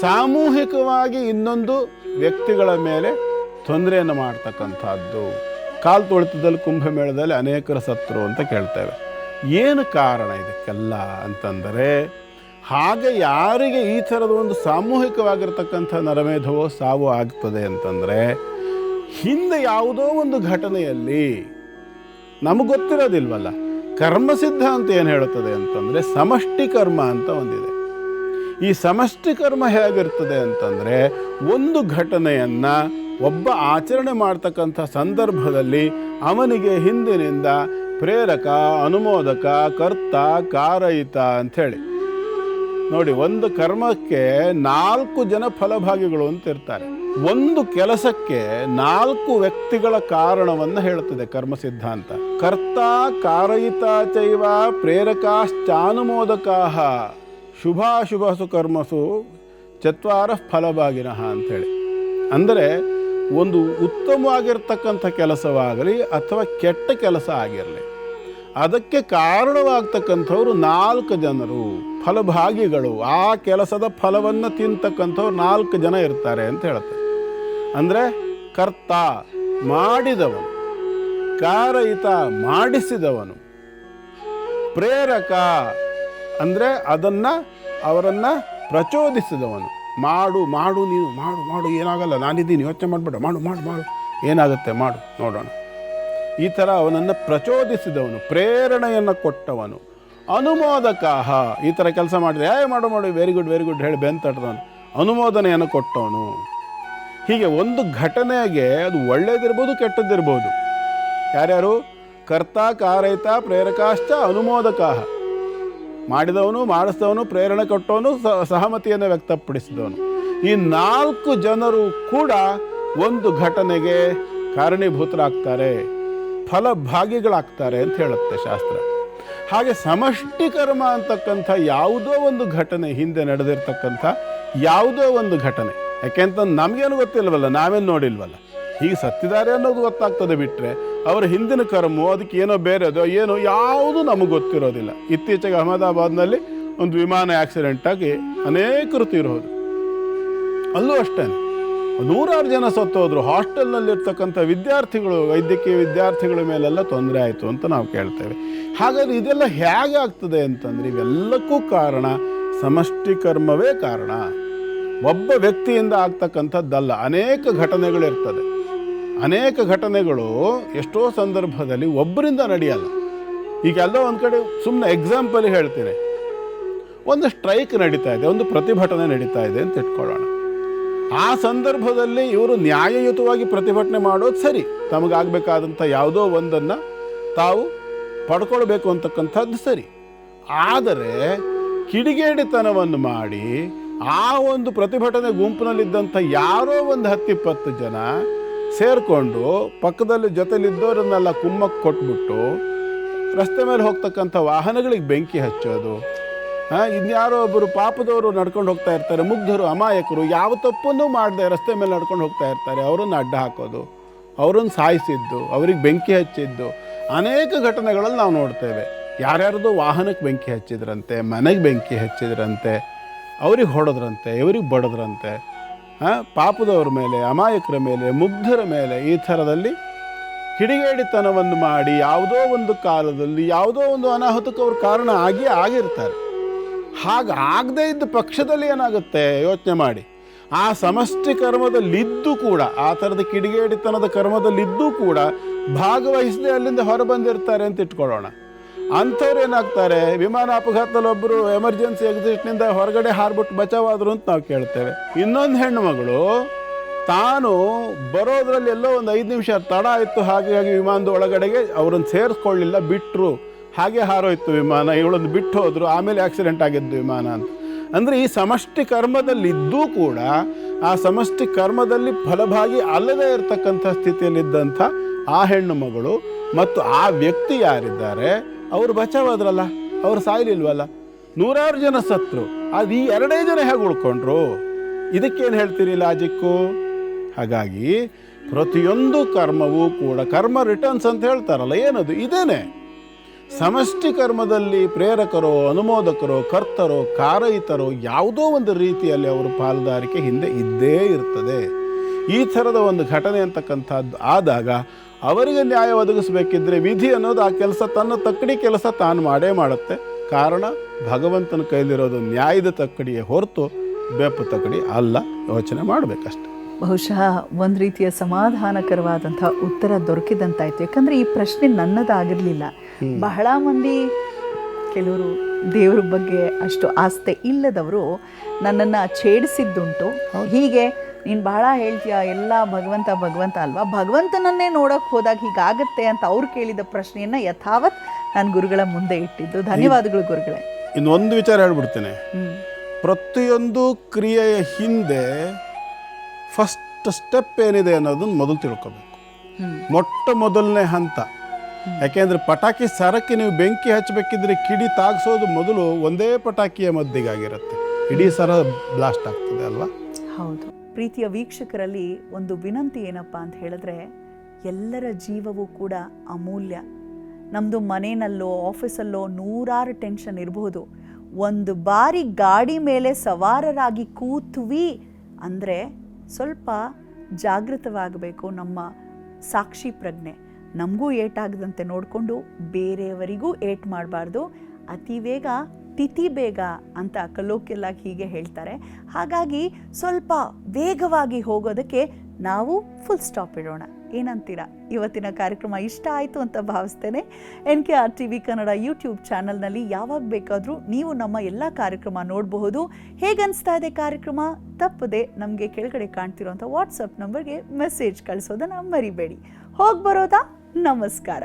ಸಾಮೂಹಿಕವಾಗಿ ಇನ್ನೊಂದು ವ್ಯಕ್ತಿಗಳ ಮೇಲೆ ತೊಂದರೆಯನ್ನು ಮಾಡ್ತಕ್ಕಂಥದ್ದು. ಕಾಲು ತೊಳೆತದಲ್ಲಿ ಕುಂಭಮೇಳದಲ್ಲಿ ಅನೇಕರು ಸತ್ತರು ಅಂತ ಕೇಳ್ತೇವೆ. ಏನು ಕಾರಣ ಇದಕ್ಕೆಲ್ಲ ಅಂತಂದರೆ, ಹಾಗೆ ಯಾರಿಗೆ ಈ ಥರದ ಒಂದು ಸಾಮೂಹಿಕವಾಗಿರ್ತಕ್ಕಂಥ ನರಮೇಧವೋ ಸಾವು ಆಗ್ತದೆ ಅಂತಂದರೆ, ಹಿಂದೆ ಯಾವುದೋ ಒಂದು ಘಟನೆಯಲ್ಲಿ ನಮಗೆ ಗೊತ್ತಿರೋದಿಲ್ವಲ್ಲ. ಕರ್ಮಸಿದ್ಧ ಅಂತ ಏನು ಹೇಳುತ್ತದೆ ಅಂತಂದರೆ, ಸಮಷ್ಟಿ ಕರ್ಮ ಅಂತ ಒಂದಿದೆ. ಈ ಸಮಷ್ಟಿ ಕರ್ಮ ಹೇಗಿರ್ತದೆ ಅಂತಂದರೆ, ಒಂದು ಘಟನೆಯನ್ನು ಒಬ್ಬ ಆಚರಣೆ ಮಾಡ್ತಕ್ಕಂಥ ಸಂದರ್ಭದಲ್ಲಿ ಅವನಿಗೆ ಹಿಂದಿನಿಂದ ಪ್ರೇರಕ, ಅನುಮೋದಕ, ಕರ್ತ, ಕಾರಯಿತ ಅಂಥೇಳಿ ನೋಡಿ, ಒಂದು ಕರ್ಮಕ್ಕೆ 4 ಜನ ಫಲಭಾಗಿಗಳು ಅಂತ ಇರ್ತಾರೆ. ಒಂದು ಕೆಲಸಕ್ಕೆ 4 ವ್ಯಕ್ತಿಗಳ ಕಾರಣವನ್ನು ಹೇಳುತ್ತದೆ ಕರ್ಮ ಸಿದ್ಧಾಂತ. ಕರ್ತ, ಕಾರಯಿತ ಚೈವ ಪ್ರೇರಕಾಶ್ಚಾನುಮೋದಕಾಃ ಶುಭಾಶುಭಸು ಕರ್ಮಸು ಚತ್ವಾರ ಫಲಭಾಗಿನಃ ಅಂಥೇಳಿ. ಅಂದರೆ ಒಂದು ಉತ್ತಮವಾಗಿರ್ತಕ್ಕಂಥ ಕೆಲಸವಾಗಲಿ ಅಥವಾ ಕೆಟ್ಟ ಕೆಲಸ ಆಗಿರಲಿ, ಅದಕ್ಕೆ ಕಾರಣವಾಗ್ತಕ್ಕಂಥವ್ರು 4 ಜನರು ಫಲಭಾಗಿಗಳು. ಆ ಕೆಲಸದ ಫಲವನ್ನು ತಿಂತಕ್ಕಂಥವ್ರು 4 ಜನ ಇರ್ತಾರೆ ಅಂತ ಹೇಳ್ತಾರೆ. ಅಂದರೆ ಕರ್ತ ಮಾಡಿದವನು, ಕಾರಯಿತ ಮಾಡಿಸಿದವನು, ಪ್ರೇರಕ ಅಂದರೆ ಅವರನ್ನು ಪ್ರಚೋದಿಸಿದವನು, ಮಾಡು ಮಾಡು ನೀನು ಮಾಡು ಮಾಡು ಏನಾಗಲ್ಲ, ನಾನಿದ್ದೀನಿ, ಯೋಚನೆ ಮಾಡಬೇಡ, ಮಾಡು ಮಾಡು ಮಾಡು, ಏನಾಗುತ್ತೆ ಮಾಡು ನೋಡೋಣ. ಈ ಥರ ಅವನನ್ನು ಪ್ರಚೋದಿಸಿದವನು, ಪ್ರೇರಣೆಯನ್ನು ಕೊಟ್ಟವನು. ಅನುಮೋದಕಾಹ, ಈ ಥರ ಕೆಲಸ ಮಾಡಿದೆ, ಮಾಡು ಮಾಡು, ವೆರಿ ಗುಡ್ ಹೇಳಿ ಬೆಂತಟ್ಟದವನು, ಅನುಮೋದನೆಯನ್ನು ಕೊಟ್ಟವನು. ಹೀಗೆ ಒಂದು ಘಟನೆಗೆ ಅದು ಒಳ್ಳೇದಿರ್ಬೋದು ಕೆಟ್ಟದ್ದಿರ್ಬೋದು. ಯಾರ್ಯಾರು? ಕರ್ತ, ಕಾರಯಿತ, ಪ್ರೇರಕಾಶ್ಚ ಅನುಮೋದಕಾಹ. ಮಾಡಿದವನು, ಮಾಡಿಸಿದವನು, ಪ್ರೇರಣೆ ಕೊಟ್ಟವನು, ಸಹಮತಿಯನ್ನು ವ್ಯಕ್ತಪಡಿಸಿದವನು. ಈ 4 ಜನರು ಕೂಡ ಒಂದು ಘಟನೆಗೆ ಕಾರಣೀಭೂತರಾಗ್ತಾರೆ, ಫಲಭಾಗಿಗಳಾಗ್ತಾರೆ ಅಂತ ಹೇಳುತ್ತೆ ಶಾಸ್ತ್ರ. ಹಾಗೆ ಸಮಷ್ಟಿ ಕರ್ಮ ಅಂತಕ್ಕಂಥ ಯಾವುದೋ ಒಂದು ಘಟನೆ, ಹಿಂದೆ ನಡೆದಿರ್ತಕ್ಕಂಥ ಯಾವುದೋ ಒಂದು ಘಟನೆ, ಯಾಕೆಂತ ನಮಗೇನು ಗೊತ್ತಿಲ್ವಲ್ಲ, ನಾವೇನು ನೋಡಿಲ್ವಲ್ಲ, ಹೀಗೆ ಸತ್ತಿದ್ದಾರೆ ಅನ್ನೋದು ಗೊತ್ತಾಗ್ತದೆ ಬಿಟ್ಟರೆ ಅವರ ಹಿಂದಿನ ಕರ್ಮೋ ಅದಕ್ಕೆ ಏನೋ ಬೇರೆದೋ ಏನೋ ಯಾವುದು ನಮಗೆ ಗೊತ್ತಿರೋದಿಲ್ಲ. ಇತ್ತೀಚೆಗೆ ಅಹಮದಾಬಾದ್ನಲ್ಲಿ ಒಂದು ವಿಮಾನ ಆಕ್ಸಿಡೆಂಟ್ ಆಗಿ ಅನೇಕರು ತೀರೋದು. ಅಲ್ಲೂ ಅಷ್ಟೇ, 100 ಜನ ಸತ್ತೋದ್ರು. ಹಾಸ್ಟೆಲ್ನಲ್ಲಿರ್ತಕ್ಕಂಥ ವಿದ್ಯಾರ್ಥಿಗಳು, ವೈದ್ಯಕೀಯ ವಿದ್ಯಾರ್ಥಿಗಳ ಮೇಲೆಲ್ಲ ತೊಂದರೆ ಆಯಿತು ಅಂತ ನಾವು ಕೇಳ್ತೇವೆ. ಹಾಗಾದರೆ ಇದೆಲ್ಲ ಹೇಗೆ ಆಗ್ತದೆ ಅಂತಂದರೆ ಇವೆಲ್ಲಕ್ಕೂ ಕಾರಣ ಸಮಷ್ಟಿ ಕರ್ಮವೇ ಕಾರಣ. ಒಬ್ಬ ವ್ಯಕ್ತಿಯಿಂದ ಆಗ್ತಕ್ಕಂಥದ್ದಲ್ಲ, ಅನೇಕ ಘಟನೆಗಳಿರ್ತದೆ. ಅನೇಕ ಘಟನೆಗಳು ಎಷ್ಟೋ ಸಂದರ್ಭದಲ್ಲಿ ಒಬ್ಬರಿಂದ ನಡೆಯಲ್ಲ. ಈಗ ಎಲ್ಲೋ ಒಂದು ಕಡೆ ಸುಮ್ಮನೆ ಎಕ್ಸಾಂಪಲ್ ಹೇಳ್ತೀನಿ, ಒಂದು ಸ್ಟ್ರೈಕ್ ನಡೀತಾ ಇದೆ, ಒಂದು ಪ್ರತಿಭಟನೆ ನಡೀತಾ ಇದೆ ಅಂತ ಇಟ್ಕೊಳ್ಳೋಣ. ಆ ಸಂದರ್ಭದಲ್ಲಿ ಇವರು ನ್ಯಾಯಯುತವಾಗಿ ಪ್ರತಿಭಟನೆ ಮಾಡೋದು ಸರಿ, ತಮಗಾಗಬೇಕಾದಂಥ ಯಾವುದೋ ಒಂದನ್ನು ತಾವು ಪಡ್ಕೊಳ್ಬೇಕು ಅಂತಕ್ಕಂಥದ್ದು ಸರಿ. ಆದರೆ ಕಿಡಿಗೇಡಿತನವನ್ನು ಮಾಡಿ ಆ ಒಂದು ಪ್ರತಿಭಟನೆ ಗುಂಪಿನಲ್ಲಿದ್ದಂಥ ಯಾರೋ ಒಂದು 10-20 ಜನ ಸೇರಿಕೊಂಡು ಪಕ್ಕದಲ್ಲಿ ಜೊತೆಲಿದ್ದವರನ್ನೆಲ್ಲ ಕುಮ್ಮಕ್ಕೆ ಕೊಟ್ಬಿಟ್ಟು ರಸ್ತೆ ಮೇಲೆ ಹೋಗ್ತಕ್ಕಂಥ ವಾಹನಗಳಿಗೆ ಬೆಂಕಿ ಹಚ್ಚೋದು. ಇನ್ಯಾರೋ ಒಬ್ಬರು ಪಾಪದವರು ನಡ್ಕೊಂಡು ಹೋಗ್ತಾ ಇರ್ತಾರೆ, ಮುಗ್ಧರು, ಅಮಾಯಕರು, ಯಾವ ತಪ್ಪನ್ನು ಮಾಡದೆ ರಸ್ತೆ ಮೇಲೆ ನಡ್ಕೊಂಡು ಹೋಗ್ತಾ ಇರ್ತಾರೆ, ಅವರನ್ನು ಅಡ್ಡ ಹಾಕೋದು, ಅವರನ್ನು ಸಾಯಿಸಿದ್ದು, ಅವ್ರಿಗೆ ಬೆಂಕಿ ಹಚ್ಚಿದ್ದು ಅನೇಕ ಘಟನೆಗಳಲ್ಲಿ ನಾವು ನೋಡ್ತೇವೆ. ಯಾರ್ಯಾರ್ದು ವಾಹನಕ್ಕೆ ಬೆಂಕಿ ಹಚ್ಚಿದ್ರಂತೆ, ಮನೆಗೆ ಬೆಂಕಿ ಹಚ್ಚಿದ್ರಂತೆ, ಅವ್ರಿಗೆ ಹೊಡೆದ್ರಂತೆ, ಇವ್ರಿಗೆ ಬಡದ್ರಂತೆ, ಪಾಪದವ್ರ ಮೇಲೆ, ಅಮಾಯಕರ ಮೇಲೆ, ಮುಗ್ಧರ ಮೇಲೆ ಈ ಥರದಲ್ಲಿ ಕಿಡಿಗೇಡಿತನವನ್ನು ಮಾಡಿ ಯಾವುದೋ ಒಂದು ಕಾಲದಲ್ಲಿ ಯಾವುದೋ ಒಂದು ಅನಾಹುತಕ್ಕೆ ಅವ್ರ ಕಾರಣ ಆಗಿರ್ತಾರೆ. ಹಾಗಾಗದೇ ಇದ್ದ ಪಕ್ಷದಲ್ಲಿ ಏನಾಗುತ್ತೆ ಯೋಚನೆ ಮಾಡಿ. ಆ ಸಮಷ್ಟಿ ಕರ್ಮದಲ್ಲಿದ್ದು ಕೂಡ, ಆ ಥರದ ಕಿಡಿಗೇಡಿತನದ ಕರ್ಮದಲ್ಲಿದ್ದೂ ಕೂಡ ಭಾಗವಹಿಸದೆ ಅಲ್ಲಿಂದ ಹೊರಬಂದಿರ್ತಾರೆ ಅಂತ ಇಟ್ಕೊಳ್ಳೋಣ. ಅಂಥವ್ರು ಏನಾಗ್ತಾರೆ, ವಿಮಾನ ಅಪಘಾತದಲ್ಲಿ ಒಬ್ಬರು ಎಮರ್ಜೆನ್ಸಿ ಎಕ್ಸಿಟ್ನಿಂದ ಹೊರಗಡೆ ಹಾರ್ಬಿಟ್ಟು ಬಚಾವಾದ್ರು ಅಂತ ನಾವು ಕೇಳ್ತೇವೆ. ಇನ್ನೊಂದು ಹೆಣ್ಣು ಮಗಳು ತಾನು ಬರೋದ್ರಲ್ಲಿ ಎಲ್ಲೋ ಒಂದು 5 ನಿಮಿಷ ತಡ ಆಯಿತು, ಹಾಗಾಗಿ ವಿಮಾನದ ಒಳಗಡೆಗೆ ಅವರನ್ನು ಸೇರಿಸ್ಕೊಳ್ಳಿಲ್ಲ, ಬಿಟ್ಟರು, ಹಾಗೆ ಹಾರೋಯ್ತು ವಿಮಾನ, ಇವಳೊಂದು ಬಿಟ್ಟು ಹೋದರು, ಆಮೇಲೆ ಆಕ್ಸಿಡೆಂಟ್ ಆಗಿದ್ದು ವಿಮಾನ ಅಂತ. ಅಂದರೆ ಈ ಸಮಷ್ಟಿ ಕರ್ಮದಲ್ಲಿದ್ದೂ ಕೂಡ ಆ ಸಮಷ್ಟಿ ಕರ್ಮದಲ್ಲಿ ಫಲಭಾಗಿ ಅಲ್ಲದೇ ಇರತಕ್ಕಂಥ ಸ್ಥಿತಿಯಲ್ಲಿದ್ದಂಥ ಆ ಹೆಣ್ಣು ಮಗಳು ಮತ್ತು ಆ ವ್ಯಕ್ತಿ ಯಾರಿದ್ದಾರೆ ಅವರು ಬಚಾವಾದ್ರಲ್ಲ, ಅವರು ಸಾಯಲಿಲ್ವಲ್ಲ. 100 ಜನ ಸತ್ರು, ಅದು ಈ 2 ಜನ ಹೇಗೆ ಉಳ್ಕೊಂಡ್ರು? ಇದಕ್ಕೇನು ಹೇಳ್ತೀರಿ ಲಾಜಿಕ್ಕು? ಹಾಗಾಗಿ ಪ್ರತಿಯೊಂದು ಕರ್ಮವೂ ಕೂಡ ಕರ್ಮ ರಿಟರ್ನ್ಸ್ ಅಂತ ಹೇಳ್ತಾರಲ್ಲ, ಏನದು? ಇದೇನೆ. ಸಮಷ್ಟಿ ಕರ್ಮದಲ್ಲಿ ಪ್ರೇರಕರೋ, ಅನುಮೋದಕರೋ, ಕರ್ತರೋ, ಕಾರಯಿತರೋ ಯಾವುದೋ ಒಂದು ರೀತಿಯಲ್ಲಿ ಅವರ ಪಾಲುದಾರಿಕೆ ಹಿಂದೆ ಇದ್ದೇ ಇರ್ತದೆ. ಈ ಥರದ ಒಂದು ಘಟನೆ ಅಂತಕ್ಕಂಥದ್ದು ಆದಾಗ ಅವರಿಗೆ ನ್ಯಾಯ ಒದಗಿಸಬೇಕಿದ್ರೆ ವಿಧಿ ಅನ್ನೋದು ಆ ಕೆಲಸ, ತನ್ನ ತಕ್ಕಡಿ ಕೆಲಸ ತಾನು ಮಾಡೇ ಮಾಡುತ್ತೆ. ಕಾರಣ ಭಗವಂತನ ಕೈಲಿರೋದು ನ್ಯಾಯದ ತಕ್ಕಡಿಯೇ ಹೊರತು ಬೆಪ್ಪು ತಕ್ಕಡಿ ಅಲ್ಲ. ಯೋಚನೆ ಮಾಡಬೇಕಷ್ಟೆ. ಬಹುಶಃ ಒಂದು ರೀತಿಯ ಸಮಾಧಾನಕರವಾದಂಥ ಉತ್ತರ ದೊರಕಿದಂತಾಯ್ತು. ಯಾಕಂದರೆ ಈ ಪ್ರಶ್ನೆ ನನ್ನದಾಗಿರಲಿಲ್ಲ. ಬಹಳ ಮಂದಿ, ಕೆಲವರು ದೇವ್ರ ಬಗ್ಗೆ ಅಷ್ಟು ಆಸ್ತೆ ಇಲ್ಲದವರು ನನ್ನನ್ನು ಛೇಡಿಸಿದ್ದುಂಟು. ಹೀಗೆ ನೀನು ಬಹಳ ಹೇಳ್ತೀಯ, ಎಲ್ಲ ಭಗವಂತ ಭಗವಂತ ಅಲ್ವಾ, ಭಗವಂತನನ್ನೇ ನೋಡೋಕೆ ಹೋದಾಗ ಹೀಗಾಗತ್ತೆ ಅಂತ ಅವ್ರು ಕೇಳಿದ ಪ್ರಶ್ನೆಯನ್ನು ಯಥಾವತ್ ನಾನು ಗುರುಗಳ ಮುಂದೆ ಇಟ್ಟಿದ್ದು. ಧನ್ಯವಾದಗಳು ಗುರುಗಳೇ. ಇನ್ನೊಂದು ವಿಚಾರ ಹೇಳ್ಬಿಡ್ತೇನೆ. ಪ್ರತಿಯೊಂದು ಕ್ರಿಯೆಯ ಹಿಂದೆ ಫಸ್ಟ್ ಸ್ಟೆಪ್ ಏನಿದೆ ಅನ್ನೋದನ್ನು ಮೊದಲು ತಿಳ್ಕೊಬೇಕು. ಮೊದಲನೇ ಹಂತ. ಯಾಕೆಂದರೆ ಪಟಾಕಿ ಸರಕ್ಕೆ ನೀವು ಬೆಂಕಿ ಹಚ್ಚಬೇಕಿದ್ರೆ ಕಿಡಿ ತಾಗಿಸೋದು ಮೊದಲು ಒಂದೇ ಪಟಾಕಿಯ ಮದ್ದಿಗಾಗಿರುತ್ತೆ, ಇಡೀ ಸರ ಬ್ಲಾಸ್ಟ್ ಆಗ್ತದೆ ಅಲ್ವಾ? ಹೌದು. ಪ್ರೀತಿಯ ವೀಕ್ಷಕರಲ್ಲಿ ಒಂದು ವಿನಂತಿ ಏನಪ್ಪ ಅಂತ ಹೇಳಿದ್ರೆ, ಎಲ್ಲರ ಜೀವವೂ ಕೂಡ ಅಮೂಲ್ಯ. ನಮ್ಮದು ಮನೆಯಲ್ಲೋ ಆಫೀಸಲ್ಲೋ 100 ಟೆನ್ಷನ್ ಇರಬಹುದು. ಒಂದು ಬಾರಿ ಗಾಡಿ ಮೇಲೆ ಸವಾರರಾಗಿ ಕೂತ್ವಿ ಅಂದರೆ ಸ್ವಲ್ಪ ಜಾಗೃತವಾಗಬೇಕು. ನಮ್ಮ ಸಾಕ್ಷಿ ಪ್ರಜ್ಞೆ ನಮಗೂ ಏಟಾಗದಂತೆ ನೋಡಿಕೊಂಡು ಬೇರೆಯವರಿಗೂ ಏಟ್ ಮಾಡಬಾರ್ದು. ಅತಿ ವೇಗ ತಿಥಿ ಬೇಗ ಅಂತ ಕಲೋಕಿಯಲ್ ಆಗಿ ಹೀಗೆ ಹೇಳ್ತಾರೆ. ಹಾಗಾಗಿ ಸ್ವಲ್ಪ ವೇಗವಾಗಿ ಹೋಗೋದಕ್ಕೆ ನಾವು ಫುಲ್ ಸ್ಟಾಪ್ ಇಡೋಣ. ಏನಂತೀರಾ? ಇವತ್ತಿನ ಕಾರ್ಯಕ್ರಮ ಇಷ್ಟ ಆಯಿತು ಅಂತ ಭಾವಿಸ್ತೇನೆ. NKRTV ಕನ್ನಡ ಯೂಟ್ಯೂಬ್ ಚಾನಲ್ನಲ್ಲಿ ಯಾವಾಗ ಬೇಕಾದರೂ ನೀವು ನಮ್ಮ ಎಲ್ಲ ಕಾರ್ಯಕ್ರಮ ನೋಡಬಹುದು. ಹೇಗನ್ನಿಸ್ತಾ ಇದೆ ಕಾರ್ಯಕ್ರಮ? ತಪ್ಪದೆ ನಮಗೆ ಕೆಳಗಡೆ ಕಾಣ್ತಿರೋಂಥ ವಾಟ್ಸಪ್ ನಂಬರ್ಗೆ ಮೆಸೇಜ್ ಕಳಿಸೋದನ್ನು ಮರಿಬೇಡಿ. ಹೋಗಿ ಬರೋದಾ? ನಮಸ್ಕಾರ.